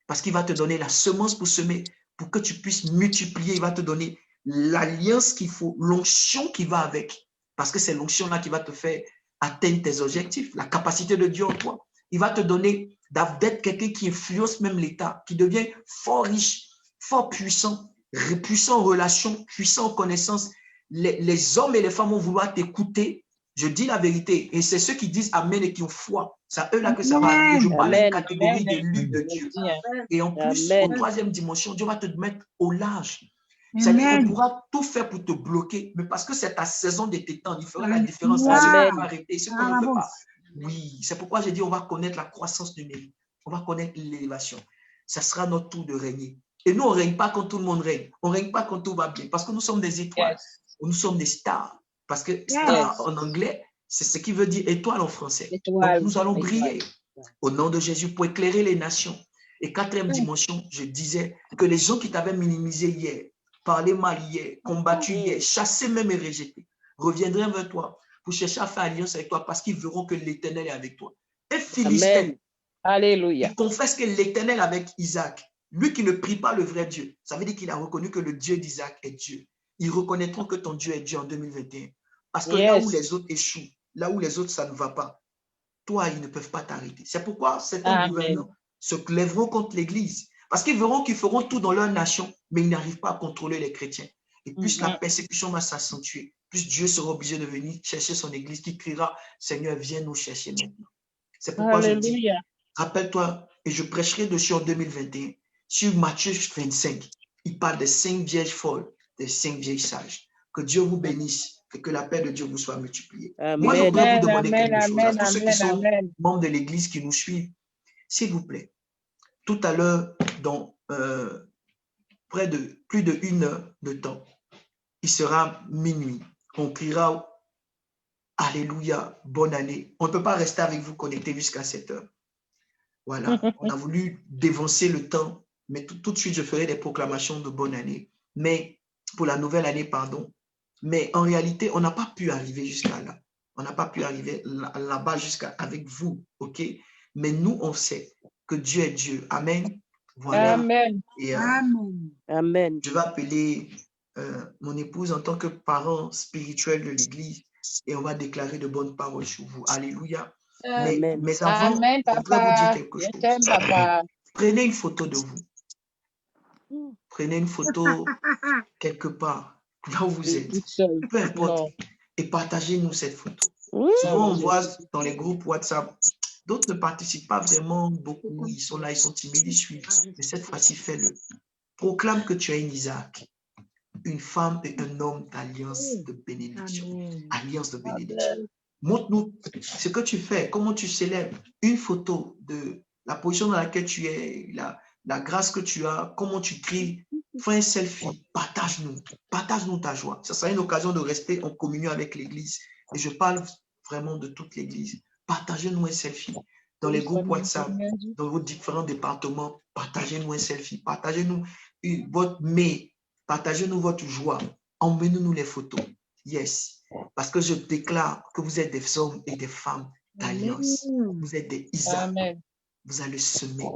Parce qu'il va te donner la semence pour semer, pour que tu puisses multiplier. Il va te donner l'alliance qu'il faut, l'onction qui va avec. Parce que c'est l'onction-là qui va te faire atteindre tes objectifs, la capacité de Dieu en toi. Il va te donner d'être quelqu'un qui influence même l'État, qui devient fort riche, fort puissant, puissant en relation, puissant en connaissance. Les hommes et les femmes vont vouloir t'écouter. Je dis la vérité. Et c'est ceux qui disent Amen et qui ont foi. C'est à eux-là que ça va arriver. Je parle d'une catégorie d'élus de Dieu. Et en plus, en troisième dimension, Dieu va te mettre au large. C'est-à-dire qu'on pourra tout faire pour te bloquer, mais parce que c'est ta saison de t'étendre, il fera la différence. C'est ce qu'on va arrêter, ce qu'on ne peut pas. Oui, c'est pourquoi j'ai dit on va connaître la croissance numérique, on va connaître l'élévation. Ça sera notre tour de régner. Et nous, on ne règne pas quand tout le monde règne. On ne règne pas quand tout va bien, parce que nous sommes des étoiles. Nous sommes des stars. Parce que star en anglais, c'est ce qui veut dire étoile en français. Donc nous allons briller au nom de Jésus pour éclairer les nations. Et quatrième dimension, je disais que les gens qui t'avaient minimisé hier, parlé mal hier, combattu hier, chassé même et rejeté, reviendraient vers toi pour chercher à faire alliance avec toi parce qu'ils verront que l'Éternel est avec toi. Et Philistin, Alléluia. Il confesse que l'Éternel avec Isaac, lui qui ne prie pas le vrai Dieu, ça veut dire qu'il a reconnu que le Dieu d'Isaac est Dieu. Ils reconnaîtront que ton Dieu est Dieu en 2021. Parce que là où les autres échouent, là où les autres ça ne va pas, toi, ils ne peuvent pas t'arrêter. C'est pourquoi certains gouvernants se lèveront contre l'Église. Parce qu'ils verront qu'ils feront tout dans leur nation, mais ils n'arrivent pas à contrôler les chrétiens. Et plus la persécution va s'accentuer, plus Dieu sera obligé de venir chercher son Église qui criera, Seigneur, viens nous chercher maintenant. C'est pourquoi je dis, rappelle-toi, et je prêcherai dessus en 2021, sur Matthieu 25, il parle des 5 vierges folles, des 5 vieilles sages. Que Dieu vous bénisse et que la paix de Dieu vous soit multipliée. Moi, je voudrais vous demander quelque chose. À tous ceux qui sont membres de l'Église qui nous suivent, s'il vous plaît, tout à l'heure, dans près de plus de 1 heure de temps, il sera minuit. On criera Alléluia, bonne année. On ne peut pas rester avec vous connectés jusqu'à 7 heures. Voilà, on a voulu dévancer le temps, mais tout de suite, je ferai des proclamations de bonne année. Mais pour la nouvelle année, pardon. Mais en réalité, on n'a pas pu arriver jusqu'à là. On n'a pas pu arriver là-bas jusqu'à avec vous, ok? Mais nous, on sait que Dieu est Dieu. Amen. Voilà. Amen. Et, Amen. Je vais appeler mon épouse en tant que parent spirituel de l'Église et on va déclarer de bonnes paroles sur vous. Alléluia. Mais avant, Amen, je voudrais vous dire quelque chose. Papa. Prenez une photo de vous. Prenez une photo quelque part, là où vous êtes. Peu importe. Et partagez-nous cette photo. Souvent, on voit dans les groupes WhatsApp, d'autres ne participent pas vraiment beaucoup. Ils sont là, ils sont timides, ils suivent. Mais cette fois-ci, fais-le. Proclame que tu es un Isaac, une femme et un homme d'alliance de bénédiction. Alliance de bénédiction. Montre-nous ce que tu fais, comment tu célèbres. Une photo de la position dans laquelle tu es, la grâce que tu as, comment tu cries. Fais un selfie, partage-nous ta joie. Ça sera une occasion de rester en communion avec l'Église. Et je parle vraiment de toute l'Église. Partagez-nous un selfie. Dans les groupes WhatsApp, dans vos différents départements, partagez-nous un selfie. Partagez-nous votre mail. Partagez-nous votre joie. Emmenez-nous les photos. Yes. Parce que je déclare que vous êtes des hommes et des femmes d'alliance. Vous êtes des Isaac. Vous allez semer.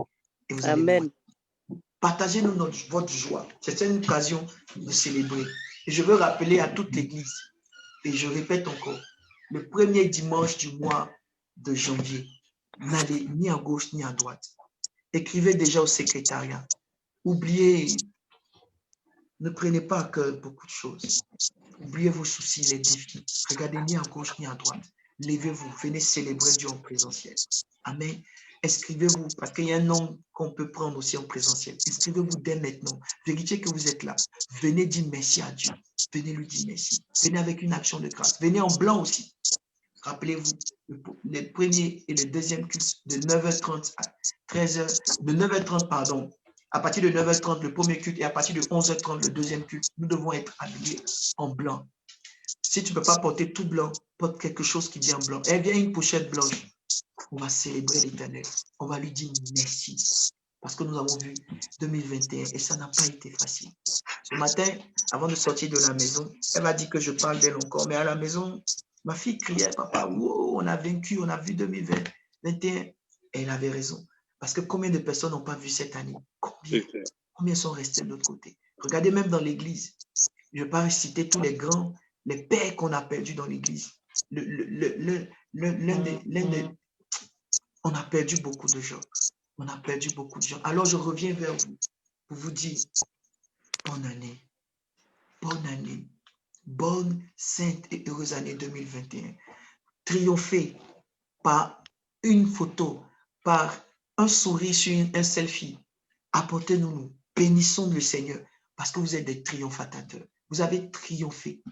Et vous allez voir. Partagez-nous votre joie. C'est une occasion de célébrer. Et je veux rappeler à toute l'Église, et je répète encore, le premier dimanche du mois de janvier, n'allez ni à gauche ni à droite. Écrivez déjà au secrétariat. Oubliez, ne prenez pas à cœur beaucoup de choses. Oubliez vos soucis, les défis. Regardez ni à gauche ni à droite. Levez-vous, venez célébrer Dieu en présentiel. Amen. Inscrivez-vous, parce qu'il y a un nom qu'on peut prendre aussi en présentiel. Inscrivez-vous dès maintenant. Vérifiez que vous êtes là. Venez dire merci à Dieu. Venez lui dire merci. Venez avec une action de grâce. Venez en blanc aussi. Rappelez-vous, le premier et le deuxième culte de 9h30 à 13h, de 9h30, pardon, à partir de 9h30, le premier culte, et à partir de 11h30, le deuxième culte, nous devons être habillés en blanc. Si tu ne peux pas porter tout blanc, porte quelque chose qui vient blanc. Et vient une pochette blanche. On va célébrer l'Éternel. On va lui dire merci. Parce que nous avons vu 2021 et ça n'a pas été facile. Ce matin, avant de sortir de la maison, elle m'a dit que je parle d'elle encore. Mais à la maison, ma fille criait, papa, wow, on a vaincu, on a vu 2021. Et elle avait raison. Parce que combien de personnes n'ont pas vu cette année? Combien sont restés de l'autre côté? Regardez même dans l'église. Je ne vais pas réciter tous les grands, les pères qu'on a perdus dans l'église. On a perdu beaucoup de gens. On a perdu beaucoup de gens. Alors, je reviens vers vous pour vous dire, bonne année. Bonne année. Bonne, sainte et heureuse année 2021. Triompher par une photo, par un sourire sur un selfie. Apportez-nous, bénissons le Seigneur parce que vous êtes des triomphateurs. Vous avez triomphé.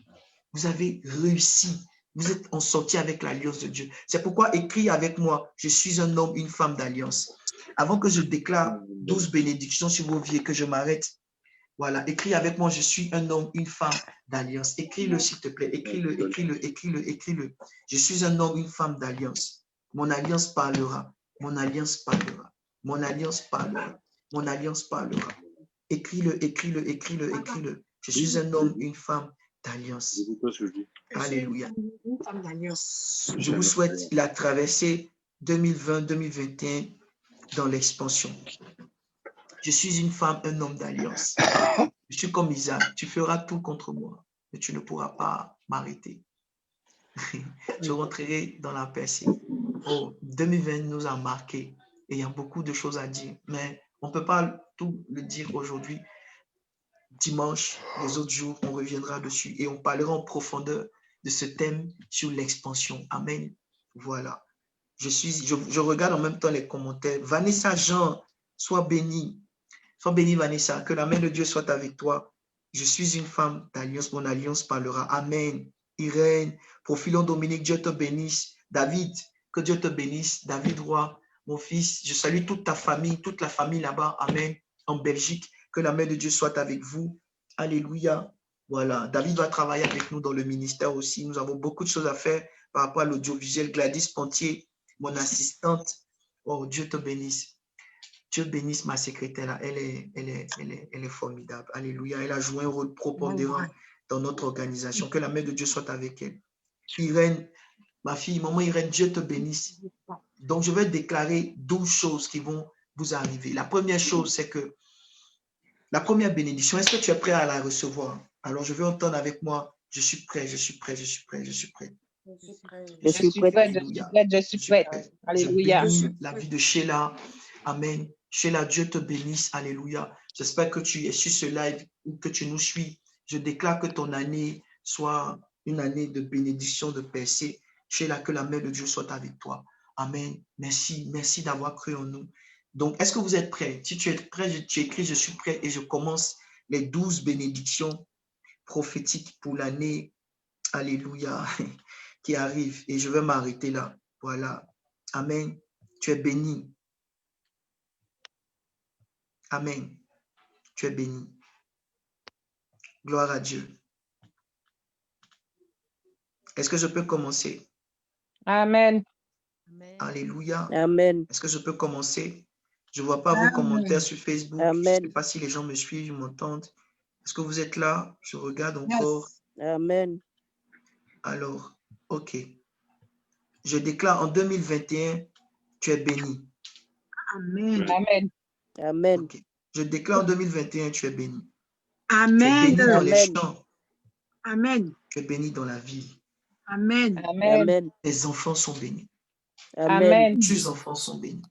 Vous avez réussi. Vous êtes en sortie avec l'alliance de Dieu. C'est pourquoi écris avec moi, je suis un homme, une femme d'alliance. Avant que je déclare 12 bénédictions sur vos vies et que je m'arrête, voilà, écris avec moi, je suis un homme, une femme d'alliance. Écris-le s'il te plaît, écris-le, écris-le, écris-le, écris-le. Je suis un homme, une femme d'alliance. Mon alliance parlera, mon alliance parlera, mon alliance parlera, mon alliance parlera. Écris-le, écris-le, écris-le, écris-le. Je suis un homme, une femme d'alliance. Alléluia. Je vous souhaite la traversée 2020-2021 dans l'expansion. Je suis une femme, un homme d'alliance. Je suis comme Isaac. Tu feras tout contre moi, mais tu ne pourras pas m'arrêter. Je rentrerai dans la percée. Oh, 2020 nous a marqué et il y a beaucoup de choses à dire, mais on ne peut pas tout le dire aujourd'hui. Dimanche, les autres jours, on reviendra dessus et on parlera en profondeur de ce thème sur l'expansion. Amen. Voilà. Je regarde en même temps les commentaires. Vanessa Jean, sois bénie. Sois bénie, Vanessa. Que la main de Dieu soit avec toi. Je suis une femme d'alliance. Mon alliance parlera. Amen. Irène, Profilon Dominique, Dieu te bénisse. David, que Dieu te bénisse. David Roy, mon fils, je salue toute ta famille, toute la famille là-bas. Amen. En Belgique. Que la main de Dieu soit avec vous. Alléluia. Voilà. David va travailler avec nous dans le ministère aussi. Nous avons beaucoup de choses à faire par rapport à l'audiovisuel. Gladys Pontier, mon assistante. Oh, Dieu te bénisse. Dieu bénisse ma secrétaire là. Elle est formidable. Alléluia. Elle a joué un rôle prépondérant dans notre organisation. Que la main de Dieu soit avec elle. Irène, ma fille, maman Irène, Dieu te bénisse. Donc, je vais déclarer 12 choses qui vont vous arriver. La première chose, c'est que la première bénédiction, est-ce que tu es prêt à la recevoir? Alors, je vais entendre avec moi, je suis prêt, je suis prêt, je suis prêt, je suis prêt. Je suis prête, je suis prête, je suis prête. Alléluia. Je bénis la vie de Sheila. Amen. Sheila, Dieu te bénisse. Alléluia. J'espère que tu es sur ce live ou que tu nous suis. Je déclare que ton année soit une année de bénédiction, de percée. Sheila, que la main de Dieu soit avec toi. Amen. Merci, merci d'avoir cru en nous. Donc, est-ce que vous êtes prêts? Si tu es prêt, tu écris, je suis prêt et je commence les 12 bénédictions prophétiques pour l'année, alléluia, qui arrive. Et je vais m'arrêter là. Voilà. Amen. Tu es béni. Amen. Tu es béni. Gloire à Dieu. Est-ce que je peux commencer? Amen. Alléluia. Amen. Est-ce que je peux commencer? Je ne vois pas vos commentaires sur Facebook. Amen. Je ne sais pas si les gens me suivent, m'entendent. Est-ce que vous êtes là? Je regarde encore. Amen. Alors, ok. Je déclare en 2021, tu es béni. Amen. Amen. Amen. Okay. Je déclare en 2021, tu es béni. Amen. Tu es béni dans les Amen. champs. Amen. Tu es béni dans la ville. Amen. Amen. Amen. Tes enfants sont bénis. Amen. Tes enfants sont bénis.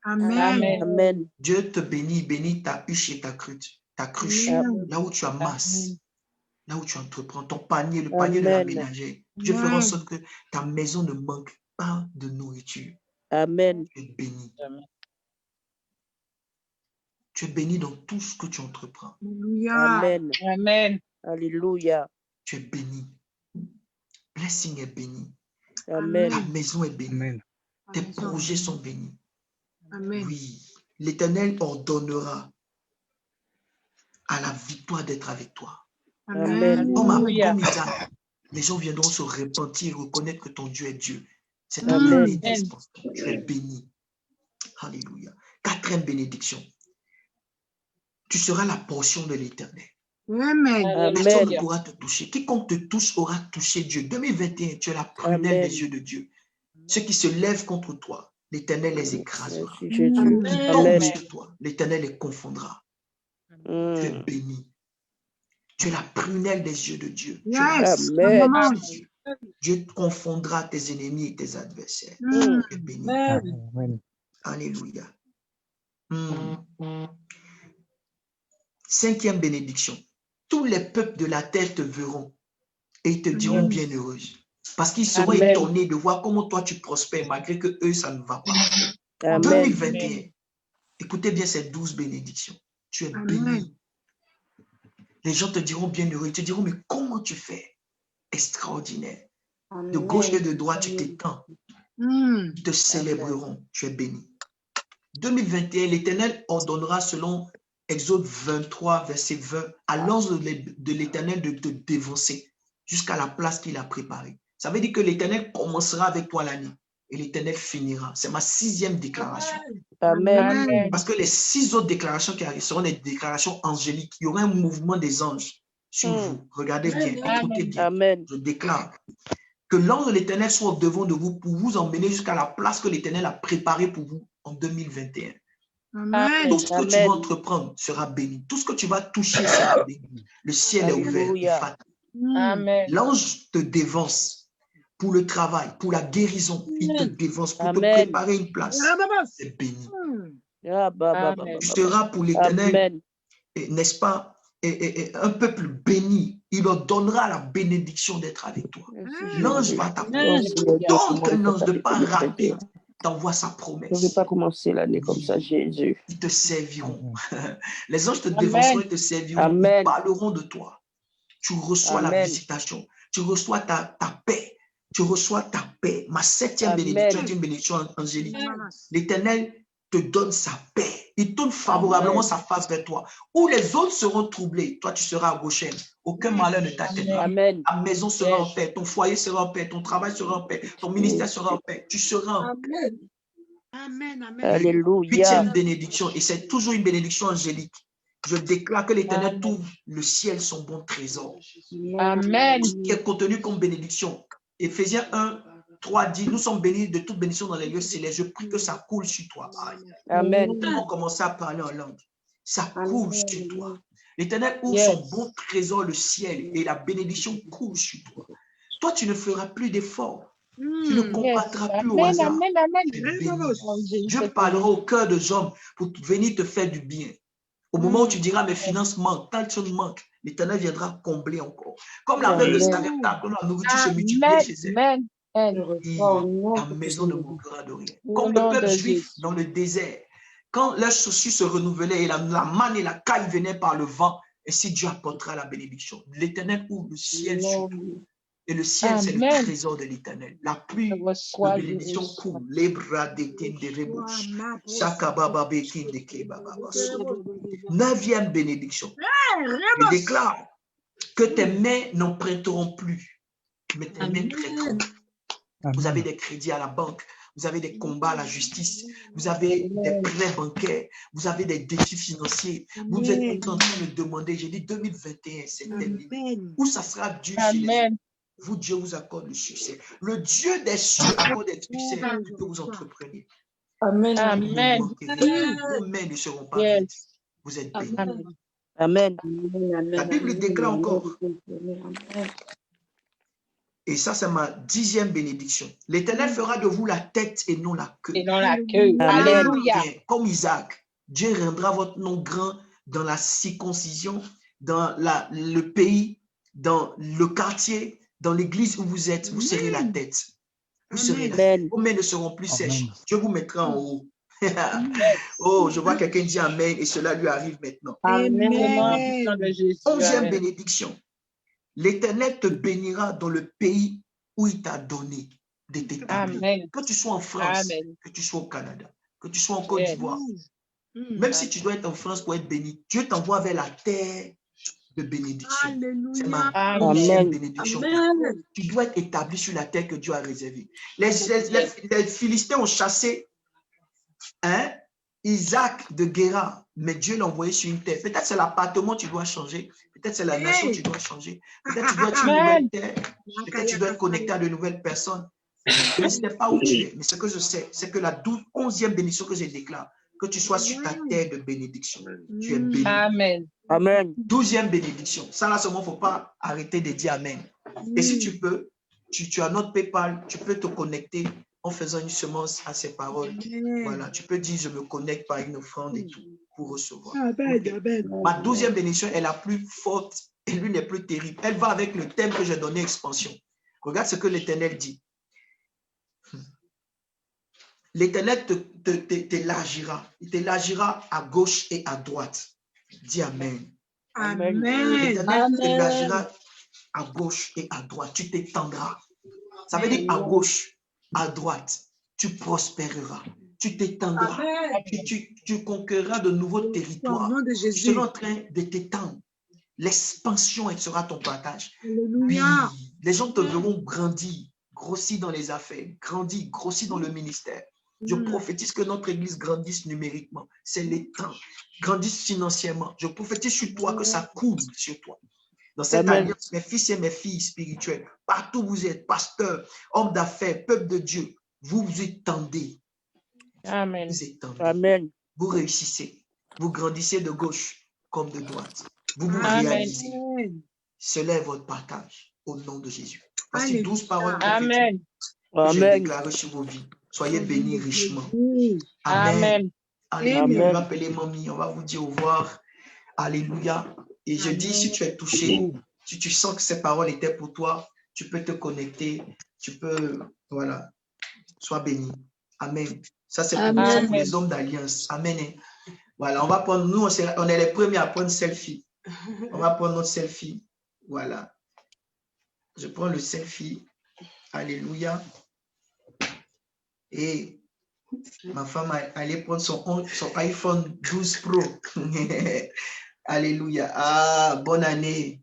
Amen. Amen. Dieu te bénit, bénit ta huche et ta cruche. Ta cruche, Amen. là où tu amasses, Amen. là où tu entreprends, ton panier, le panier de la Amen. ménagère. Dieu fera en sorte que ta maison ne manque pas de nourriture. Amen. Tu es béni. Amen. Tu es béni dans tout ce que tu entreprends. Alléluia. Amen. Amen. Alléluia. Tu es béni. Blessing est béni. Amen. Ta maison est bénie. Amen. Tes projets sont bénis. Amen. Oui. L'Éternel ordonnera à la victoire d'être avec toi. Amen. Comme Alléluia. Isaac, les gens viendront se repentir et reconnaître que ton Dieu est Dieu. C'est ta Amen. année d'expansion. Tu es béni. Alléluia. Quatrième bénédiction. Tu seras la portion de l'Éternel. Amen. Personne ne Amen. pourra te toucher. Quiconque te touche aura touché Dieu. 2021, tu es la prunelle Amen. des yeux de Dieu. Ceux qui se lèvent contre toi, l'Éternel les écrasera. Merci Jésus. Qui tombent Amen. sur toi, l'Éternel les confondra. Tu es béni. Tu es la prunelle des yeux de Dieu. Yes. Amen. Dieu confondra tes ennemis et tes adversaires. Tu es béni. Alléluia. 5e bénédiction. Tous les peuples de la terre te verront et ils te diront bienheureuse. Parce qu'ils seront étonnés de voir comment toi tu prospères malgré que eux, ça ne va pas. 2021. Écoutez bien ces 12 bénédictions. Tu es béni. Les gens te diront bienheureux. Ils te diront, mais comment tu fais? Extraordinaire. De gauche et de droite, tu t'étends. Ils te célébreront. Tu es béni. 2021, l'Éternel ordonnera selon Exode 23, verset 20, à l'ange de l'Éternel de te dévancer jusqu'à la place qu'il a préparée. Ça veut dire que l'Éternel commencera avec toi l'année et l'Éternel finira. C'est ma 6e déclaration. Amen. Parce que les 6 autres déclarations qui arrivent seront des déclarations angéliques. Il y aura un mouvement des anges sur vous. Regardez bien, écoutez bien. Amen. Je déclare que l'ange de l'Éternel soit au devant de vous pour vous emmener jusqu'à la place que l'Éternel a préparée pour vous en 2021. Amen. Tout ce que tu vas entreprendre sera béni. Tout ce que tu vas toucher sera béni. Le ciel est ouvert. Amen. L'ange te dévance pour le travail, pour la guérison. Il te dévance pour te préparer une place. C'est béni. Tu seras pour l'Éternel, n'est-ce pas, un peuple béni. Il leur donnera la bénédiction d'être avec toi. L'ange va t'apprendre. Donc, un ange de pas rapide t'envoie sa promesse. Je ne vais pas commencer l'année comme ça, Jésus. Ils te serviront. Les anges te dévanceront et te serviront. Ils parleront de toi. Tu reçois la visitation. Tu reçois ta paix. Tu reçois ta paix. Ma 7e bénédiction est une bénédiction angélique. L'Éternel te donne sa paix. Il tourne favorablement sa face vers toi. Où les autres seront troublés, toi tu seras à gauche. Aucun malheur ne t'atteindra. Ta maison sera en paix, ton foyer sera en paix, ton travail sera en paix, ton ministère sera en paix. Tu seras en paix. Amen. Alléluia. 8e bénédiction, et c'est toujours une bénédiction angélique. Je déclare que l'Éternel trouve le ciel son bon trésor. Amen. Ce qui est contenu comme bénédiction. Éphésiens 1, 3 dit, nous sommes bénis de toute bénédiction dans les lieux célestes. Je prie que ça coule sur toi. Amen. On commence à parler en langue. Ça coule sur toi. L'Éternel ouvre son bon trésor, le ciel, et la bénédiction coule sur toi. Toi, tu ne feras plus d'efforts. Tu ne combattras plus au hasard. Dieu parlera au cœur des hommes pour venir te faire du bien. Au moment où tu diras, mes finances manquent, tant de choses manquent, l'Éternel viendra combler encore. Comme la veuve de Sarepta, quand la nourriture se multiplie chez elle. Ta maison ne manquera de rien. Comme le peuple juif dans le désert, quand leurs chaussures se renouvelaient et la manne et la caille venaient par le vent, et si Dieu apportera la bénédiction, l'Éternel ouvre le ciel sur toi. Et le ciel, c'est le trésor de l'Éternel. La pluie de bénédiction coule. Les bras des kines de rebouche. Sakababa bekin de kebaba. 9e bénédiction. Je déclare que tes mains n'emprunteront plus, mais tes mains prêteront. Vous avez des crédits à la banque, vous avez des combats à la justice, vous avez des prêts bancaires, vous avez des défis financiers. Vous êtes en train de demander, j'ai dit 2021, c'est terminé. Où ça sera dur chez les gens. Vous, Dieu vous accorde le succès. Le Dieu des cieux accorde le succès que vous entreprenez. Amen. Vos mains ne seront pas vides. Vous êtes bénis. Amen. La Bible déclare encore. Et ça, c'est ma 10e bénédiction. L'Éternel fera de vous la tête et non la queue. Et non la queue. Alléluia. Comme Isaac, Dieu rendra votre nom grand dans la circoncision, dans le pays, dans le quartier, dans l'église où vous êtes. Vous serez la tête. Vous serez la tête. Vos mains ne seront plus sèches. Dieu vous mettra en haut. Oh, je vois quelqu'un dire Amen et cela lui arrive maintenant. Amen. 11e bénédiction. L'Éternel te bénira dans le pays où il t'a donné de t'établir. Que tu sois en France, que tu sois au Canada, que tu sois en Côte d'Ivoire. Même si tu dois être en France pour être béni, Dieu t'envoie vers la terre de bénédiction. C'est ma 11e bénédiction. Tu dois être établi sur la terre que Dieu a réservée. Les Philistins ont chassé Isaac de Guéra, mais Dieu l'a envoyé sur une terre. Peut-être c'est l'appartement que tu dois changer. Peut-être c'est la nation que tu dois changer. Peut-être tu dois être une nouvelle terre. Peut-être tu dois être connecté à de nouvelles personnes. Je ne sais pas où tu es, mais ce que je sais, c'est que la 11e bénédiction que je déclare, Que tu sois sur ta terre de bénédiction. Tu es béni. Amen. Amen. 12e bénédiction. Ça, là, seulement, il ne faut pas arrêter de dire Amen. Et si tu peux, tu as notre PayPal, tu peux te connecter en faisant une semence à ces paroles. Voilà, tu peux dire, je me connecte par une offrande et tout pour recevoir. Okay. Ma 12e bénédiction est la plus forte et l'une des plus terribles. Elle va avec le thème que j'ai donné, expansion. Regarde ce que l'Éternel dit. L'Éternel t'élargira. Il t'élargira à gauche et à droite. Dis Amen. Amen. L'Éternel t'élargira à gauche et à droite. Tu t'étendras. Ça veut dire à gauche, à droite. Tu prospéreras. Tu t'étendras. Tu conquériras de nouveaux territoires. Tu seras en train de t'étendre. L'expansion, elle sera ton partage. Oui, les gens te verront grandir, grossir dans les affaires, grandir, grossir dans le ministère. Je prophétise que notre église grandisse numériquement. C'est le temps. Grandisse financièrement. Je prophétise sur toi que ça coule sur toi. Dans cette alliance, mes fils et mes filles spirituelles, partout où vous êtes, pasteurs, hommes d'affaires, peuple de Dieu, vous vous étendez. Amen. Vous étendez. Amen. Vous réussissez. Vous grandissez de gauche comme de droite. Vous vous réalisez. Cela est votre partage au nom de Jésus. Voici 12 paroles prophétiques que j'ai déclarées sur vos vies. Soyez bénis richement. Amen. Alléluia. On va appeler mamie. On va vous dire au revoir. Alléluia. Et je dis, si tu es touché, si tu sens que ces paroles étaient pour toi, tu peux te connecter. Tu peux, voilà. Sois béni. Amen. Ça, c'est pour les hommes d'alliance. Amen. Voilà. On va prendre, nous, on est les premiers à prendre selfie. On va prendre notre selfie. Voilà. Je prends le selfie. Alléluia. Et ma femme allait prendre son iPhone 12 Pro. Alléluia. Ah, bonne année.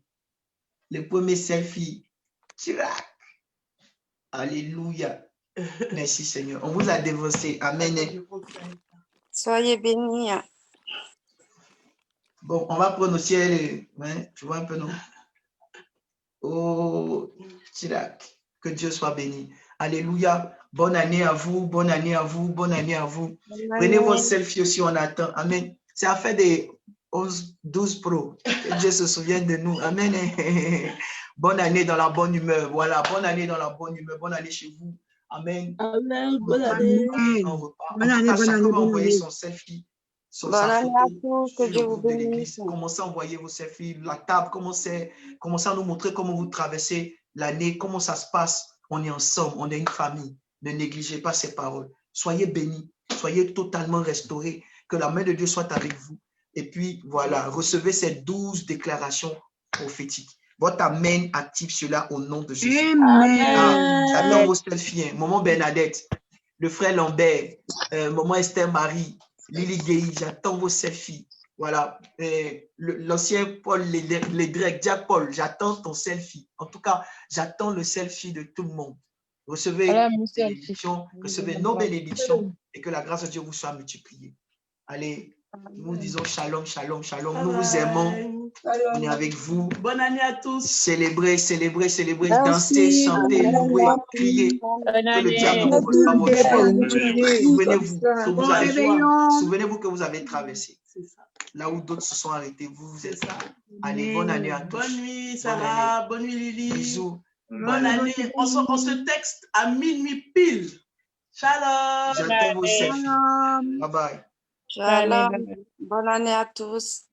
Le premier selfie. Chirac. Alléluia. Merci Seigneur. On vous a dévancé. Amen. Soyez bénis. Bon, on va prendre aussi, tu vois un peu, non? Oh, Chirac. Que Dieu soit béni. Alléluia. Bonne année à vous. Bonne année à vous. Bonne année à vous. Prenez vos selfies aussi, on attend. Amen. C'est affaire des 12 Pro. Que Dieu se souvienne de nous. Amen. Bonne année dans la bonne humeur. Voilà. Bonne année dans la bonne humeur. Bonne année chez vous. Amen. Amen. Bonne année. Bonne année. Chacun va envoyer son selfie. Bonne année à tous. Que Dieu vous bénisse. Commencez à envoyer vos selfies. La table, commencez à nous montrer comment vous traversez l'année, comment ça se passe. On est ensemble. On est une famille. Ne négligez pas ces paroles. Soyez bénis. Soyez totalement restaurés. Que la main de Dieu soit avec vous. Et puis, voilà, recevez ces 12 déclarations prophétiques. Votre amen active cela au nom de Jésus. Amen. J'attends vos selfies. Maman Bernadette, le frère Lambert, maman Esther Marie, Lily Guéhi, j'attends vos selfies. Voilà, l'ancien Paul Lédrec, Jack Paul, j'attends ton selfie. En tout cas, j'attends le selfie de tout le monde. Recevez bénédictions, recevez nos bénédictions et que la grâce de Dieu vous soit multipliée. Allez, nous disons shalom, shalom, shalom. Nous vous aimons. On est avec vous. Bonne année à tous. Célébrez, célébrez, célébrez, dansez, chantez, louez, criez. Que le diable ne vole pas votre joie. Souvenez-vous que vous avez traversé. Là où d'autres se sont arrêtés, vous êtes là. Allez, bonne année à tous. Bonne nuit, Sarah. Bonne nuit, Lily. Bisous. Bonne année. On se texte à minuit pile. Shalom. J'attends vos selfies. Bye bye. Shalom. Bonne année à tous.